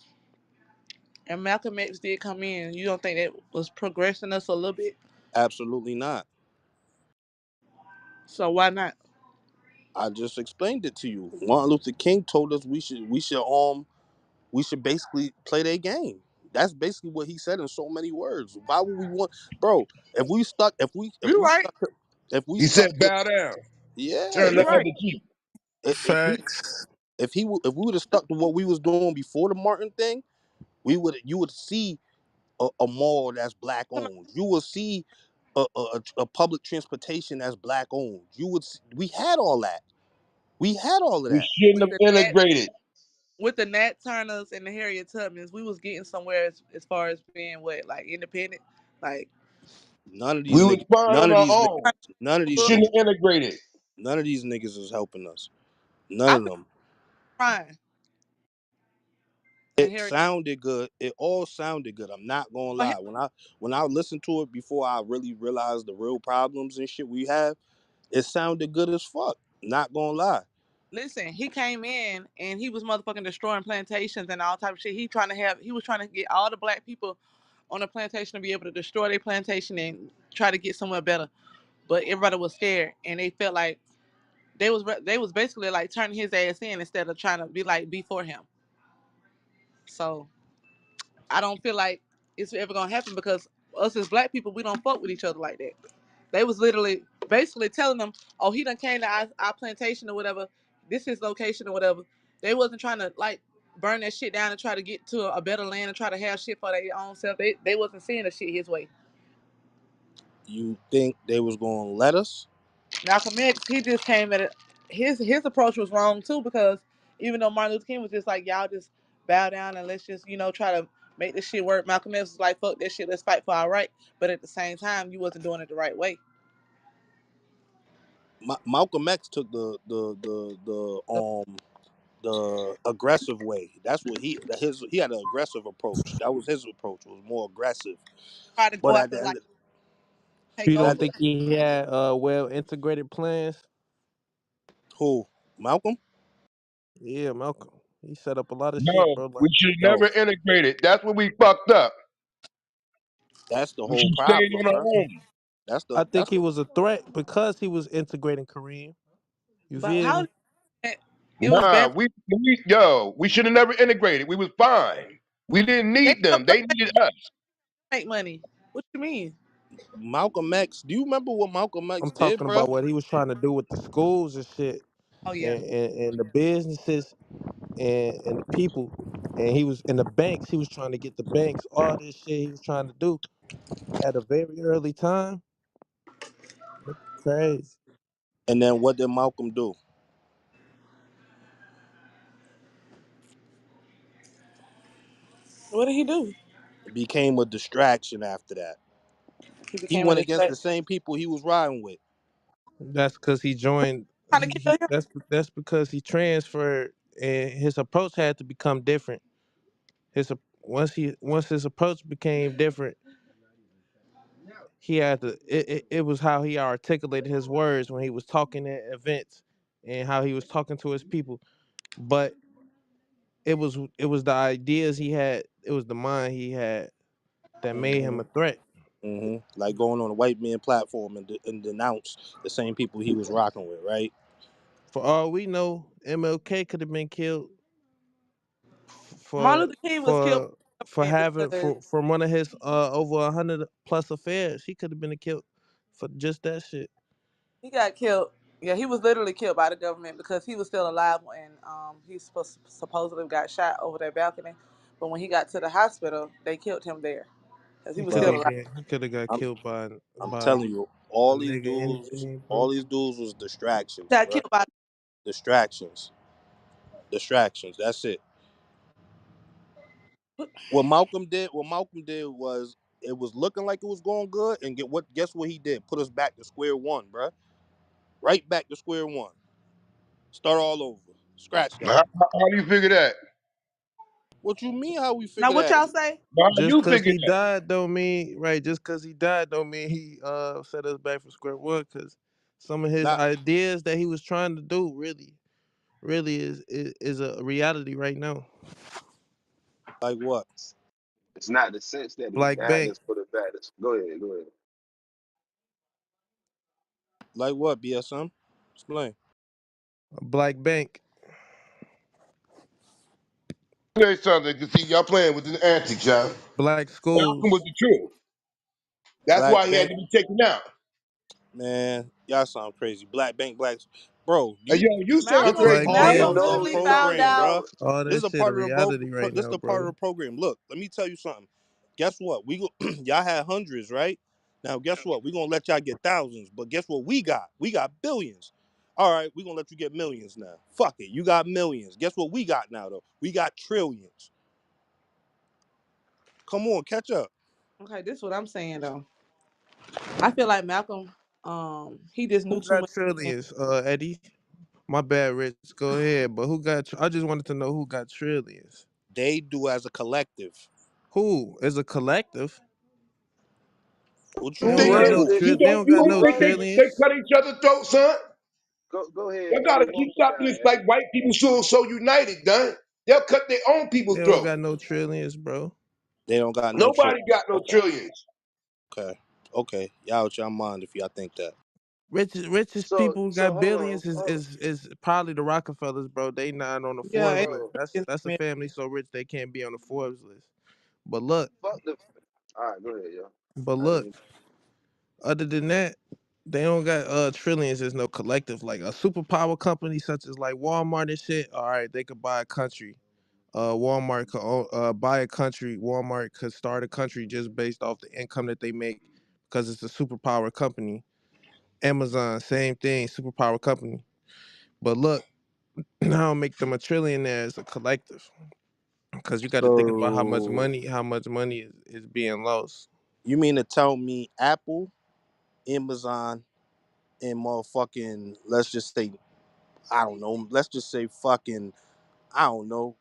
and Malcolm X did come in, you don't think that was progressing us a little bit? Absolutely not. So why not? I just explained it to you. Martin Luther King told us we should basically play their game. That's basically what he said in so many words. Why would we want, bro? If we stuck, if You we right. stuck, if we He said, stuck to, bow down, yeah, turn You the if right. other cheek. Facts. if we would have stuck to what we was doing before the Martin thing, you would see a mall that's black owned. You would see a public transportation that's black owned. We had all that. We had all of We that. shouldn't With have the Nat, integrated. with the Nat Turners and the Harriet Tubmans, we was getting somewhere as far as being what like independent, like None of these We was niggas, fine on our own. Shouldn't have integrated. none of these niggas is helping us. None I of feel them. crying and It Harriet. sounded good. It all sounded good. I'm not gonna Oh, lie. When I listened to it before I really realized the real problems and shit we have, it sounded good as fuck. Not gonna lie. listen, he came in and he was motherfucking destroying plantations and all type of shit. He was trying to get all the black people on the plantation to be able to destroy their plantation and try to get somewhere better. But everybody was scared and they felt like they was basically like turning his ass in instead of trying to be for him. So I don't feel like it's ever gonna happen because us as black people we don't fuck with each other like that. They was literally basically telling them, "Oh, he done came to our plantation or whatever. This is location or whatever." They wasn't trying to like burn that shit down and try to get to a better land and try to have shit for their own self. They wasn't seeing the shit his way. You think they was gonna let us? Malcolm X, he just came at it. His approach was wrong too because Even though Martin Luther King was just like, y'all just bow down and let's just, try to make this shit work. Malcolm X was like, fuck that shit, let's fight for our right. But at the same time, you wasn't doing it the right way. Malcolm X took the aggressive way. That's what he had an aggressive approach. That was his approach. It was more aggressive. Try to go But at after the like end, take You over. don't at think he had well integrated plans? who Malcolm? Yeah, Malcolm. He set up a lot of shit, No, bro. we Like, should No, never integrate it. That's what we fucked up. that's the We whole should stay problem, on our bro. own. I think That's he the was a threat because he was integrating Kareem. You But feel how me? it was Nah, bad. we should have never integrated. We was fine. We didn't They need come them. up They needed us. to make money. What you mean? Malcolm X. Do you remember what Malcolm X I'm did, talking bro? about what he was trying to do with the schools and shit, Oh yeah. and the businesses and the people, and he was in the banks. He was trying to get the banks. All this shit he was trying to do at a very early time. Crazy. And then what did Malcolm do? What did he do? It became a distraction after that. He He became a went against the distraction. same people he was riding with. That's because he joined. Trying to kill him. That's because he transferred, and his approach had to become different. Once his approach became different, he had to. It was how he articulated his words when he was talking at events, and how he was talking to his people. But it was the ideas he had. It was the mind he had that made him Hmm. a threat. Like going on a white man platform and denounce the same people he was rocking with, right? For all we know, MLK could have been killed Martin for Luther King was killed for for by the having government because from one of his over 100 plus affairs. He could have been killed for just that shit. he got killed. Yeah, he was literally killed by the government because he was still alive and he supposedly got shot over that balcony. But when he got to the hospital, they killed him there because he He was could still Bro, have alive. been. He could have got I'm killed I'm by telling you, a nigga anything, all bro. these dudes was distractions, Got bro. killed by. Distractions, distractions. That's it. What Malcolm did was it was looking like it was going good, and guess what he did? Put us back to square one, bro. Right back to square one. Start all over. Scratch How, that. how do you figure that? What you mean? How we Now figure what that? y'all say? How Just you cause figure he that? died don't mean right. Just cause he died don't mean he set us back from square one. Cause some of his Not ideas that he was trying to do really is a reality right now. like what? It's not the sense that he Black died. Bank, It's for the bad. Go ahead. Go ahead. Like what? BSM? Explain. Black Bank, Tell you something. You see, y'all playing with the antics, y'all. black Malcolm was schools. the truth. That's Black why he had Bank, to be taken out. man. Y'all sound crazy. Black Bank, blacks. Bro, And yo, you sound this is Malcolm crazy Black all too. Malcolm part Panthers. of the No, literally he found don't. program, out. bro. No, All This that is a shit a part of reality right this is now, the part of bro. the program. Look, let me tell you something. Guess what? We go, y'all had hundreds, right? Now, guess what? We gonna let y'all get thousands, but guess what we got? We got billions. All right, we gonna let you get millions now. Fuck it, you got millions. Guess what we got now though? We got trillions. Come on, catch up. Okay, this is what I'm saying though. I feel like Malcolm, he just knew Who too got much. trillions? Eddie. My bad, Rich. Go ahead. But who got? I just wanted to know who got trillions. They do as a collective. Who is a collective? What They you don't go Thing got ahead, is, no mean? sis. you They don't don't you got don't no Go think ahead. they trillions. cut each other's throats, son? Go ahead, Y'all Eddie. gotta Walk keep us stop down, this Eddie. like white people so united, done. They'll cut their own people's They don't throat. got no trillions, bro. They don't got no Nobody trick. got no Okay, trillions. okay, okay. Y'all out your mind if y'all think that. Richest So, people who so got hold on, billions is, hold on, is is probably the Rockefellers, bro. They not on the Yeah, Forbes and list. bro. That's a family so rich they can't be on the Forbes list. But look, Fuck the. All right, go ahead, yo. but I look, mean, other than that, they don't got trillions. There's no collective like a superpower company such as like Walmart and shit. All right, they could buy a country. Walmart could buy a country. Walmart could start a country just based off the income that they make because it's a superpower company. Amazon, same thing, superpower company. But look. I don't make them a trillionaire as a collective. Because you got to think about So how much money is being lost. you mean to tell me Apple, Amazon, and motherfucking, let's just say, I don't know, let's just say fucking, I don't know,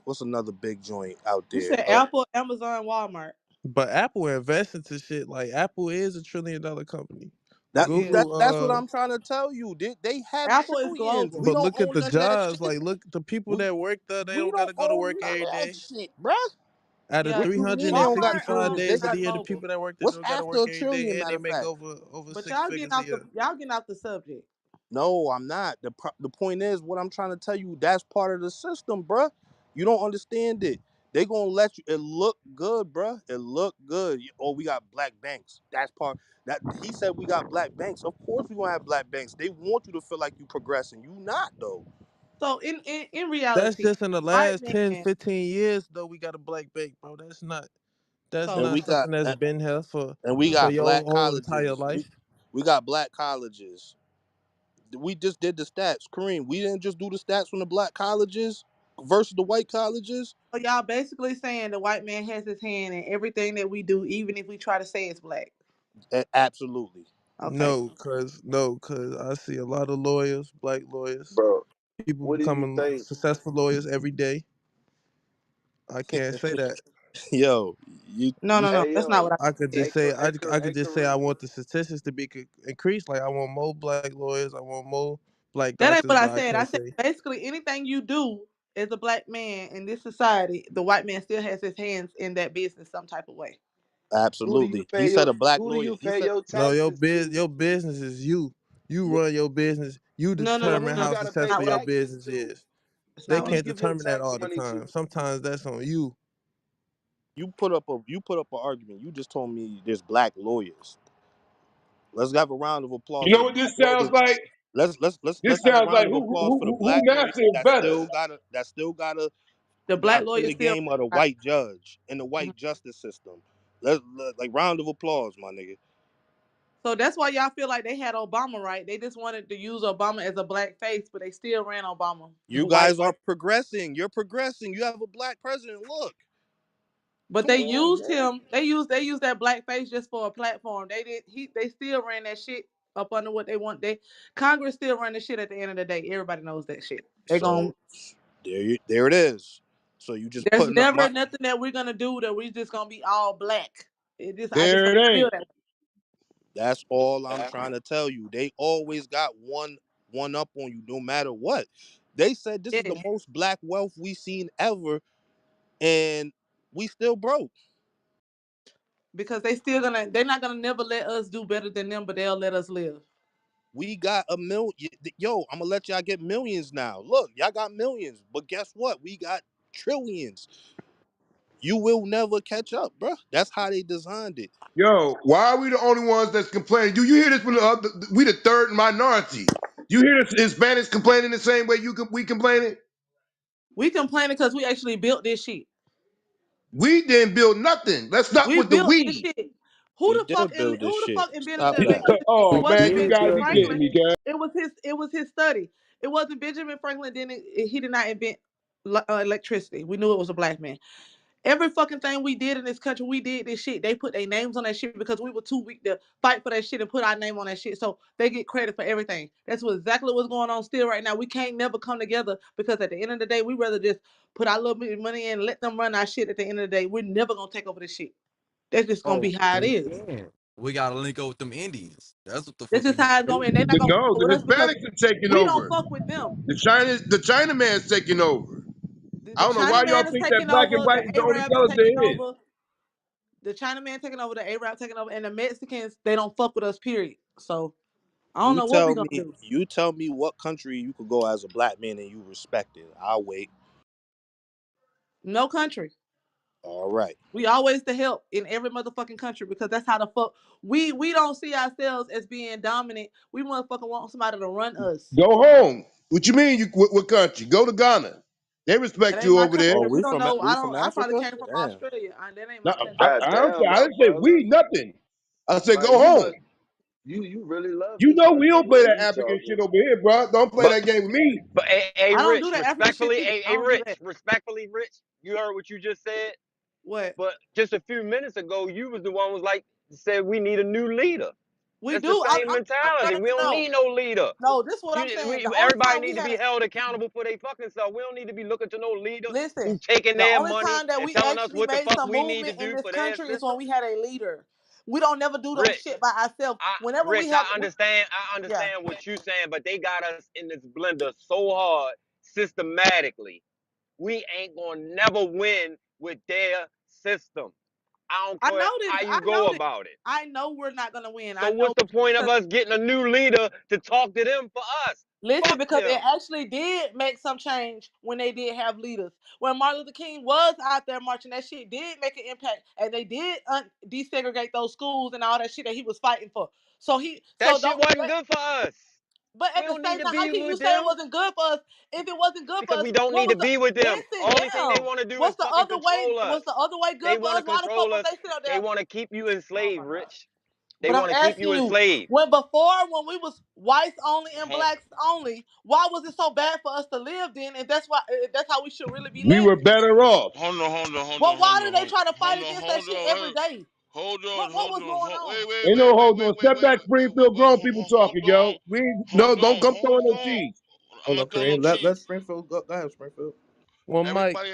what's another big joint out You there? said Apple, Amazon, Walmart. But Apple invests into shit. Like Apple is $1 trillion company. That, Yeah. that that's what Google, I'm trying to tell you. They have Apple is trillions. global. We but don't look at own the none of that jobs. shit. Like look, the people We that work there, they we don't got don't to go to own work none every of that day. shit, bruh. Out of Yeah. What you mean they don't got Walmart 365 trillions? They days is of got the year, the global. people that work there what's don't got to after work a every trillion? day, and Matter they of make fact, over But six y'all getting figures a off year. the subject. no, I'm not. The point is, what I'm trying to tell you, that's part of the system, bruh. You don't understand it. They gonna let you. It look good, bruh. It look good. Oh, we got black banks. That's part. That he said we got black banks. Of course we gonna have black banks. They want you to feel like you progressing. You not though. So in That's reality, just in the white last 10, man. 15 years though. We got a black bank, bro. That's And So not we got something that's been here and we for got your black whole entire colleges. life. We got black colleges. We just did the stats, Kareem. We didn't just do the stats from the black colleges versus the white colleges. so y'all basically saying the white man has his hand in everything that we do, even if we try to say it's black. Absolutely. Okay. No, cause I see a lot of lawyers, black lawyers, Bro, people what do you becoming think? successful lawyers every day. I can't say that. Yo, you No, you no, no. Hey That's not yo, what I I could said. just say I hey could just say I Kareem. want the statistics to be increased. Like I want more black lawyers. I want more black That ain't doctors. what I But I said. I can't said say basically anything you do as a black man in this society, the white man still has his hands in that business some type of way. Who do you absolutely. He pay said your a black Who do lawyer. you He pay said your no. taxes to? Your business is you. You Yeah, run your business. You No, no, no, so no, who determine you no. how gotta pay Not successful what I your said. taxes business to? is. That's They not Who what I you can't said. give your determine that tax all the money to? time. Sometimes that's on you. you put up an argument. You just told me there's black lawyers. Let's have a round of applause You for know the what black this sounds lawyers. like? Let's This have a sounds like round of applause for the who black now lawyers said better. that still gotta The black play lawyer the still. game of the white judge and the white justice system. Like round of applause, my nigga. So that's why y'all feel like they had Obama, right? They just wanted to use Obama as a black face, but they still ran Obama. You White. guys are progressing. You're progressing. You have a black president. Look, But come they on, used man. him. They used that black face just for a platform. They did. They still ran that shit up under what they want. They Congress still run the shit at the end of the day. Everybody knows that shit. They So gon' there it is. So you just There's putting up never my. nothing that we're gonna do that we just gonna be all black. I just There don't it feel ain't. that way. That's all I'm trying to tell you. They always got one up on you, no matter what. They said this is the Yes, most black wealth we seen ever, and we still broke. because they're not gonna never let us do better than them, but they'll let us live. We got a million. Yo, I'm gonna let y'all get millions now. Look, y'all got millions, but guess what? We got trillions. You will never catch up, bruh. That's how they designed it. Yo, why are we the only ones that's complaining? Do you hear this from we the third minority? You hear this Hispanics complaining the same way we complaining? We complaining because we actually built this shit. We didn't build nothing. Let's stop We with the built this we. shit. We did build this Who the shit. fuck invented Stop the that. electricity? It Oh We wasn't man, you did gotta Benjamin be build this kidding Franklin. me, shit. guys. It was his study. It wasn't Benjamin Franklin. He did not invent electricity. We knew it was a black man. Every fucking thing we did in this country, we did this shit. They put their names on that shit because we were too weak to fight for that shit and put our name on that shit. So they get credit for everything. That's what exactly what's going on still right now. We can't never come together because at the end of the day, we rather just put our little bit of money in and let them run our shit at the end of the day. We're never gonna take over this shit. That's just gonna be Oh, how it we is. can. We gotta link up with them Indians. That's what the That's fuck we just need how to it's gonna do. be. And they're not gonna fuck No, with the us because Hispanics are taking we don't over. fuck with them. The China man's taking over. I The don't know China why y'all man is think that taking black and over, white the is the only Arab is colors taking there is. over. The China man taking over, the Arab taking over, and the Mexicans, they don't fuck with us, period. So I don't know what we gonna do. You tell me what country you could go as a black man and you respect it. I'll wait. No country. All right. We always the help in every motherfucking country because that's how the fuck we don't see ourselves as being dominant. We motherfucking want somebody to run us. Go home. What you mean? What country? Go to Ghana. They That respect ain't you my over there. country. Oh, We don't know. we from I probably Africa? came from Damn. Australia. That ain't No, my country. God I don't say. damn, I my didn't say brother. we nothing. I said Like go we must home. You really love You this know we country don't the play way that you African talking. shit over here, bro. Don't play But that game with me. hey, I don't do Rich, that African shit respectfully, either. I hey, don't do that. Rich, respectfully, Rich. You heard what you just said. What? But just a few minutes ago, you was the one was like said we need a new leader. We That's the do. same I'm mentality. trying We to don't know. need no leader. No, this is what You, I'm saying. we, The only everybody time we need to had be a held accountable for their fucking self. We don't need to be looking to no leader listen, who's taking the their only money time that and we telling us actually what the made fuck some we need to movement in do this for their country is when system. we had a leader. We don't never do those Rich, shit by ourselves. Whenever we Rich, have, I understand. I yeah, understand what you saying, but they got us in this blender so hard systematically. We ain't gonna never win with their system. I don't I care know this. how I you know go this. about it. I know we're not gonna win. So I what's know the point of because us getting a new leader to talk to them for us? listen, Fuck because them. it actually did make some change when they did have leaders. When Martin Luther King was out there marching, that shit did make an impact, and they did desegregate those schools and all that shit that he was fighting for. So That so shit don't. wasn't good for us. But We at the don't need same to time, how be can you with say it them wasn't good for us? If it wasn't good for because us, we don't what need was to the be with them. listen, Only thing they damn? want to do is What's the fucking other way? control Was the us. other way They good for want to us? Why the fuck control was us. they still They there? want to keep you Oh enslaved, my god. Rich. They But I'm want to keep asking you you, enslaved. when we was whites only and blacks only, why was it so bad for us to live then? And that's how we should really be We were living. better off. Hold on, hold on, hold Well, on, why hold do on, they hold try to fight hold on, against that hold shit on, every hold day? hold on, What hold was on, going on? Ain't no hold on. Step back, Springfield. Grown people talking, hold yo. on, We ain't, no, hold don't on, come throwing hold no on. cheese. I'm Hold on, not throwing no Kareem. Let cheese. Springfield go ahead, Springfield. Well, Mike, Everybody,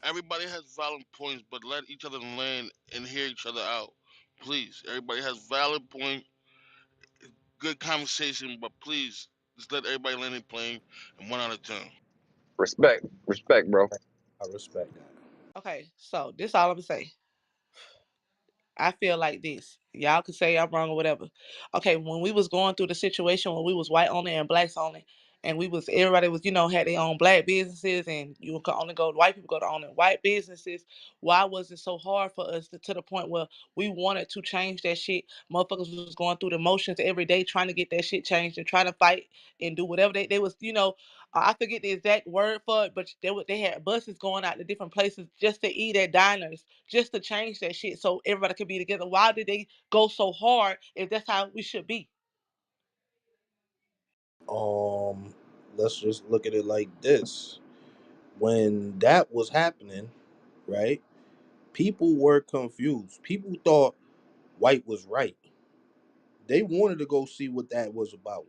everybody has valid points, but let each other land and hear each other out, please. Everybody has valid point, good conversation, but please just let everybody land their plane and one at a time. Respect, respect, bro. I respect that. Okay, so this all I'm gonna say. I feel like this. Y'all could say I'm wrong or whatever. Okay, when we was going through the situation when we was white only and blacks only, and we was everybody was had their own black businesses, and you could only go white people go to only white businesses. Why was it so hard for us to the point where we wanted to change that shit? Motherfuckers was going through the motions every day trying to get that shit changed and trying to fight and do whatever they was I forget the exact word for it, but they had buses going out to different places just to eat at diners, just to change that shit so everybody could be together. Why did they go so hard if that's how we should be? Um, let's just look at it like this. When that was happening, right? People were confused. People thought white was right. They wanted to go see what that was about.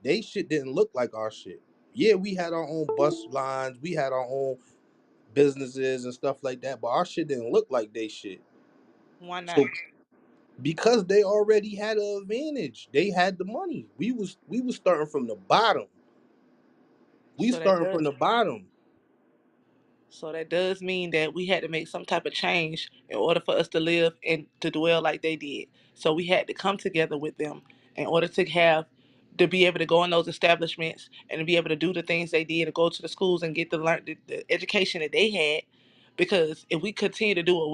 They shit didn't look like our shit. Yeah, we had our own bus lines, we had our own businesses and stuff like that, but our shit didn't look like they shit. Why not? So because they already had an advantage, they had the money. We was starting from the bottom. We So that starting from does the bottom. So that does mean that we had to make some type of change in order for us to live and to dwell like they did. So we had to come together with them in order to be able to go in those establishments and to be able to do the things they did, to go to the schools and get to learn the education that they had. Because if we continue to do what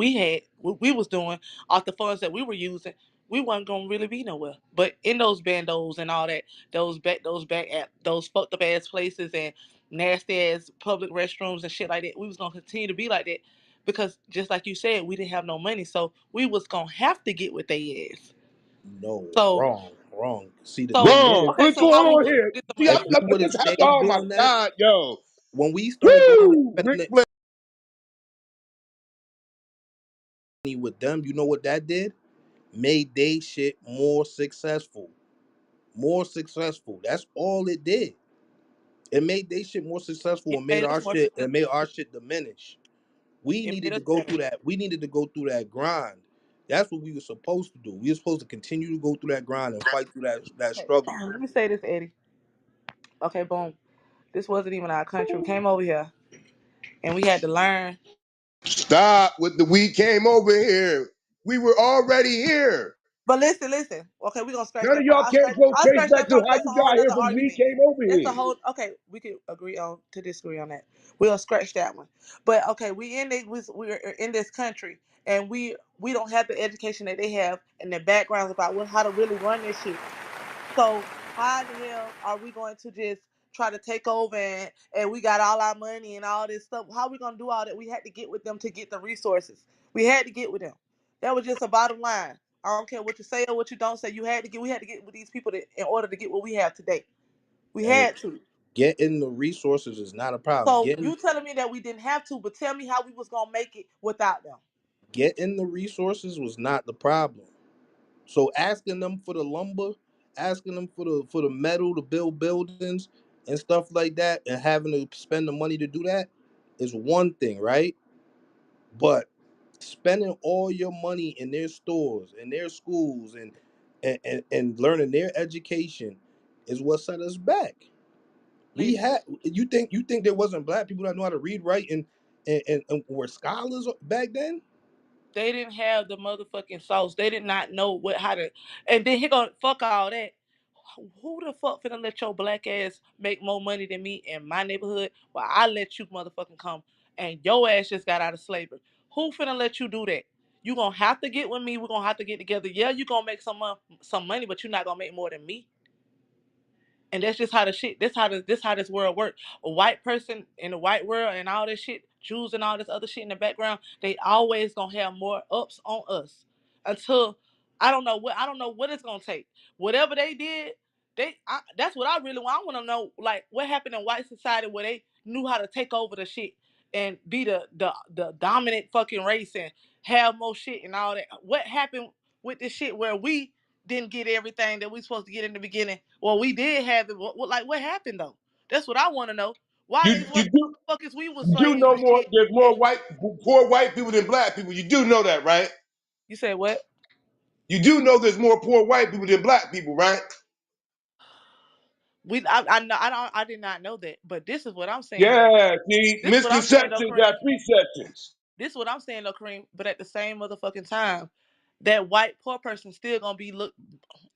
we was doing off the funds that we were using, we wasn't gonna really be nowhere. But in those bandos and all that, those fucked up ass places and nasty ass public restrooms and shit like that, we was gonna continue to be like that because just like you said, we didn't have no money, so we was gonna have to get with they ass. No, So wrong, wrong. See, the so thing Wrong. is, okay, What's so going are we on good? here? This is See, what I'm if asking we would have this happened. stayed Oh my doing that, God, yo. when we started going Woo! Ric independent Flair. with them, you know what that did? Made they shit more successful. More successful. That's all it did. It made they shit more successful you. and It made us more made successful. our shit diminish. We It made needed to us go better. through that. We needed to go through that grind. That's what we were supposed to do. We were supposed to continue to go through that grind and fight through that Okay. struggle. Let me say this, Eddie. Okay, boom. This wasn't even our country. We came over here and we had to learn. Stop with the we came over here. We were already here. But listen. Okay, we're gonna scratch None of that part. y'all can't go I'll trace scratch back that to part. how That's a you whole got here nother from we argument. came over That's a here. whole okay. We could agree on to disagree on that. We'll scratch that one. But okay, we're in this country and we don't have the education that they have and the backgrounds about how to really run this shit. So how in the hell are we going to just try to take over and we got all our money and all this stuff? How are we gonna do all that? We had to get with them to get the resources. We had to get with them. That was just a bottom line. I don't care what you say or what you don't say. You had to get. We had to get with these people in order to get what we have today. We Hey, had to. getting the resources is not a problem. So Getting you telling me that we didn't have to, but tell me how we was gonna make it without them. getting the resources was not the problem. So asking them for the lumber, asking them for the metal to build buildings and stuff like that, and having to spend the money to do that is one thing, right? But spending all your money in their stores, in their schools, and learning their education is what set us back. We Listen, had you think there wasn't black people that know how to read, write, and were scholars back then? they didn't have the motherfucking sauce. They did not know what how to. And then he gonna fuck all that. Who the fuck finna let your black ass make more money than me in my neighborhood? Well, I let you motherfucking come, and your ass just got out of slavery. Who finna let you do that? You gonna have to get with me. We're gonna have to get together. Yeah, you gonna make some money, but you're not gonna make more than me. And that's just how the shit. This how this world works. A white person in the white world and all this shit, Jews and all this other shit in the background, they always gonna have more ups on us until I don't know what it's gonna take. Whatever they did, that's what I really want. I want to know like what happened in white society where they knew how to take over the shit and be the dominant fucking race and have more shit and all that. What happened with this shit where we didn't get everything that we supposed to get in the beginning. Well, we did have it. What happened though? That's what I want to know. Why these You do motherfuckers we was you do slaves know and more. shit? There's more And white poor white people than black people. You do know that, right? you said what? You do know there's more poor white people than black people, right? I know I did not know that, but this is what I'm saying though. Yeah. See, This is what I'm saying though, misconceptions got Kareem. preceptions. This is what I'm saying though, Kareem. But at the same motherfucking time, that white poor person still gonna be look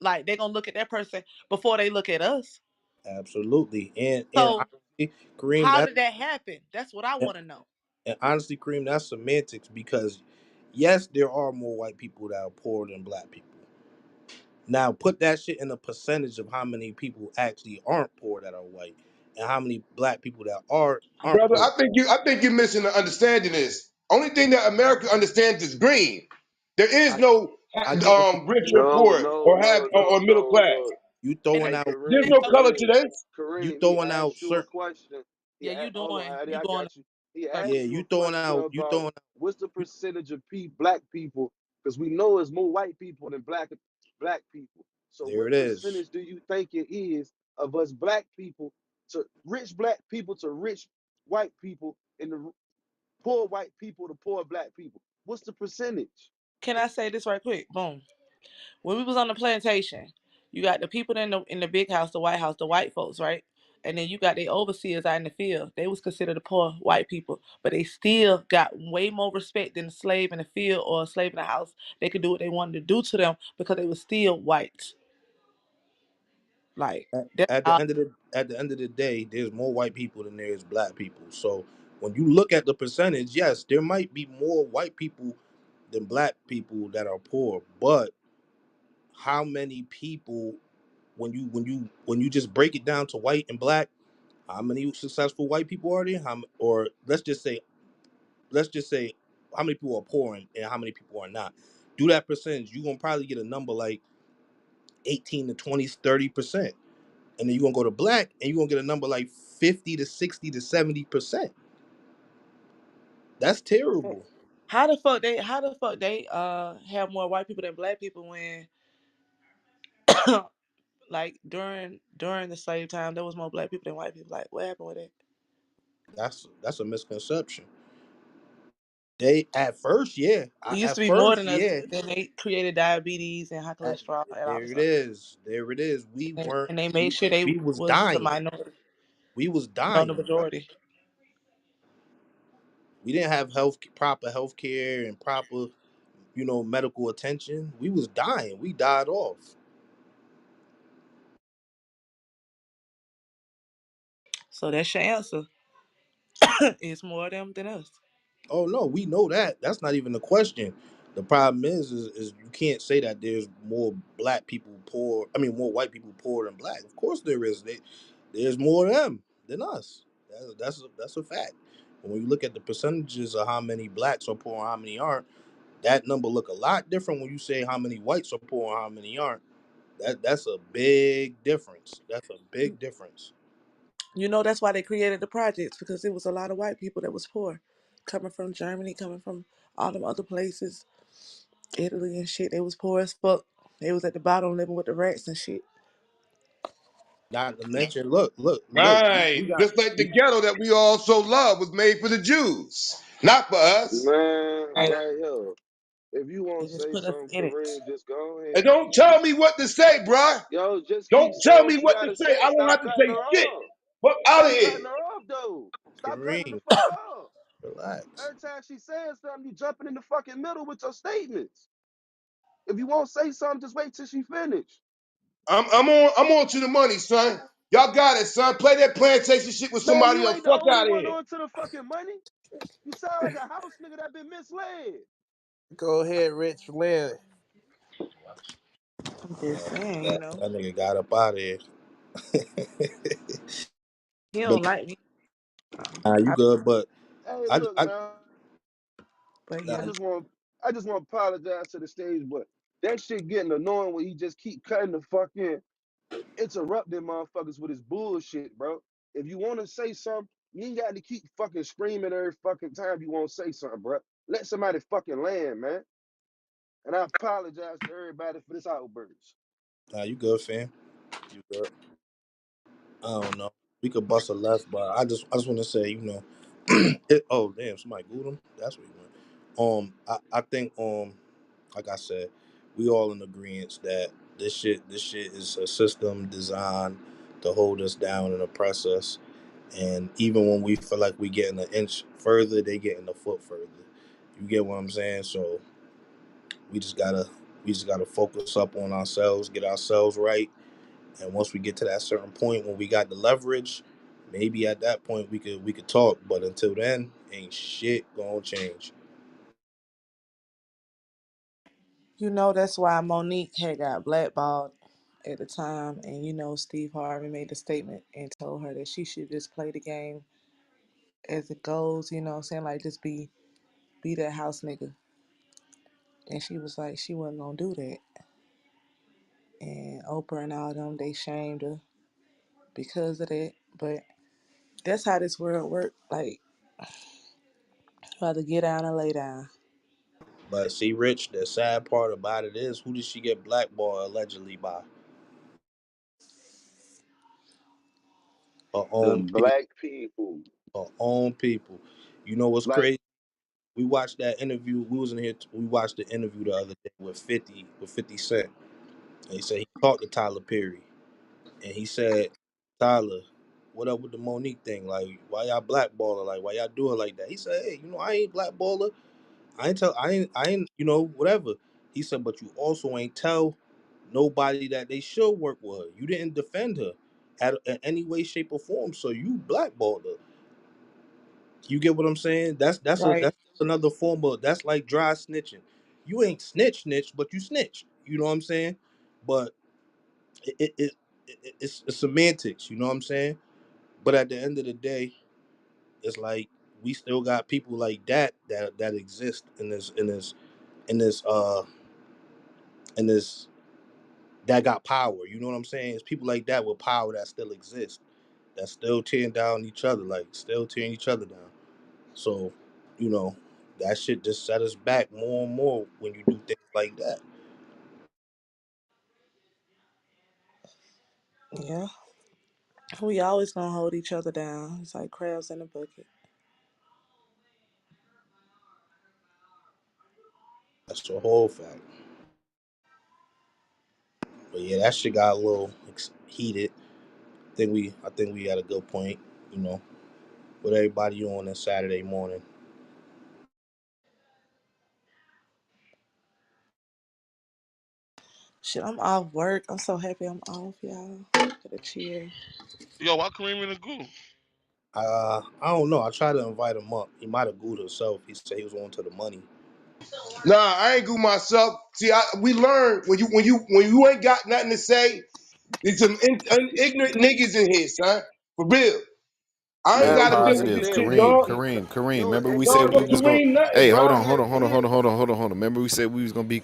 like they gonna look at that person before they look at us. Absolutely. And So honestly, Kareem, how that did that happen? That's what I want to know. and honestly, Kareem, that's semantics because yes, there are more white people that are poorer than black people. Now put that shit in a percentage of how many people actually aren't poor that are white, and how many black people that aren't Brother, poor. I think you're missing the understanding this. Only thing that America understands is green. There is I no I get what you rich or No, poor no, or have no, or no, middle no, class. no. you And throwing Hey, out There's Kareem, no color to Kareem, this. you Kareem. He throwing out asked you a certain question. yeah, Hold on, Addy, you I doing got you. He it. yeah asked you you a throwing question out you about throwing out what's the percentage of black people, because we know there's more white people than black people. So there what it is. percentage do you think it is of us black people to rich black people to rich white people and the poor white people to poor black people? What's the percentage? Can I say this right quick? Boom. When we was on the plantation, you got the people in the big house, the White House, the white folks, right? And then you got the overseers out in the field. They was considered the poor white people, but they still got way more respect than a slave in the field or a slave in the house. They could do what they wanted to do to them because they were still white. Like that's At the all. end of the day, there's more white people than there is black people. So when you look at the percentage, yes, there might be more white people than black people that are poor, but how many people when you just break it down to white and black, how many successful white people are there? Or let's just say how many people are poor and how many people are not. Do that percentage, you're gonna probably get a number like 18 to 20, 30%. And then you're gonna go to black and you're gonna get a number like 50 to 60 to 70%. That's terrible. How the fuck they have more white people than black people when like during the slave time there was more black people than white people. Like what happened with that? That's a misconception. They at first, yeah. It used At to be more first, than us. yeah. Then they created diabetes and high At, cholesterol and all there this it other. is. There it is. We And, weren't and they made we, sure they we was was the dying. minority, We was the dying. majority. We didn't have proper health care and proper, medical attention. We was dying. We died off. So that's your answer. It's more of them than us. Oh no, we know that. That's not even the question. The problem is you can't say that there's more black people poor. I mean, more white people poor than black. Of course there is. There's more of them than us. That's a fact. When you look at the percentages of how many blacks are poor and how many aren't, That number look a lot different when you say how many whites are poor and how many aren't. That's a big difference. That's a big difference. You know, that's why they created the projects, because it was a lot of white people that was poor, coming from Germany, coming from all them other places, Italy and shit. They was poor as fuck. They was at the bottom living with the rats and shit. Not to mention, look. We Right. got Just like the ghetto that we all so love was made for the Jews, not for us. Man, Right. like yo, if you They want to just say put us something, in it. Kareem, just go And ahead. don't tell me what to say, bruh. Yo, just Don't keep saying tell what me you what to gotta say. say. I don't Stop have to cutting say her shit. off. Fuck out of Stop here. cutting her off, though. Stop cutting her the Kareem. fuck off. Relax. Every time she's saying something, you jumping in the fucking middle with your statements. If you won't say something, just wait till she finish. I'm on to the money, son. Y'all got it, son. Play that plantation shit with Man, somebody you else. ain't the Fuck only out of one here. on to the fucking money. You sound like a house nigga that been misled. Go ahead, Rich Lynn. I'm just saying, you That, know. that nigga got up out of here. He But don't like me. you good? But Hey, I, look, I, man. But nah, I yeah. just want I just want to apologize to the stage, but that shit getting annoying when he just keep cutting the fucking interrupting motherfuckers with his bullshit, bro. If you want to say something, you ain't got to keep fucking screaming every fucking time you want to say something, bro. Let somebody fucking land, man. And I apologize to everybody for this outburst. you good, fam? You good? I don't know. We could bust a left, but I just want to say, oh damn, somebody gooed him. That's what he went. I think like I said, we all in agreement that this shit is a system designed to hold us down and oppress us. And even when we feel like we getting an inch further, they getting a foot further. You get what I'm saying? So we just gotta we just gotta focus up on ourselves, get ourselves right, and once we get to that certain point when we got the leverage, maybe at that point we could talk. But until then, ain't shit gonna change. You know, that's why Monique had got blackballed at the time. And, you know, Steve Harvey made the statement and told her that she should just play the game as it goes, you know what I'm saying? Like, just be that house nigga. And she was like, she wasn't gonna do that. And Oprah and all them, they shamed her because of that. But that's how this world works. Like, you have to get down and lay down. But see, Rich, the sad part about it is, who did she get blackballed allegedly by? Her The own people. black people, Her own people. You know what's like, crazy? We watched that interview. We was in here. We watched the interview the other day with 50 Cent. And he said he talked to Tyler Perry, and he said, Tyler, what up with the Monique thing? Like, why y'all blackballing? Like, why y'all doing like that? He said, hey, I ain't blackballer. I ain't, whatever. He said, but you also ain't tell nobody that they should work with her. You didn't defend her in any way, shape, or form. So you blackballed her. You get what I'm saying? Right. That's another form of, that's like dry snitching. You ain't snitch, but you snitch. You know what I'm saying? But it's semantics. You know what I'm saying? But at the end of the day, it's like we still got people like that exist in this in this that got power. You know what I'm saying? It's people like that with power that still exist, that still tearing down each other, like still tearing each other down. So, you know, that shit just set us back more and more when you do things like that. Yeah. We always gonna hold each other down. It's like crabs in a bucket. That's the whole fact. But yeah, that shit got a little heated. I think we had a good point. You know, with everybody on this Saturday morning. Shit, I'm off work. I'm so happy I'm off, y'all. Get a chill. Yo, why Kareem in the goo? I don't know. I tried to invite him up. He might have gooed himself. He said he was on to the money. Nah, I ain't go myself. See, we learned when you ain't got nothing to say. There's some ignorant niggas in here, son. For real. I ain't Yeah, Mad got to you pay just for positive. this said shit, he Kareem, dog. he Kareem, Kareem. you Remember we said Dog, we but was you gonna. ain't nothing, Hey, bro. hold I on, hold ain't, on, hold on, hold on, hold on, hold on, hold on. Remember we said we was gonna be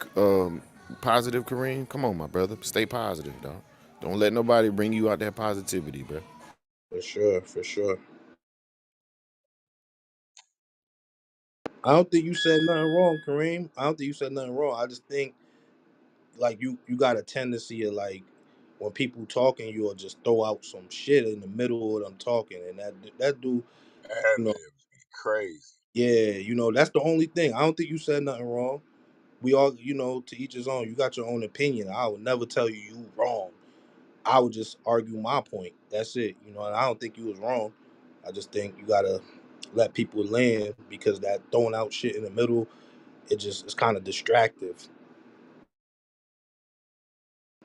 positive, Kareem. Come on, my brother. Stay positive, dog. Don't let nobody bring you out that positivity, bro. For sure, for sure. I don't think you said nothing wrong, Kareem. I don't think you said nothing wrong. I just think like you got a tendency of like when people talking, you'll just throw out some shit in the middle of them talking, and that do Ad you know libs be crazy. yeah that's the only thing. I don't think you said nothing wrong. We all to each his own. You got your own opinion. I would never tell you you wrong. I would just argue my point. That's it. And I don't think you was wrong. I just think you gotta let people land because that throwing out shit in the middle, it's kind of distractive.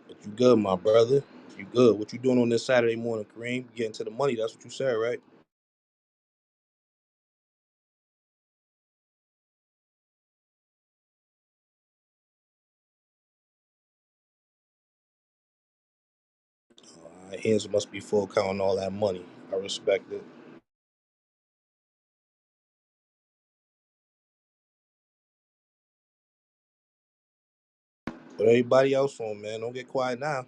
But you good, my brother. You good. What you doing on this Saturday morning, Kareem? Getting to the money. That's what you said, right? Hands must be full counting all that money. I respect it. But everybody else on, man, don't get quiet now.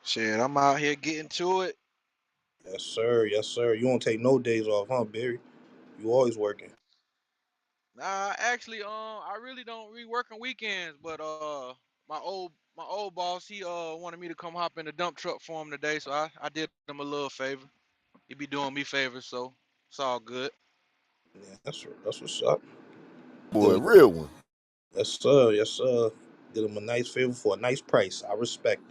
Shit, I'm out here getting to it. Yes, sir. Yes, sir. You don't take no days off, huh, Barry? You always working. Nah, actually, I really don't rework on weekends, but my old boss, he wanted me to come hop in the dump truck for him today, so I did him a little favor. He be doing me favors, so it's all good. Yeah, that's what's up. Boy, Did real one. Yes, sir. Yes, sir. Did him a nice favor for a nice price. I respect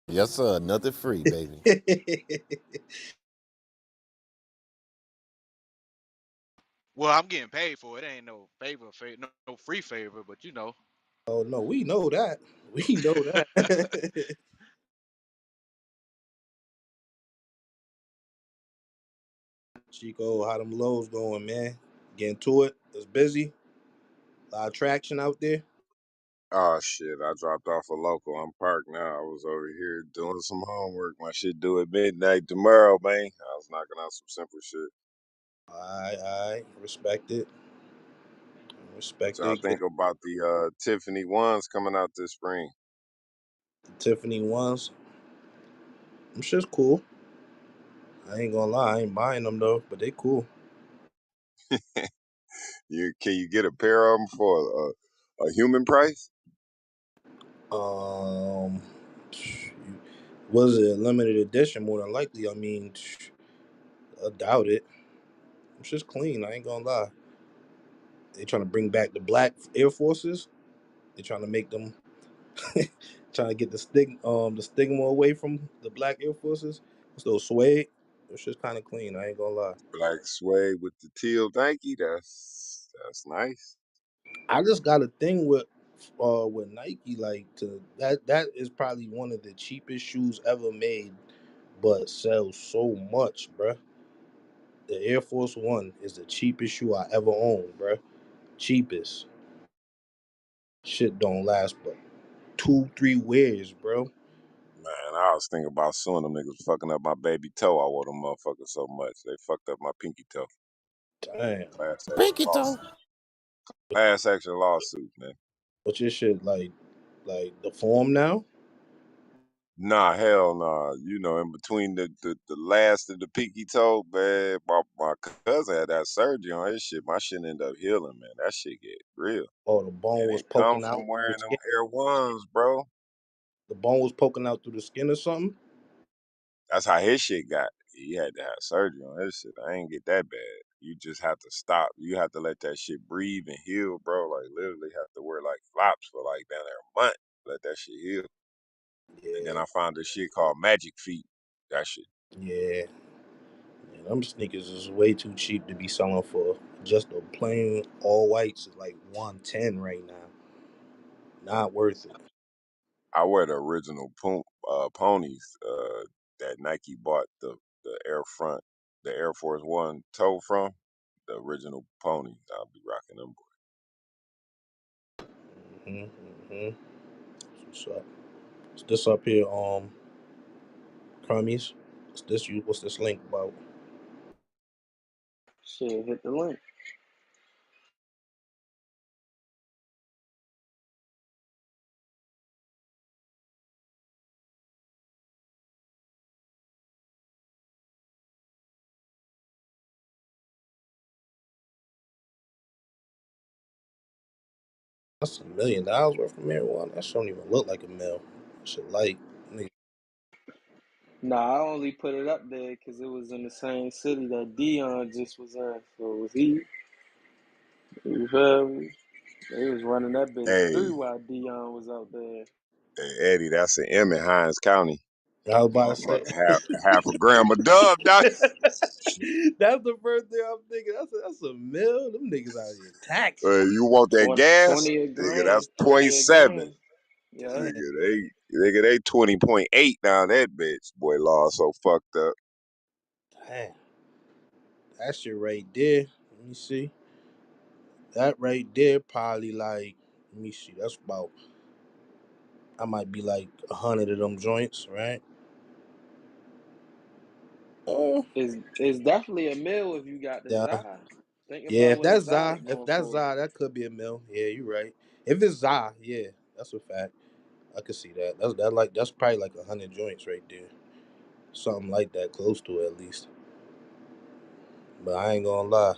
Yes, sir. Nothing free, baby. it. Well, I'm getting paid for it. It ain't no favor, no free favor, but you know. Oh no, we know that. We know that. Chico, how them lows going, man? Getting to it. It's busy. A lot of traction out there. Oh shit, I dropped off a local. I'm parked now. I was over here doing some homework. My shit due at midnight tomorrow, man. I was knocking out some simple shit. I respect it. Respect So I it. Get think about the Tiffany ones coming out this spring. the Tiffany ones. Them shit's cool. I ain't gonna lie, I ain't buying them though, but they cool. You can you get a pair of them for a human price? Um, was it a limited edition? More than likely. I mean, I doubt it. It's just clean. I ain't gonna lie. They trying to bring back the black Air Forces. They trying to make them, trying to get the stigma away from the black Air Forces. It's those suede. It's just kind of clean. I ain't gonna lie. Black suede with the teal. Thank you. That's nice. I just got a thing with Nike. Like that is probably one of the cheapest shoes ever made, but sells so much, bruh. The Air Force One is the cheapest shoe I ever owned, bruh. Cheapest. Shit don't last but 2-3 wears, bro. Man, I was thinking about suing them niggas fucking up my baby toe. I wore them motherfuckers so much. They fucked up my pinky toe. Damn. Class action Pinky toe. lawsuit. Class action lawsuit, man. What's your shit like the form now? Nah, hell nah. You know, in between the last of the pinky toe, man, my cousin had that surgery on his shit. My shit ended up healing, man. That shit get real. Oh, the bone And was it come poking out from through wearing the them skin. Air Ones, bro. The bone was poking out through the skin or something. That's how his shit got. He had to have surgery on his shit. I ain't get that bad. You just have to stop. You have to let that shit breathe and heal, bro. Like literally have to wear like flops for like down there a month. Let that shit heal. And then Yeah, I found this shit called Magic Feet. That shit. yeah. Man, them sneakers is way too cheap to be selling for just a plain all whites is like 110 right now. Not worth it. I wear the original ponies that Nike bought the the Air Force One toe from. The original ponies. I'll be rocking them. Hmm. Hmm. What's up? Is this up here, Crummies? What's this? You? What's this link about? Shit, hit the link. That's $1 million worth of marijuana. That shit don't even look like a mill. That shit light. Nigga. Nah, I only put it up there because it was in the same city that Dion just was in. So it was he. You feel me? They was running that bitch Hey, through while Dion was out there. hey, Eddie, that's an M in Hines County. I was about to say. Motherfucker, half a gram of dub, doc. That's the first thing I'm thinking. That's a mill. Them niggas out here taxing. You want that 20, gas? 20 a Nigga, gram. that's point 20 a 7. gram. Yeah. Damn, Nigga, they 20.8 down that bitch. Boy, law so fucked up. damn. That shit right there. Let me see. That right there probably like. Let me see. That's about. I might be like 100 of them joints, right? Oh, It's definitely a meal if you got the yeah. Zai. Think Yeah, about if what a that's Zai Za, if going that's for. Za, that could be a mill. Yeah, you're right. If it's Za, yeah, that's a fact. I could see that. That's probably like 100 joints right there. Something like that, close to it at least. But I ain't gonna lie,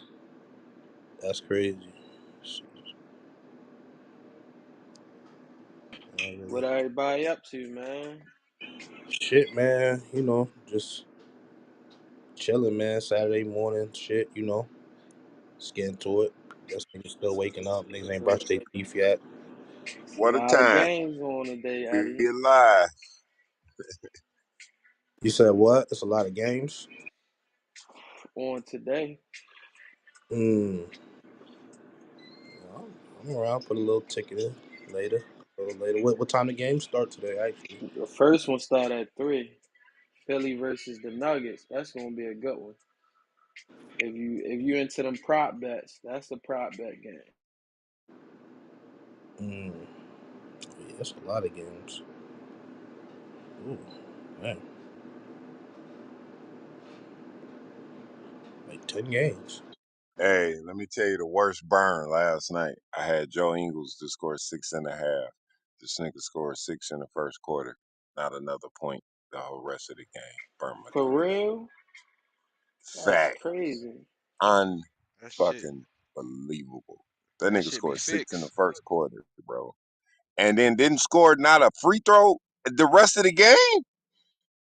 that's crazy. I ain't What really everybody up to, man? shit, man. Just chilling, man. Saturday morning, shit. Just getting to it. Guess niggas still waking up. Niggas ain't brushed their teeth yet. A What a lot of time. games on today, Be Addy. alive. You said what? It's a lot of games. On today. Hmm. Well, I'm around. Put a little ticket in later. A little later. What time the game start today? Actually. The first one start at 3. Philly versus the Nuggets. That's gonna be a good one. If you into them prop bets, that's a prop bet game. Hmm. Yeah, that's a lot of games. Ooh, man, like 10 games. Hey, let me tell you the worst burn last night. I had Joe Ingles to score 6.5. This nigga scored 6 in the first quarter. Not another point the whole rest of the game. Burn my For ticket. real, that's Fact. crazy. That shit, Unfucking believable. That that nigga shit be scored 6 in the fixed. first quarter, bro. And then didn't score not a free throw the rest of the game?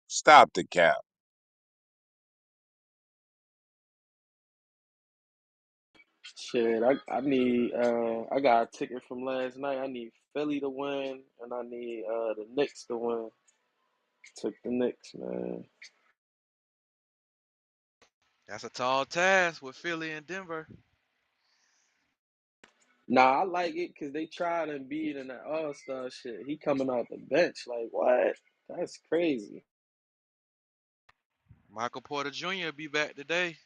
Stop the cap. Shit, I got a ticket from last night. I need Philly to win, and I need the Knicks to win. Took the Knicks, man. That's That's a tall task with Philly and Denver. Nah, I like it because they tried Embiid in that All Star shit. He coming off the bench, like what? That's crazy. Michael Porter Jr. be back today.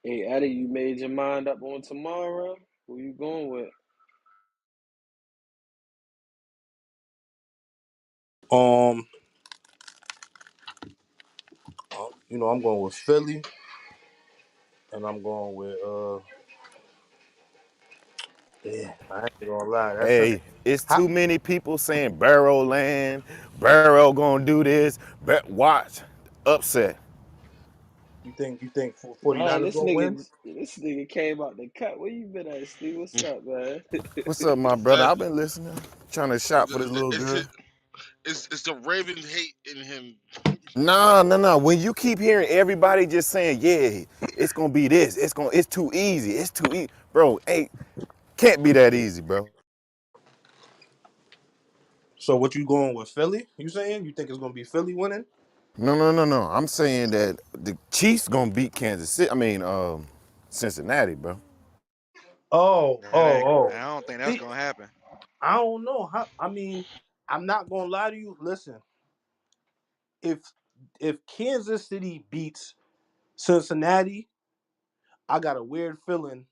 Hey, Eddie, you made your mind up on tomorrow? Who you going with? Um, I'm going with Philly, and I'm going with yeah. I ain't gonna lie. That's a Hey, it's how too many people saying Barrow land, Barrow gonna do this. Watch, upset. you think Man, 49ers gonna win? this nigga came out the cut. Where you been at, Steve? What's up, man? What's up, my brother? That I've been listening, trying to shop for this little it's girl. it's the Ravens hate in him. Nah, nah, nah. When you keep hearing everybody just saying, "Yeah, it's gonna be this. It's too easy. It's too easy," bro. Hey, can't be that easy, bro. So what you going with Philly? You saying you think it's gonna be Philly winning? No, no, no, no. I'm saying that the Chiefs gonna beat Kansas City. I mean, Cincinnati, bro. Oh, That oh, ain't. oh. I don't think that's See, gonna happen. I don't know how. I mean, I'm not gonna lie to you. Listen, if Kansas City beats Cincinnati, I got a weird feeling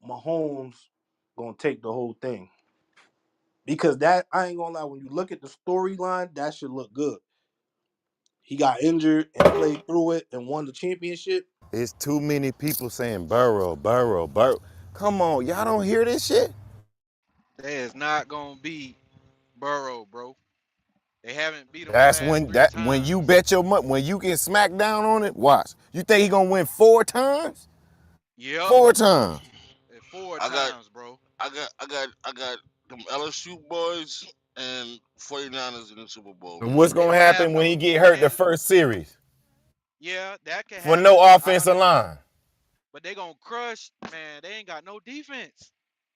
Mahomes gonna take the whole thing. Because that I ain't gonna lie, when you look at the storyline, that should look good. He got injured and played through it and won the championship. It's too many people saying Burrow, Burrow, Burrow. Come on, y'all don't hear this shit? They is not gonna beat Burrow, bro. They haven't beat him the That's last when three that when you times. bet your money, when you get smacked down on it, watch. You think he gonna win 4 times? Yep, 4 times. four I got times, bro. I got them LSU boys and 49ers in the Super Bowl, And man. what's And gonna what happen when happened? he get hurt the And first series? yeah, that could For no happen. offensive line. But they gonna crush, man. They ain't got no defense.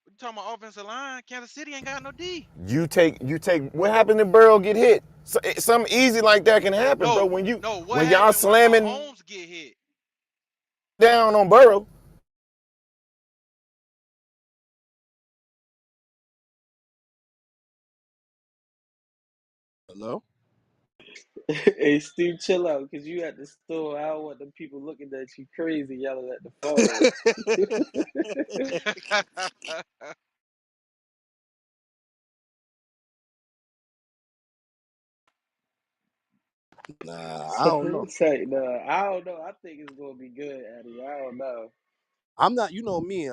We talking about offensive line. Kansas City ain't got no D. You take what happened if Burrow get hit? So, something easy like that can happen, bro. No, When you no. What when y'all happened when slamming Mahomes get hit? down on Burrow, Hello? Hey, Steve, chill out, cause you at the store. I don't want the people looking at you crazy, yelling at the phone. Nah, I So, don't know. say no. I don't know. I think it's gonna be good, Eddie. I don't know. I'm not, you know me,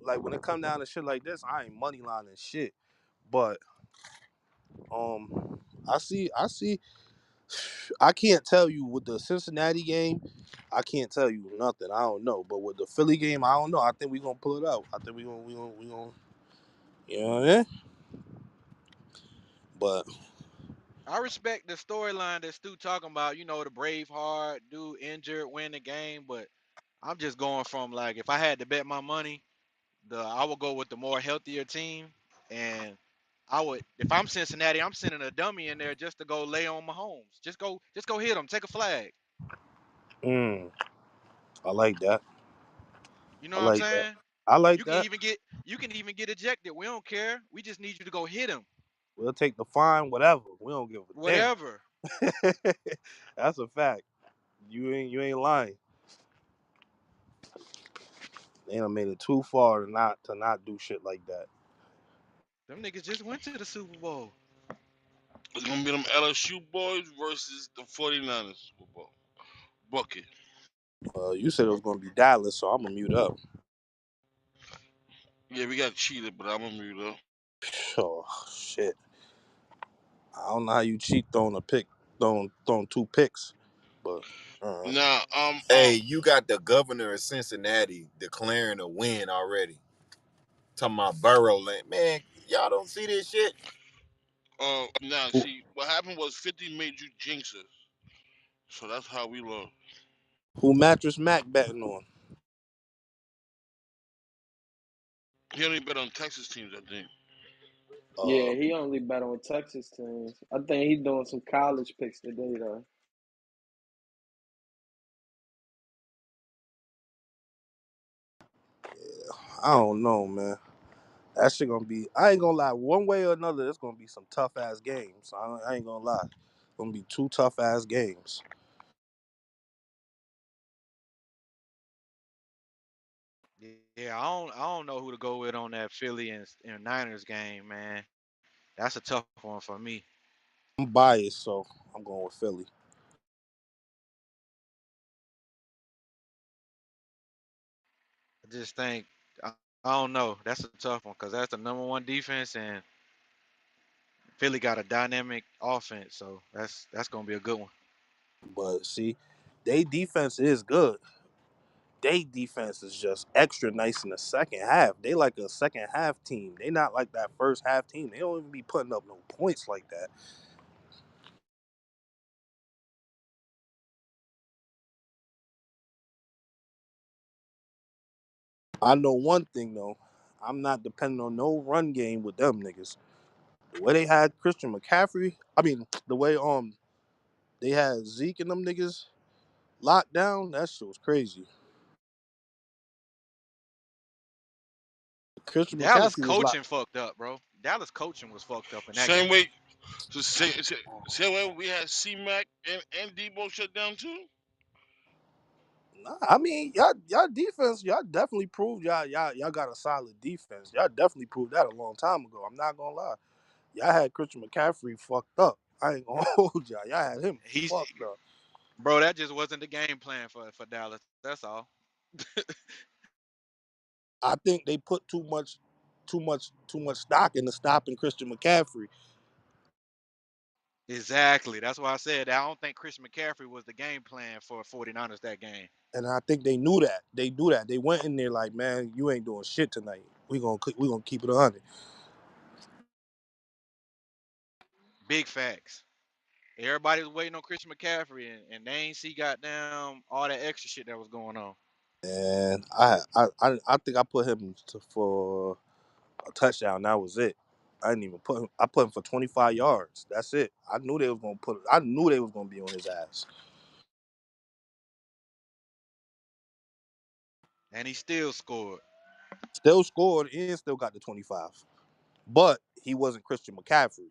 like when it come down to shit like this, I ain't money lining shit. But I see I can't tell you with the Cincinnati game, I can't tell you nothing. I don't know. But with the Philly game, I don't know. I think we're gonna pull it out. I think we gonna you know what I mean? But I respect the storyline that Stu talking about. You know, the brave heart, dude injured, win the game. But I'm just going from like if I had to bet my money, the I would go with the more healthier team, and I would if I'm Cincinnati, I'm sending a dummy in there just to go lay on Mahomes. Just go hit him. Take a flag. mm, I like that. You know I what I'm like that. saying? I like You can that. even get you can even get ejected. We don't care. We just need you to go hit him. We'll take the fine, whatever. We don't give a damn. Whatever. That's a fact. You ain't lying. They done made it too far to not do shit like that. Them niggas just went to the Super Bowl. It's gonna be them LSU boys versus the 49ers Super Bowl. Bucket. You said it was gonna be Dallas, so I'm gonna mute up. Yeah, we got cheated, but I'm gonna mute up. Oh shit! I don't know how you cheat throwing 2 picks, but all right. Now, hey, you got the governor of Cincinnati declaring a win already. Talking about Burrow land. Man, y'all don't see this shit? now, Who, see, what happened was 50 made you jinx us, so that's how we lost. who Mattress Mac betting on? He only bet on Texas teams, I think. Uh, Yeah, he only bet on Texas teams. I think he's doing some college picks today, though. I don't know, man. That shit gonna be. I ain't gonna lie. One way or another, it's gonna be some tough ass games. I ain't gonna lie. It's gonna be 2 tough ass games. Yeah, I don't know who to go with on that Philly and Niners game, man. That's a tough one for me. I'm biased, so I'm going with Philly. I just think I don't know. That's a tough one because that's the number one defense, and Philly got a dynamic offense, so that's gonna be a good one. But see, they defense is good. They defense is just extra nice in the second half. They like a second half team. They not like that first half team. They don't even be putting up no points like that. I know one thing though. I'm not depending on no run game with them niggas. The way they had Christian McCaffrey, I mean, the way they had Zeke and them niggas locked down, that shit was crazy. Christian Dallas McCaffrey was locked. coaching fucked up, bro. Dallas coaching was fucked up in that Same game. way. So say when we had C-Mac and Debo shut down too. Nah, I mean, y'all defense, y'all definitely proved y'all got a solid defense. Y'all definitely proved that a long time ago. I'm not gonna lie. Y'all had Christian McCaffrey fucked up. I ain't gonna hold y'all. Y'all had him He's fucked up. bro. That just wasn't the game plan for Dallas. That's all. I think they put too much stock into stopping Christian McCaffrey. Exactly. That's why I said I don't think Chris McCaffrey was the game plan for 49ers that game. And I think they knew that. They knew that. They went in there like, man, you ain't doing shit tonight. We gonna keep it 100. Big facts. Everybody was waiting on Christian McCaffrey, and they ain't see goddamn all that extra shit that was going on. And I think I put him for a touchdown. That was it. I didn't even put him. I put him for 25 yards. That's it. I knew they was gonna put. I knew they was gonna be on his ass. And he still scored. Still scored and still got the 25. But he wasn't Christian McCaffrey.